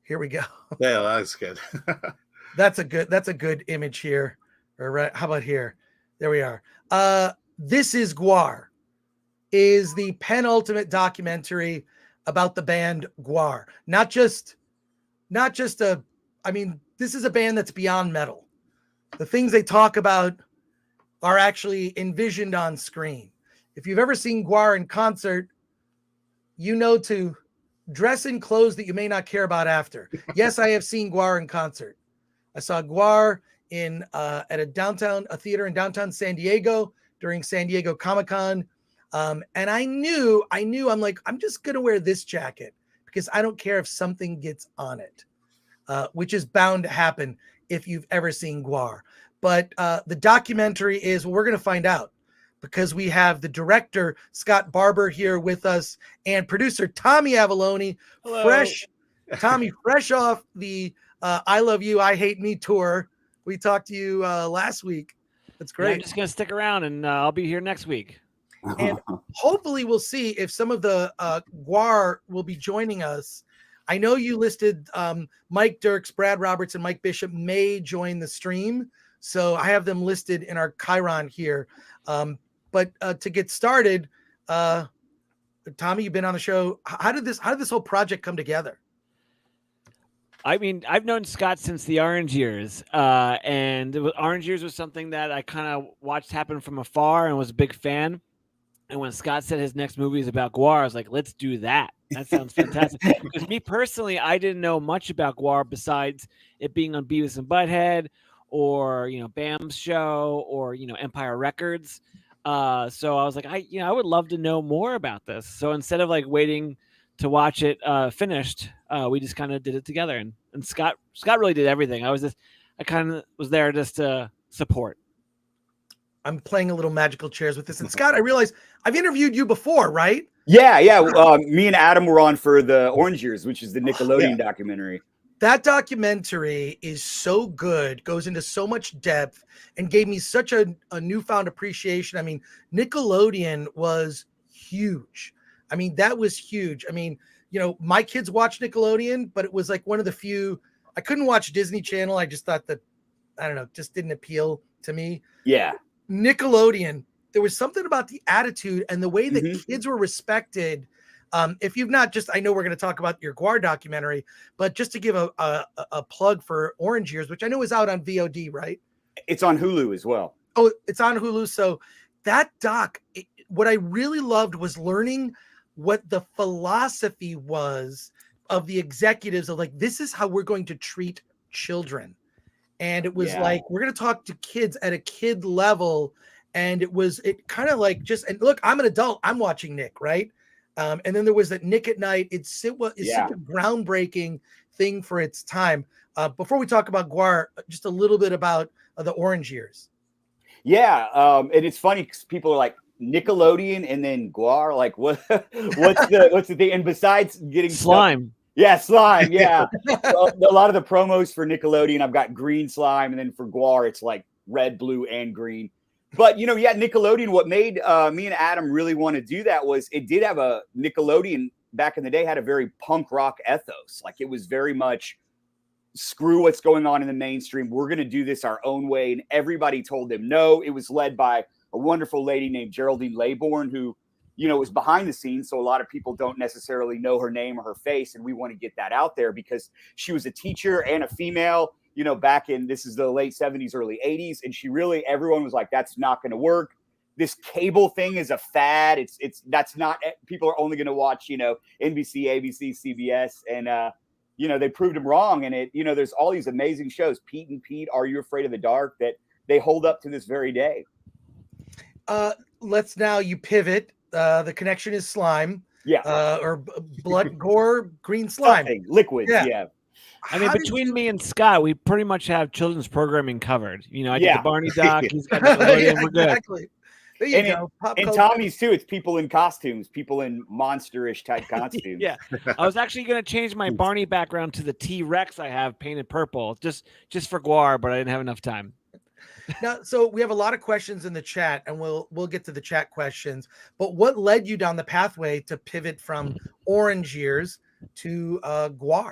Here we go. Yeah, that's good. That's a good image here. Or right, how about here? There we are. This is Gwar, is the penultimate documentary about the band Gwar. Not just this is a band that's beyond metal. The things they talk about are actually envisioned on screen. If you've ever seen Gwar in concert, you know to dress in clothes that you may not care about after. Yes, I have seen Gwar in concert. I saw Gwar in at a theater in downtown San Diego during San Diego Comic-Con. And I knew I'm like, I'm just going to wear this jacket because I don't care if something gets on it, which is bound to happen if you've ever seen Gwar. But the documentary is, well, we're going to find out because we have the director, Scott Barber, here with us, and producer Tommy Avallone, fresh off the I Love You, I Hate Me tour. We talked to you last week. That's great. Yeah, I'm just going to stick around, and I'll be here next week. And hopefully we'll see if some of the Gwar will be joining us. I know you listed Mike Derks, Brad Roberts, and Mike Bishop may join the stream. So I have them listed in our Chiron here. But to get started, Tommy, you've been on the show. How did this whole project come together? I mean, I've known Scott since the Orange Years, and Orange Years was something that I kind of watched happen from afar and was a big fan. And when Scott said his next movie is about Gwar, I was like, let's do that. That sounds fantastic. Because me personally, I didn't know much about Gwar besides it being on Beavis and Butthead or, Bam's show or, Empire Records. So I was like, I would love to know more about this. So instead of like waiting to watch it finished, we just kind of did it together. And Scott really did everything. I kind of was there just to support. I'm playing a little magical chairs with this. And Scott, I realize I've interviewed you before, right? Yeah. Me and Adam were on for the Orange Years, which is the Nickelodeon documentary. That documentary is so good, goes into so much depth, and gave me such a newfound appreciation. I mean, Nickelodeon was huge. I mean, that was huge. I mean, my kids watch Nickelodeon, but it was like one of the few. I couldn't watch Disney Channel. I just thought that, I don't know, just didn't appeal to me. Yeah. Nickelodeon, there was something about the attitude and the way that kids were respected. If you've not I know we're going to talk about your Gwar documentary, but just to give a plug for Orange Years, which I know is out on VOD, right? It's on Hulu as well. Oh, it's on Hulu. So that doc, what I really loved was learning what the philosophy was of the executives of like, this is how we're going to treat children. And it was like, we're going to talk to kids at a kid level. And it kind of like just, and look, I'm an adult, I'm watching Nick, right? And then there was that Nick at Night. It's such a groundbreaking thing for its time. Before we talk about Gwar, just a little bit about the Orange Years. Yeah, and it's funny because people are like Nickelodeon and then Gwar, like what's the thing? And besides getting slime, slime, yeah. So a lot of the promos for Nickelodeon, I've got green slime, and then for Gwar, it's like red, blue, and green. But Nickelodeon. What made me and Adam really want to do that was it did have a Nickelodeon back in the day had a very punk rock ethos. Like it was very much screw what's going on in the mainstream. We're going to do this our own way. And everybody told them no. It was led by a wonderful lady named Geraldine Laybourne, who, was behind the scenes. So a lot of people don't necessarily know her name or her face. And we want to get that out there because she was a teacher and a female, back in, this is the late 70s, early 80s. And everyone was like, that's not going to work. This cable thing is a fad. That's not, people are only going to watch, NBC, ABC, CBS. And, they proved them wrong. And there's all these amazing shows, Pete and Pete, Are You Afraid of the Dark, that they hold up to this very day. Let's now you pivot. The connection is slime. Yeah. Or blood, gore, green slime. Something. Liquid. Yeah. I mean, between me and Scott, we pretty much have children's programming covered. I did the Barney doc. He's got Nickelodeon. We're good. Exactly. There you go. And Tommy's too. It's people in costumes, people in monsterish type costumes. Yeah. I was actually going to change my Barney background to the T-Rex I have painted purple, just for Gwar, but I didn't have enough time. Now, so we have a lot of questions in the chat, and we'll get to the chat questions. But what led you down the pathway to pivot from Orange Years to Gwar?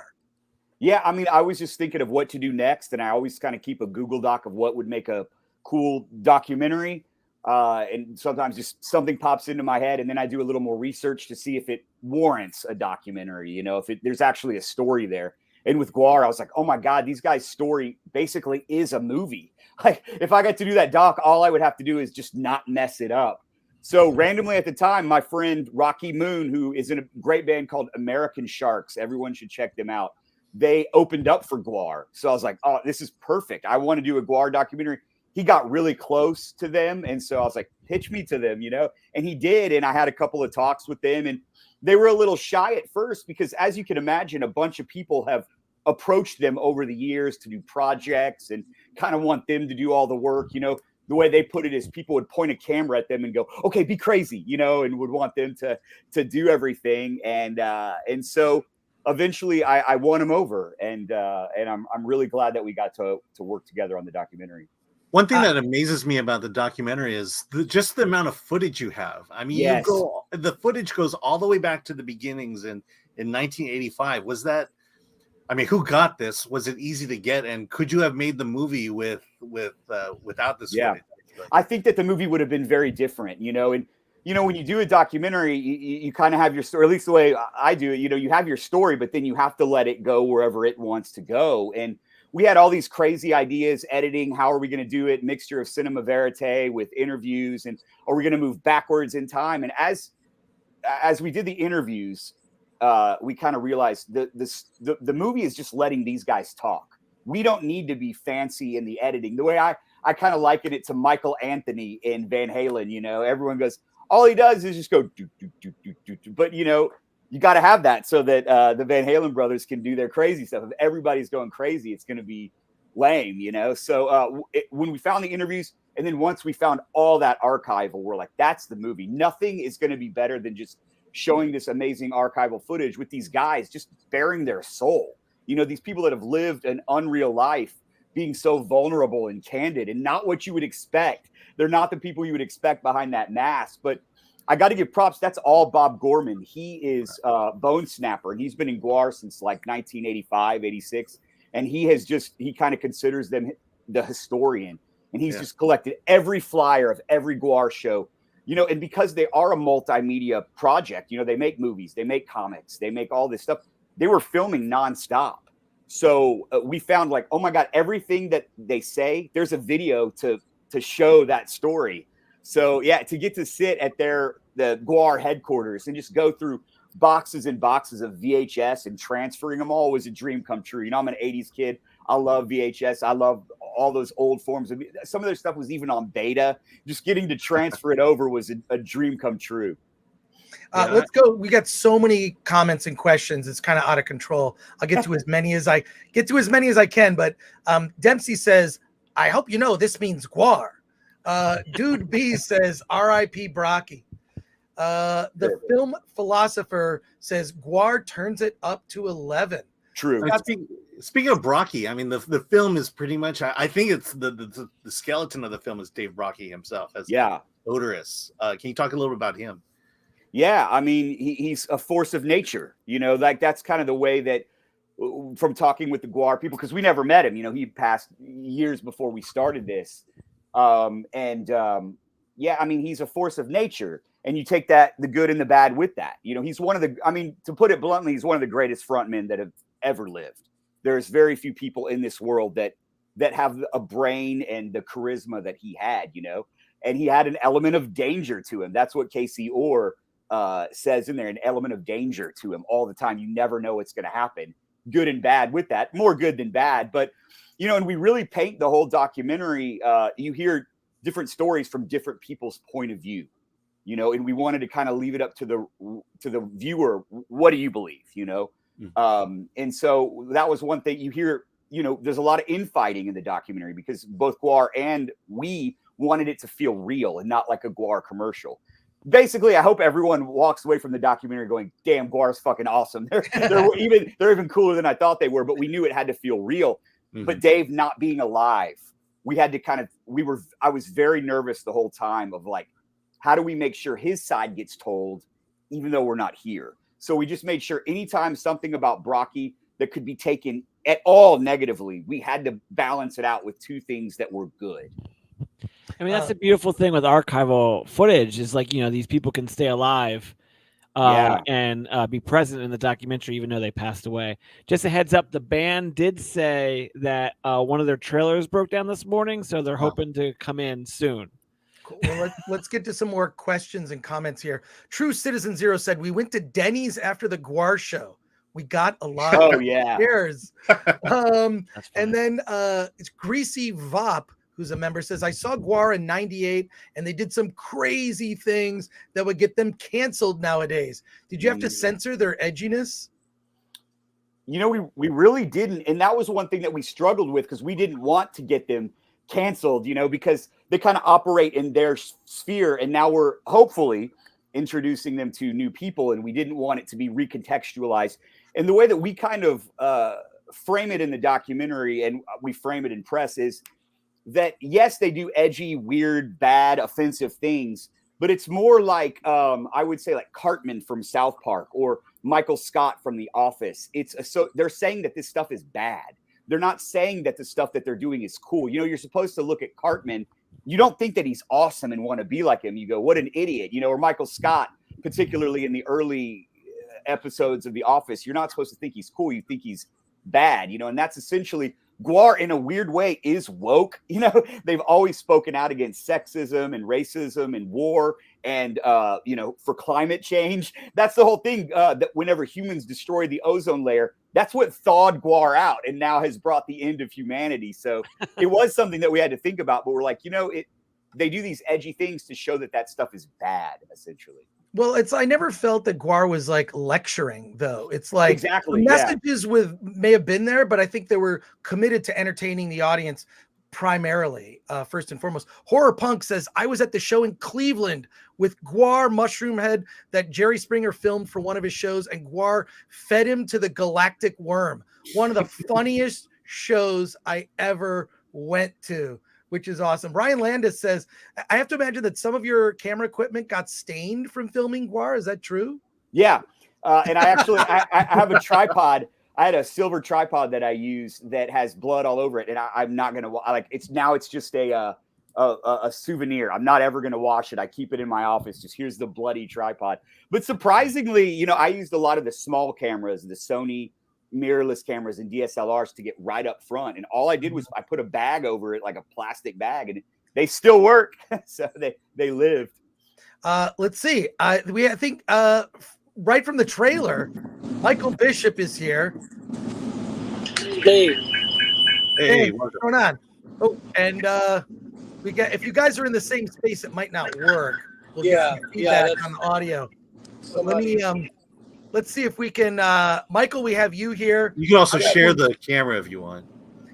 Yeah, I mean, I was just thinking of what to do next, and I always kind of keep a Google Doc of what would make a cool documentary. And sometimes just something pops into my head, and then I do a little more research to see if it warrants a documentary, if there's actually a story there. And with Gwar, I was like, oh my God, these guys' story basically is a movie. Like if I got to do that doc, all I would have to do is just not mess it up. So randomly at the time, my friend Rocky Moon, who is in a great band called American Sharks, everyone should check them out. They opened up for Gwar. So I was like, oh, this is perfect. I want to do a Gwar documentary. He got really close to them. And so I was like, pitch me to them, and he did. And I had a couple of talks with them, and they were a little shy at first because, as you can imagine, a bunch of people have approached them over the years to do projects and kind of want them to do all the work. The way they put it is people would point a camera at them and go, okay, be crazy, and would want them to do everything. And so eventually I won them over, and I'm really glad that we got to work together on the documentary. One thing that amazes me about the documentary is just the amount of footage you have. I mean, yes. The footage goes all the way back to the beginnings in 1985. Was that, I mean, who got this? Was it easy to get? And could you have made the movie without this footage? I think that the movie would have been very different, and when you do a documentary, you kind of have your story, at least the way I do it, you have your story, but then you have to let it go wherever it wants to go. And we had all these crazy ideas, editing. How are we going to do it? Mixture of cinema verite with interviews, and are we going to move backwards in time? And as we did the interviews, we kind of realized the movie is just letting these guys talk. We don't need to be fancy in the editing. The way I kind of liken it to Michael Anthony in Van Halen. Everyone goes, all he does is just go do do do do do do. But you got to have that so that the Van Halen brothers can do their crazy stuff. If everybody's going crazy, it's going to be lame, So when we found the interviews, and then once we found all that archival, we're like, that's the movie. Nothing is going to be better than just showing this amazing archival footage with these guys just bearing their soul. These people that have lived an unreal life, being so vulnerable and candid, and not what you would expect. They're not the people you would expect behind that mask, but I got to give props. That's all Bob Gorman. He is Bone Snapper, and he's been in Gwar since like 1985, 86. And he kind of considers them the historian. And he's just collected every flyer of every Gwar show, and because they are a multimedia project, they make movies, they make comics, they make all this stuff. They were filming nonstop. So we found like, oh my God, everything that they say, there's a video to show that story. So yeah, to get to sit at the Gwar headquarters and just go through boxes and boxes of VHS and transferring them all was a dream come true. You know, I'm an 80s kid. I love VHS. I love all those old forms of some of their stuff was even on beta. Just getting to transfer it over was a dream come true. Let's go. We got so many comments and questions. It's kind of out of control. I'll get to as many as I can. But Dempsey says, I hope you know this means Gwar. Dude B says, R.I.P. Brocky. The film philosopher says Gwar turns it up to 11. True. Speaking of Brocky, I mean, the film is pretty much, I think it's the skeleton of the film is Dave Brocky himself as Odorous. Can you talk a little bit about him? Yeah, I mean, he's a force of nature, you know, like that's kind of the way that from talking with the Gwar people, because we never met him, you know, he passed years before we started this. Yeah, I mean, he's a force of nature, and you take that, the good and the bad with that. You know, he's one of the, I mean, to put it bluntly, he's one of the greatest frontmen that have ever lived. There's very few people in this world that have a brain and the charisma that he had, you know, and he had an element of danger to him. That's what Casey Orr says in there, an element of danger to him all the time. You never know what's going to happen, good and bad with that, more good than bad. But, you know, and we really paint the whole documentary. You hear different stories from different people's point of view, you know, and we wanted to kind of leave it up to the viewer. What do you believe, you know? And so that was one thing you hear, you know, there's a lot of infighting in the documentary because both Gwar and we wanted it to feel real and not like a Gwar commercial. Basically, I hope everyone walks away from the documentary going, damn, Gwar's fucking awesome. They're even cooler than I thought they were, but we knew it had to feel real. Mm-hmm. But Dave not being alive, we had to I was very nervous the whole time of like, how do we make sure his side gets told, even though we're not here? So we just made sure anytime something about Brocky that could be taken at all negatively, we had to balance it out with two things that were good. I mean, that's the beautiful thing with archival footage is like, you know, these people can stay alive and be present in the documentary, even though they passed away. Just a heads up, the band did say that one of their trailers broke down this morning, so they're hoping to come in soon. Cool. Well, let's get to some more questions and comments here. True Citizen Zero said, we went to Denny's after the Gwar show. We got a lot of chairs. And then it's Greasy Vop, who's a member, says, I saw Gwar in 98 and they did some crazy things that would get them canceled nowadays. Did you have to censor their edginess? You know, we really didn't. And that was one thing that we struggled with because we didn't want to get them canceled, you know, because they kind of operate in their sphere. And now we're hopefully introducing them to new people. And we didn't want it to be recontextualized. And the way that we kind of frame it in the documentary and we frame it in press is that, yes, they do edgy, weird, bad, offensive things, but it's more like, I would say like Cartman from South Park or Michael Scott from The Office. So they're saying that this stuff is bad. They're not saying that the stuff that they're doing is cool. You know, you're supposed to look at Cartman. You don't think that he's awesome and want to be like him. You go, what an idiot, you know, or Michael Scott, particularly in the early episodes of The Office, you're not supposed to think he's cool. You think he's bad, you know, and that's essentially Gwar in a weird way is woke. You know, they've always spoken out against sexism and racism and war and, you know, for climate change. That's the whole thing that whenever humans destroy the ozone layer, that's what thawed Gwar out and now has brought the end of humanity. So it was something that we had to think about, but we're like, you know, they do these edgy things to show that stuff is bad, essentially. Well, I never felt that Gwar was like lecturing, though. It's like messages may have been there, but I think they were committed to entertaining the audience primarily, first and foremost. Horror Punk says, I was at the show in Cleveland with Gwar Mushroom Head that Jerry Springer filmed for one of his shows, and Gwar fed him to the galactic worm. One of the funniest shows I ever went to, which is awesome. Brian Landis says, I have to imagine that some of your camera equipment got stained from filming Gwar. Is that true? Yeah. And I actually, I have a tripod. I had a silver tripod that I use that has blood all over it. And I'm not going to like, it's just a souvenir. I'm not ever going to wash it. I keep it in my office. Just here's the bloody tripod. But surprisingly, you know, I used a lot of the small cameras, the Sony mirrorless cameras and DSLRs to get right up front. And all I did was I put a bag over it, like a plastic bag, and they still work. So they lived. Let's see. I think right from the trailer, Michael Bishop is here. Hey, Hey, what's going on? Oh, and we got, if you guys are in the same space, it might not work. We'll get some feedback on the audio. So let me let's see if we can Michael, we have you here. You can also share the camera if you want.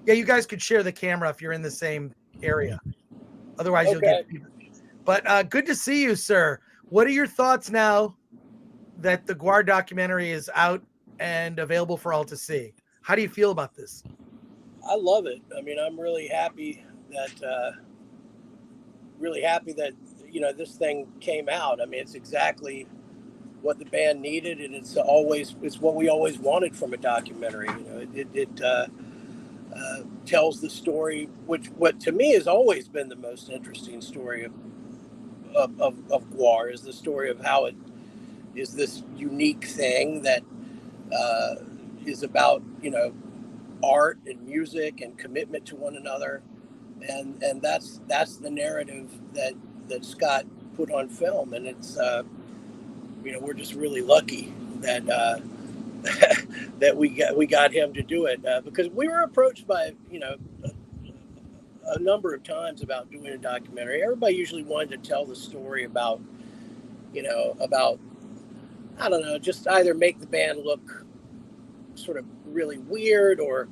Yeah, you guys could share the camera if you're in the same area. Otherwise you'll get feedback. But good to see you, sir. What are your thoughts now that the Gwar documentary is out and available for all to see? How do you feel about this? I love it. I mean, I'm really happy that this thing came out. I mean, it's exactly what the band needed, and it's what we always wanted from a documentary. It tells the story, what to me has always been the most interesting story of Gwar, is the story of how it is this unique thing that is about art and music and commitment to one another, and that's the narrative that Scott put on film, and it's we're just really lucky that that we got him to do it, because we were approached by a number of times about doing a documentary. Everybody usually wanted to tell the story about I don't know, just either make the band look sort of really weird, or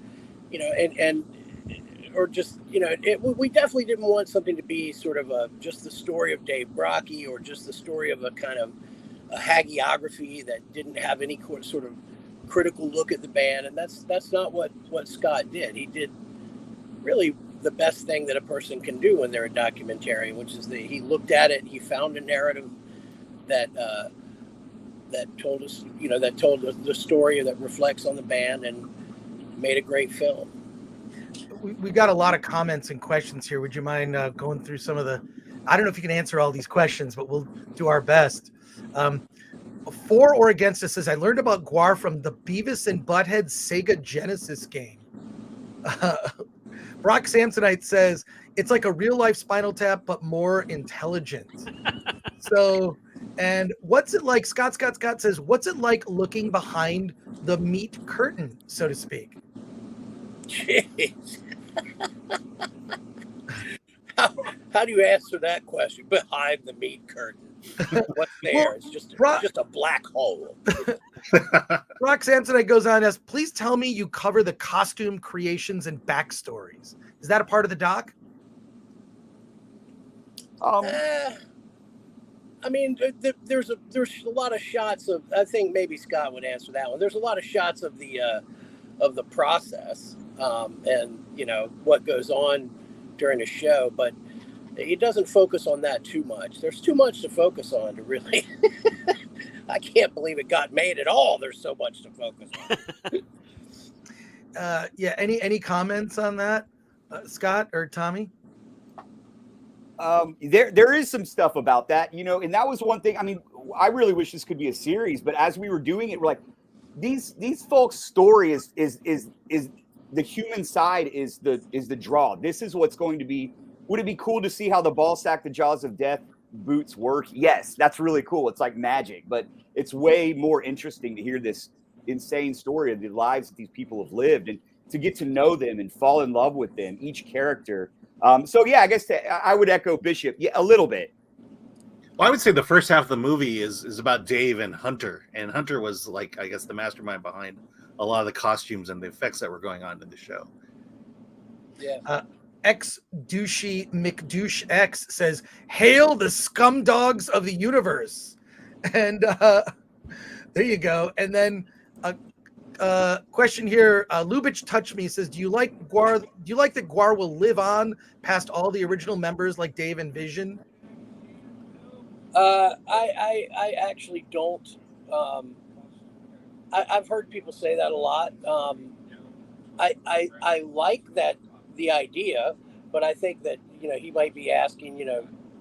or just we definitely didn't want something to be sort of just the story of Dave Brockie, or just the story of a kind of a hagiography that didn't have any sort of critical look at the band. And that's not what Scott did. He did really the best thing that a person can do when they're a documentarian, which is he looked at it, he found a narrative that told us, that told the story that reflects on the band, and made a great film. We got a lot of comments and questions here. Would you mind going through some of the, I don't know if you can answer all these questions, but we'll do our best. For or against us says, I learned about Gwar from the Beavis and Butthead Sega Genesis game. Brock Samsonite says, it's like a real life Spinal Tap, but more intelligent. So, and what's it like? Scott says, what's it like looking behind the meat curtain, so to speak? Jeez. How do you answer that question? Behind the meat curtain, what's there? Well, it's just a black hole. Brock Samsonite goes on as, please tell me you cover the costume creations and backstories. Is that a part of the doc? I mean, there's a lot of shots of. I think maybe Scott would answer that one. There's a lot of shots of the process, and what goes on during a show, but it doesn't focus on that too much. There's too much to focus on to really. I can't believe it got made at all. There's so much to focus on. Yeah. Any comments on that, Scott or Tommy? There is some stuff about that, and that was one thing. I mean, I really wish this could be a series, but as we were doing it, we're like, these folks' story is the human side is the draw. This is what's going to be. Would it be cool to see how the ball sack, the jaws of death boots work? Yes, that's really cool. It's like magic, but it's way more interesting to hear this insane story of the lives that these people have lived, and to get to know them and fall in love with them, each character. So yeah, I guess I would echo Bishop. Yeah, a little bit. Well, I would say the first half of the movie is about Dave and Hunter, and Hunter was like, I guess, the mastermind behind a lot of the costumes and the effects that were going on in the show. Yeah. X Douchey McDouche X says, "Hail the scum dogs of the universe," and there you go. And then question here, Lubitch Touch Me says, do you like Gwar? Do you like that Gwar will live on past all the original members like Dave and Vision? I actually don't. I've heard people say that a lot. I like that, the idea, but I think that he might be asking,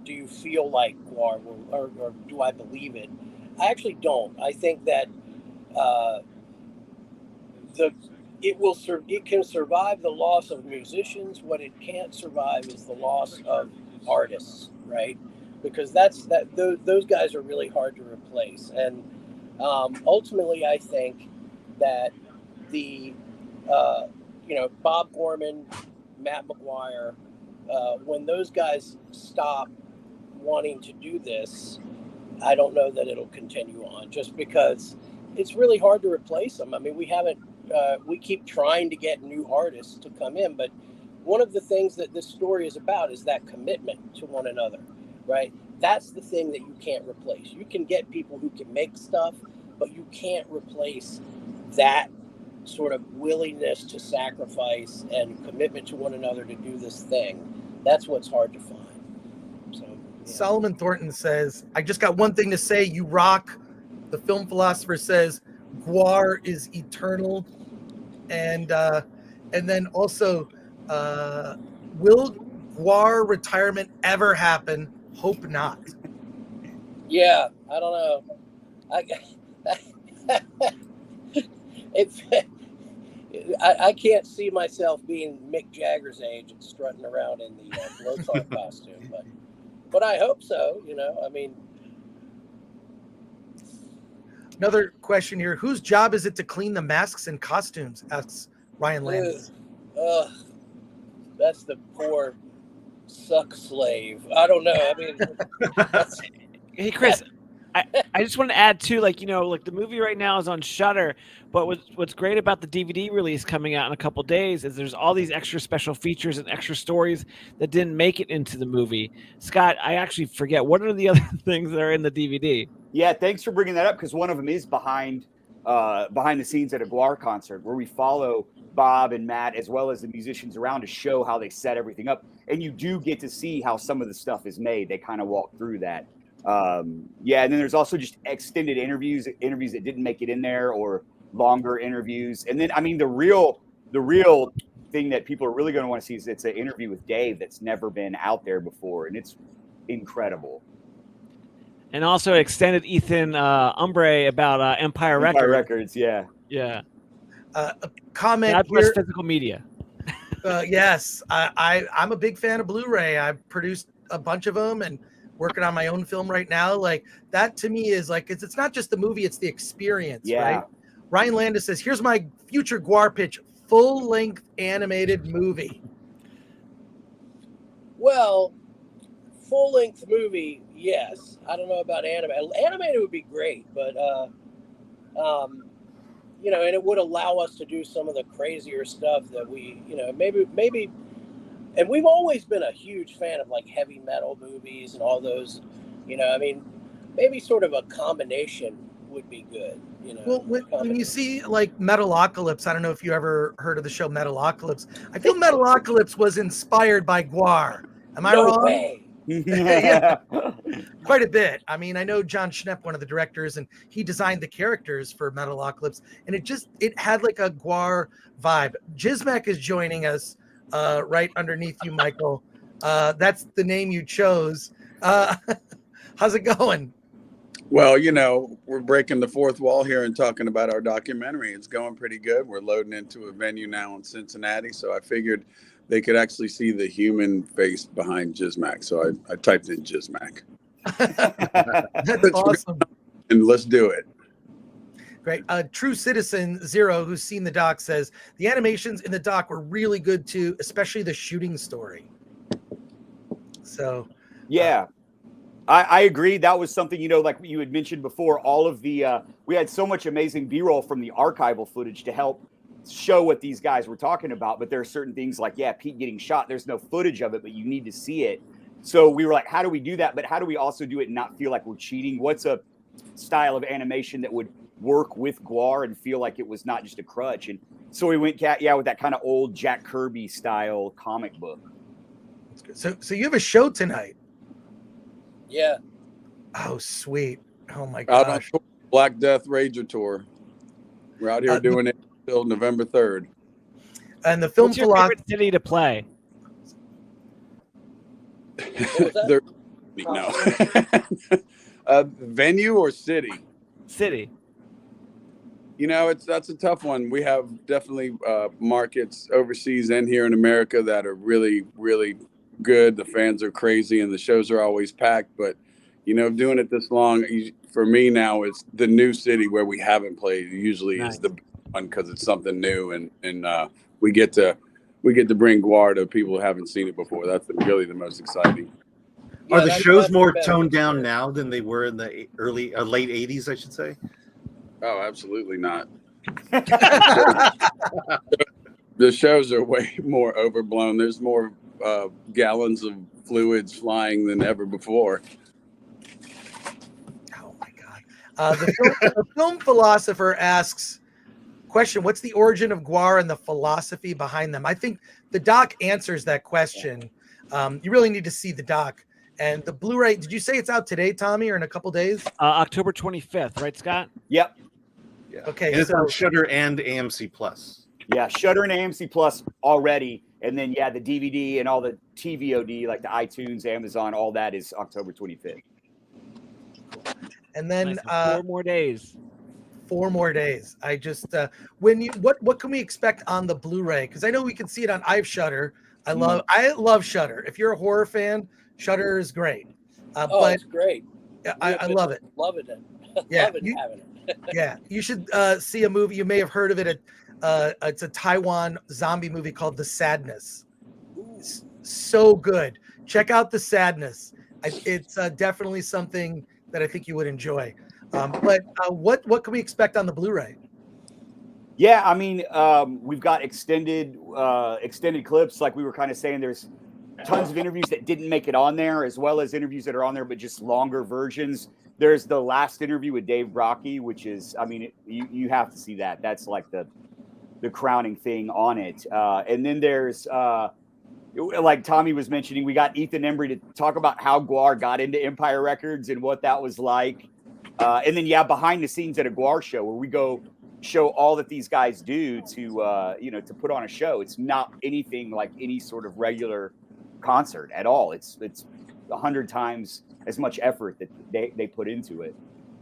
do you feel like Gwar will, or do I believe it? I actually don't. I think that it can survive the loss of musicians. What it can't survive is the loss of artists, right? Because those guys are really hard to replace, and Ultimately, I think that the Bob Gorman, Matt McGuire, when those guys stop wanting to do this, I don't know that it'll continue on, just because it's really hard to replace them. I mean, we keep trying to get new artists to come in, but one of the things that this story is about is that commitment to one another, right? That's the thing that you can't replace. You can get people who can make stuff, but you can't replace that sort of willingness to sacrifice and commitment to one another to do this thing. That's what's hard to find. So, yeah. Solomon Thornton says, I just got one thing to say. You rock. The film philosopher says, Gwar is eternal. And then also, will Gwar retirement ever happen? Hope not. Yeah, I don't know. I can't see myself being Mick Jagger's age and strutting around in the blowtorch costume, but I hope so. I mean. Another question here: whose job is it to clean the masks and costumes? Asks Ryan Landis. That's the poor suck slave. I don't know. I mean, hey Chris, I just want to add too, like the movie right now is on Shudder, but what's great about the DVD release coming out in a couple days is there's all these extra special features and extra stories that didn't make it into the movie. Scott, I actually forget, what are the other things that are in the DVD? Yeah, thanks for bringing that up, because one of them is behind the scenes at a Gwar concert, where we follow Bob and Matt as well as the musicians around to show how they set everything up, and you do get to see how some of the stuff is made. They kind of walk through that. And then there's also just extended interviews that didn't make it in there, or longer interviews. And then, I mean, the real thing that people are really going to want to see is it's an interview with Dave that's never been out there before, and it's incredible. And also extended Ethan Umbre about Empire Records, yeah. A comment God here. bless physical media. Yes, I'm a big fan of Blu-ray. I've produced a bunch of them and working on my own film right now. Like, that to me is like, it's not just the movie, it's the experience, right? Ryan Landis says, here's my future Gwar pitch: full-length animated movie. Well, full-length movie, yes. I don't know about animated. Animated would be great, but and it would allow us to do some of the crazier stuff that we, maybe. And we've always been a huge fan of like heavy metal movies and all those. I mean, maybe sort of a combination would be good. Well, when you see like Metalocalypse, I don't know if you ever heard of the show Metalocalypse. I feel Metalocalypse was inspired by Gwar. Am I wrong? Way. Yeah. Quite a bit. I mean, I know John Schnepp, one of the directors, and he designed the characters for Metalocalypse, and it had like a Gwar vibe. Jizmak is joining us right underneath you, Michael. That's the name you chose. How's it going? Well, we're breaking the fourth wall here and talking about our documentary. It's going pretty good. We're loading into a venue now in Cincinnati, so I figured they could actually see the human face behind Jizmak. So I typed in Jizmak. That's awesome. And let's do it. Great. True Citizen Zero, who's seen the doc, says the animations in the doc were really good too, especially the shooting story. So, yeah. I agree. That was something, like you had mentioned before, all of the, we had so much amazing B-roll from the archival footage to help show what these guys were talking about. But there are certain things like, Pete getting shot, there's no footage of it, but you need to see it. So we were like, how do we do that? But how do we also do it and not feel like we're cheating? What's a style of animation that would work with Gwar and feel like it was not just a crutch? And so we went, with that kind of old Jack Kirby style comic book. So you have a show tonight? Yeah. Oh, sweet. Oh my Out gosh. on Black Death Rager Tour. We're out here doing it until November 3rd. And the film What's your favorite city to play? No. Venue or city? City. That's a tough one. We have definitely markets overseas and here in America that are really, really good. The fans are crazy and the shows are always packed. But, doing it this long, for me now, it's the new city where we haven't played. Usually is the one because it's something new, and we get to bring Gwar to people who haven't seen it before. That's really the most exciting. Are the shows more toned down now than they were in the late 80s, I should say? Oh, absolutely not. The shows are way more overblown. There's more gallons of fluids flying than ever before. Oh my God! The film philosopher asks, question: what's the origin of Gwar and the philosophy behind them? I think the doc answers that question. You really need to see the doc. And the Blu-ray, did you say it's out today, Tommy, or in a couple days? October 25th, right, Scott? Yep. Yeah. Okay. And it's on Shudder and AMC Plus. Yeah, Shudder and AMC Plus already. And then, the DVD and all the TVOD, like the iTunes, Amazon, all that is October 25th. And then nice. 4 more days. 4 more days. I just what can we expect on the Blu-ray? Because I know we can see it on Shudder. I love Shudder. If you're a horror fan, Shudder is great. But it's great. I love it. Love it. Yeah, Love it having it. Yeah, you should see a movie. You may have heard of it. It's a Taiwan zombie movie called The Sadness. It's so good. Check out The Sadness. It's definitely something that I think you would enjoy. But what can we expect on the Blu-ray? Yeah, I mean, we've got extended clips, like we were kind of saying. There's tons of interviews that didn't make it on there, as well as interviews that are on there, but just longer versions. There's the last interview with Dave Brockie, which is, I mean, you have to see that. That's like the crowning thing on it. And then there's, like Tommy was mentioning, we got Ethan Embry to talk about how Gwar got into Empire Records and what that was like. And then, behind the scenes at a Gwar show where we go show all that these guys do to put on a show. It's not anything like any sort of regular concert at all. It's 100 times as much effort that they put into it.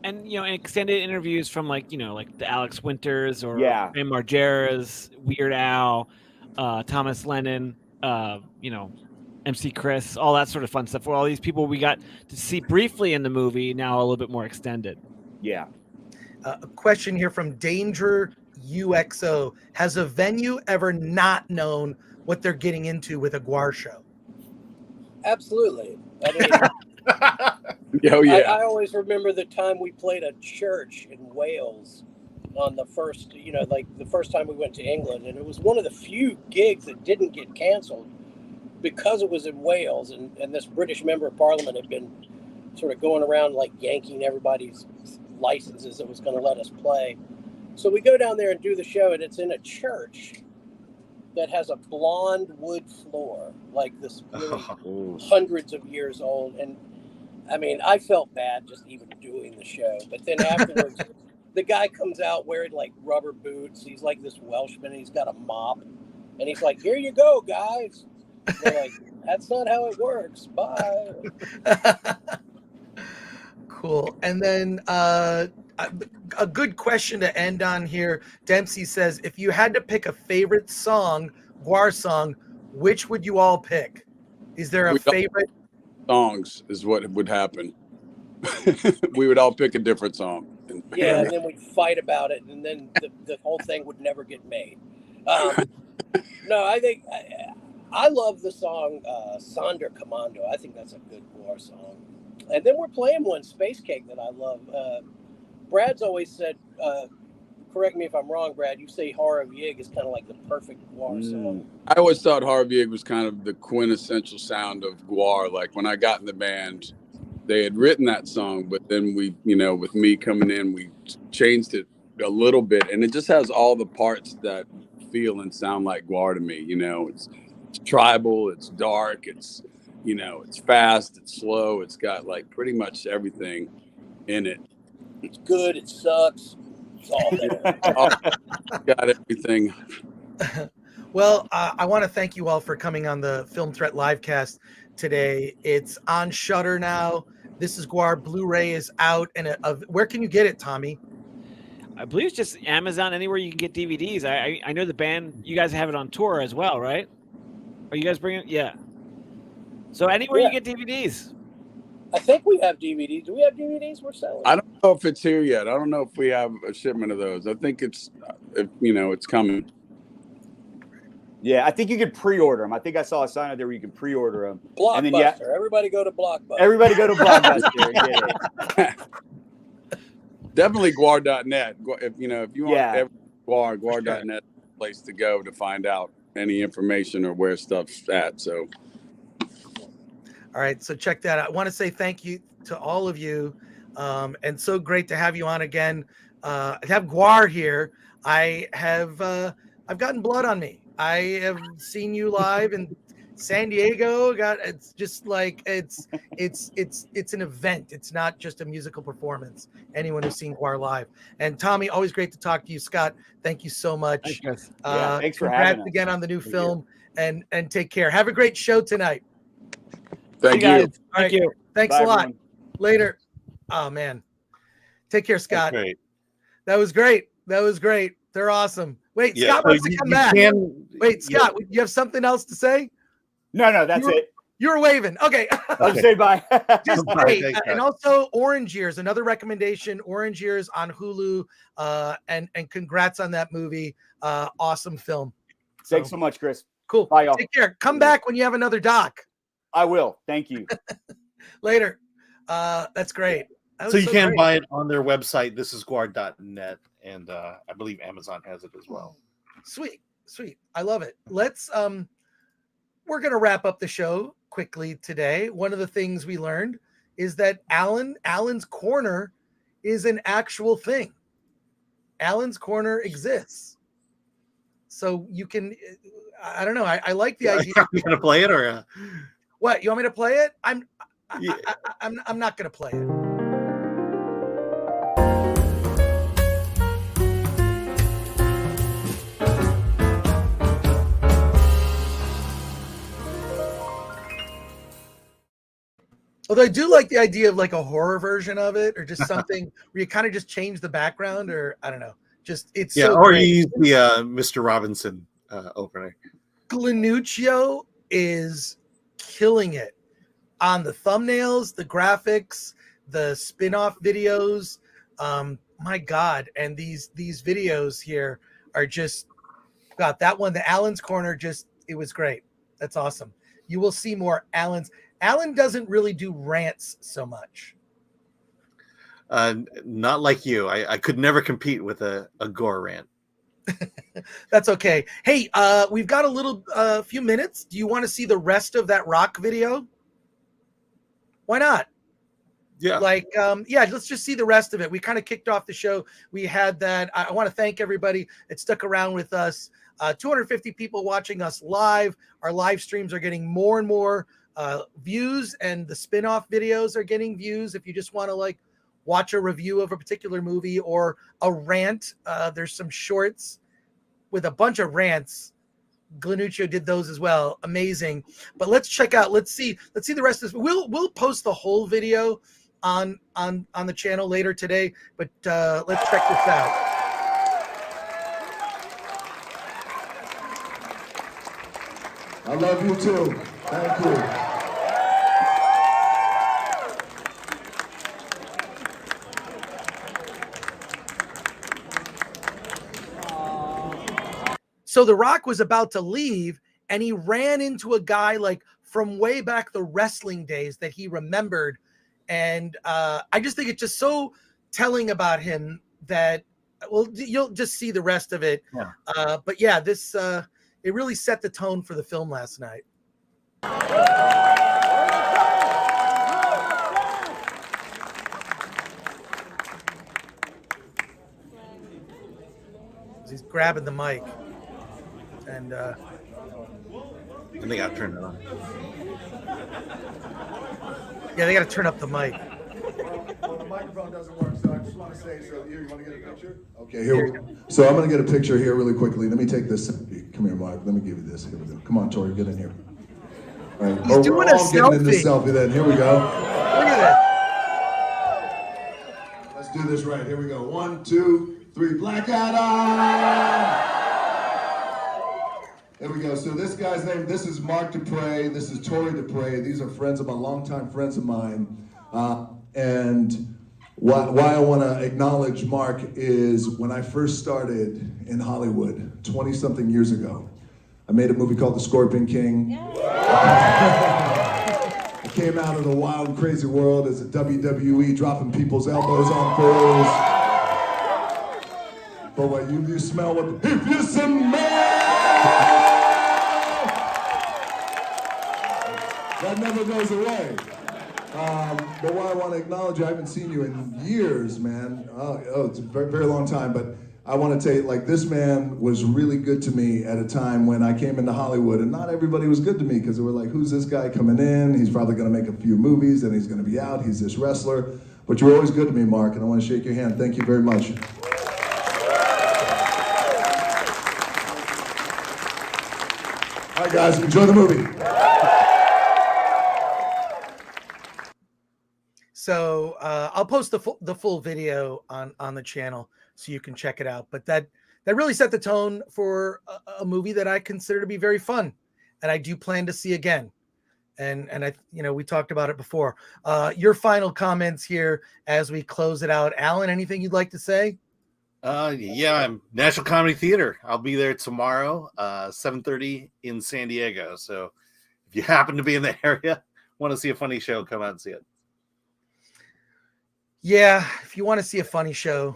And extended interviews from like the Alex Winters or Ray Margera's, Weird Al, Thomas Lennon, MC Chris, all that sort of fun stuff. For all these people we got to see briefly in the movie, now a little bit more extended. Yeah. A question here from Danger UXO: has a venue ever not known what they're getting into with a Gwar show? Absolutely. I mean, I always remember the time we played a church in Wales on the first, the first time we went to England, and it was one of the few gigs that didn't get canceled because it was in Wales, and this British member of Parliament had been sort of going around like yanking everybody's licenses that was going to let us play. So we go down there and do the show, and it's in a church that has a blonde wood floor, like this really hundreds of years old. And I mean, I felt bad just even doing the show. But then afterwards, the guy comes out wearing like rubber boots. He's like this Welshman. He's got a mop. And he's like, "Here you go, guys." They're like, "That's not how it works. Bye." Cool. And then a good question to end on here. Dempsey says, if you had to pick a favorite song, Gwar song, which would you all pick? Is there a favorite? Songs is what would happen. We would all pick a different song. Yeah, and then we'd fight about it, and then the whole thing would never get made. No, I think I love the song Sonder Commando. I think that's a good Gwar song. And then we're playing one, Space Cake, that I love. Brad's always said, correct me if I'm wrong, Brad, you say Horror of Yig is kind of like the perfect Gwar song. I always thought Horror of Yig was kind of the quintessential sound of Gwar. Like when I got in the band, they had written that song, but then we, with me coming in, we changed it a little bit. And it just has all the parts that feel and sound like Gwar to me. It's tribal, it's dark, it's fast, it's slow, it's got like pretty much everything in it. It's good, it sucks, it's all there. Got everything. Well, I want to thank you all for coming on the Film Threat Livecast today. It's on Shudder now. This is Gwar. Blu-ray is out. And where can you get it, Tommy? I believe it's just Amazon, anywhere you can get DVDs. I know the band, you guys have it on tour as well, right? Are you guys bringing it? Yeah. So anywhere you get DVDs. I think we have DVDs. Do we have DVDs we're selling? I don't know if it's here yet. I don't know if we have a shipment of those. I think it's, it's coming. Yeah, I think you could pre-order them. I think I saw a sign out there where you can pre-order them. Blockbuster. And then, Everybody go to Blockbuster. Everybody go to Blockbuster and get it. Definitely Gwar.net. If you want Yeah. Gwar, Gwar.net is the place to go to find out any information or where stuff's at. So, all right, so check that out. I want to say thank you to all of you, and so great to have you on again. To have Gwar here, I've gotten blood on me. I have seen you live in San Diego. It's just like it's an event. It's not just a musical performance. Anyone who's seen Gwar live. And Tommy, always great to talk to you. Scott, thank you so much. Thanks, thanks for having us. Again on the new film, and take care. Have a great show tonight. thank you. All right. you. Thanks Bye, a lot. everyone. Later. Oh man. Take care, Scott. Great. That was great. They're awesome. Wait, Yeah, Scott wants to come back. Wait, yeah. Scott, you have something else to say? No, that's it. You were waving. Okay. I'll say bye. Just Bye, hey, thanks, and Scott. also Orange Years, another recommendation. Orange Years on Hulu. And congrats on that movie. Awesome film. Thanks so much, Chris. Cool. Bye, y'all. Take care. Come back when you have another doc. I will. Thank you. Later. That's great. That So was you can great. buy it on their website. This is Gwar.net, and I believe Amazon has it as well. Sweet. I love it. Let's we're gonna wrap up the show quickly today. One of the things we learned is that Alan's Corner is an actual thing. Alan's Corner exists. So you can I don't know. I like the idea. You gonna play it or What, you want me to play it? I'm Yeah. I'm not gonna play it. Although I do like the idea of like a horror version of it, or just something where you kind of just change the background, or I don't know. Just it's yeah, so or great. you use the Mr. Robinson opener. Glanuccio is killing it on the thumbnails, the graphics, the spin-off videos. My God, and these videos here are just God. That one, the Alan's Corner, it was great. That's awesome. You will see more Alan's. Alan doesn't really do rants so much. Not like you. I could never compete with a Gore rant. That's okay. Hey, we've got a few minutes. Do you want to see the rest of that rock video? Why not? Yeah. Let's just see the rest of it. We kind of kicked off the show. We had that. I want to thank everybody that stuck around with us. 250 people watching us live. Our live streams are getting more and more views, and the spin-off videos are getting views. If you just want to watch a review of a particular movie or a rant, there's some shorts with a bunch of rants. Glanuccio did those as well. Amazing. But let's check out. Let's see the rest of this. We'll post the whole video on the channel later today. But let's check this out. I love you too. Thank you. So The Rock was about to leave, and he ran into a guy from way back the wrestling days that he remembered. And I just think it's just so telling about him that, well, you'll just see the rest of it. Yeah. But yeah, this it really set the tone for the film last night. He's grabbing the mic. And they got to turn it on. Yeah, they got to turn up the mic. Well, the microphone doesn't work, so I just want to say, so here, you want to get a picture? Okay, here. So I'm going to get a picture here really quickly. Let me take this. Come here, Mike. Let me give you this. Here we go. Come on, Tori, get in here. All right. He's doing a getting in this selfie. selfie then. Here we go. Look at that. Let's do this right. Here we go. 1, 2, 3. Black Adam! There we go. So this guy's name, this is Mark Dupre. This is Tori Dupre. These are friends of mine, longtime friends of mine. And why I want to acknowledge Mark is when I first started in Hollywood 20-something years ago, I made a movie called The Scorpion King. I came out of the wild and crazy world as a WWE, dropping people's elbows on poles. But what you smell what if you smell, that never goes away. But why I want to acknowledge you, I haven't seen you in years, man. Oh, it's a very, very long time. But I want to tell you, like, this man was really good to me at a time when I came into Hollywood, and not everybody was good to me because they were like, who's this guy coming in? He's probably going to make a few movies, and he's going to be out. He's this wrestler. But you were always good to me, Mark, and I want to shake your hand. Thank you very much. All right, guys, enjoy the movie. So I'll post the full video on the channel so you can check it out. But that really set the tone for a movie that I consider to be very fun, and I do plan to see again. And I, we talked about it before. Your final comments here as we close it out, Alan. Anything you'd like to say? Yeah, I'm National Comedy Theater. I'll be there tomorrow, 7:30 in San Diego. So if you happen to be in the area, want to see a funny show, come out and see it. Yeah, if you want to see a funny show,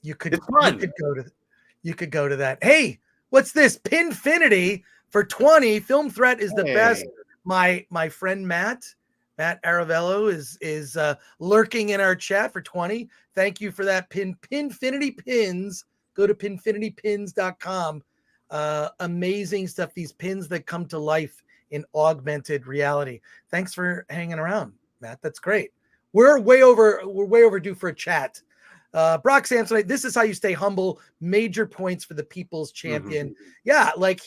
you could go to that. Hey, what's this? Pinfinity for 20. Film Threat is the best. My friend Matt Aravello is lurking in our chat for 20. Thank you for that. Pinfinity pins. Go to pinfinitypins.com. Amazing stuff. These pins that come to life in augmented reality. Thanks for hanging around, Matt. That's great. We're way overdue for a chat. Brock Samsonite, this is how you stay humble. Major points for the people's champion. Mm-hmm. Yeah, like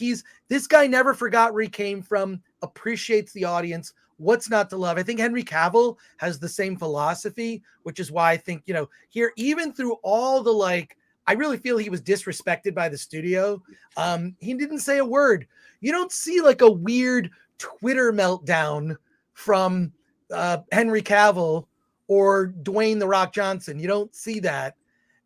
this guy never forgot where he came from, appreciates the audience. What's not to love? I think Henry Cavill has the same philosophy, which is why I think, here, even through all the I really feel he was disrespected by the studio. He didn't say a word. You don't see a weird Twitter meltdown from Henry Cavill or Dwayne "The Rock" Johnson. You don't see that.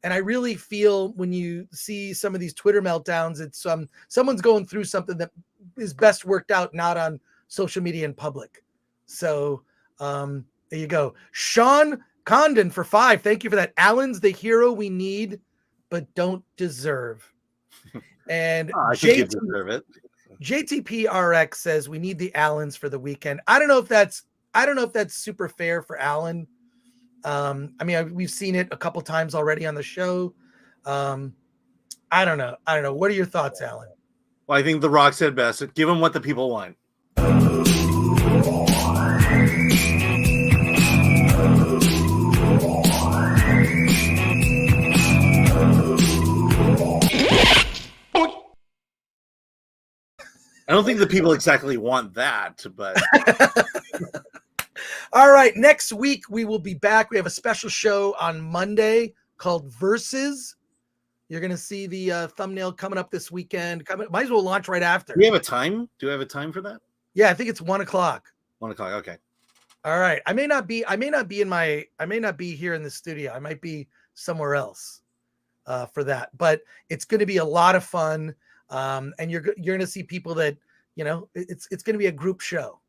And I really feel when you see some of these Twitter meltdowns, it's someone's going through something that is best worked out not on social media in public. So there you go. Sean Condon for 5. Thank you for that. Alan's the hero we need but don't deserve. And I think you deserve it. JTPRX says we need the Allens for the weekend. I don't know if that's super fair for Alan. We've seen it a couple times already on the show. I don't know. What are your thoughts, Alan? Well, I think The Rock said best. Give them what the people want. I don't think the people exactly want that, but... All right, next week we will be back. We have a special show on Monday called Versus. You're going to see the thumbnail coming up this weekend. Might as well launch right after. Do we have a time? Do we have a time for that? Yeah, I think it's 1 o'clock. 1 o'clock. Okay. All right. I may not be here in the studio. I might be somewhere else for that. But it's going to be a lot of fun. And you're going to see people that it's going to be a group show.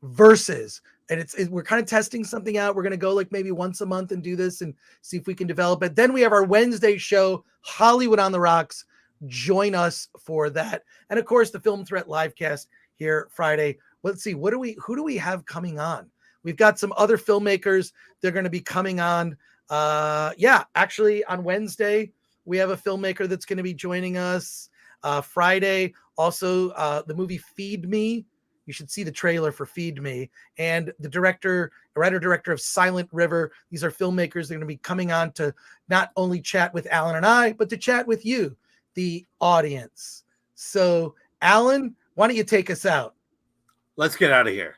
Versus, and we're kind of testing something out. We're going to go maybe once a month and do this and see if we can develop it. Then we have our Wednesday show, Hollywood on the Rocks. Join us for that. And of course, the Film Threat Livecast here Friday. Let's see, who do we have coming on? We've got some other filmmakers. They're going to be coming on. Actually on Wednesday, we have a filmmaker that's going to be joining us. Friday, also the movie Feed Me. You should see the trailer for Feed Me. And the writer-director of Silent River. These are filmmakers that are going to be coming on to not only chat with Alan and I, but to chat with you, the audience. So, Alan, why don't you take us out? Let's get out of here.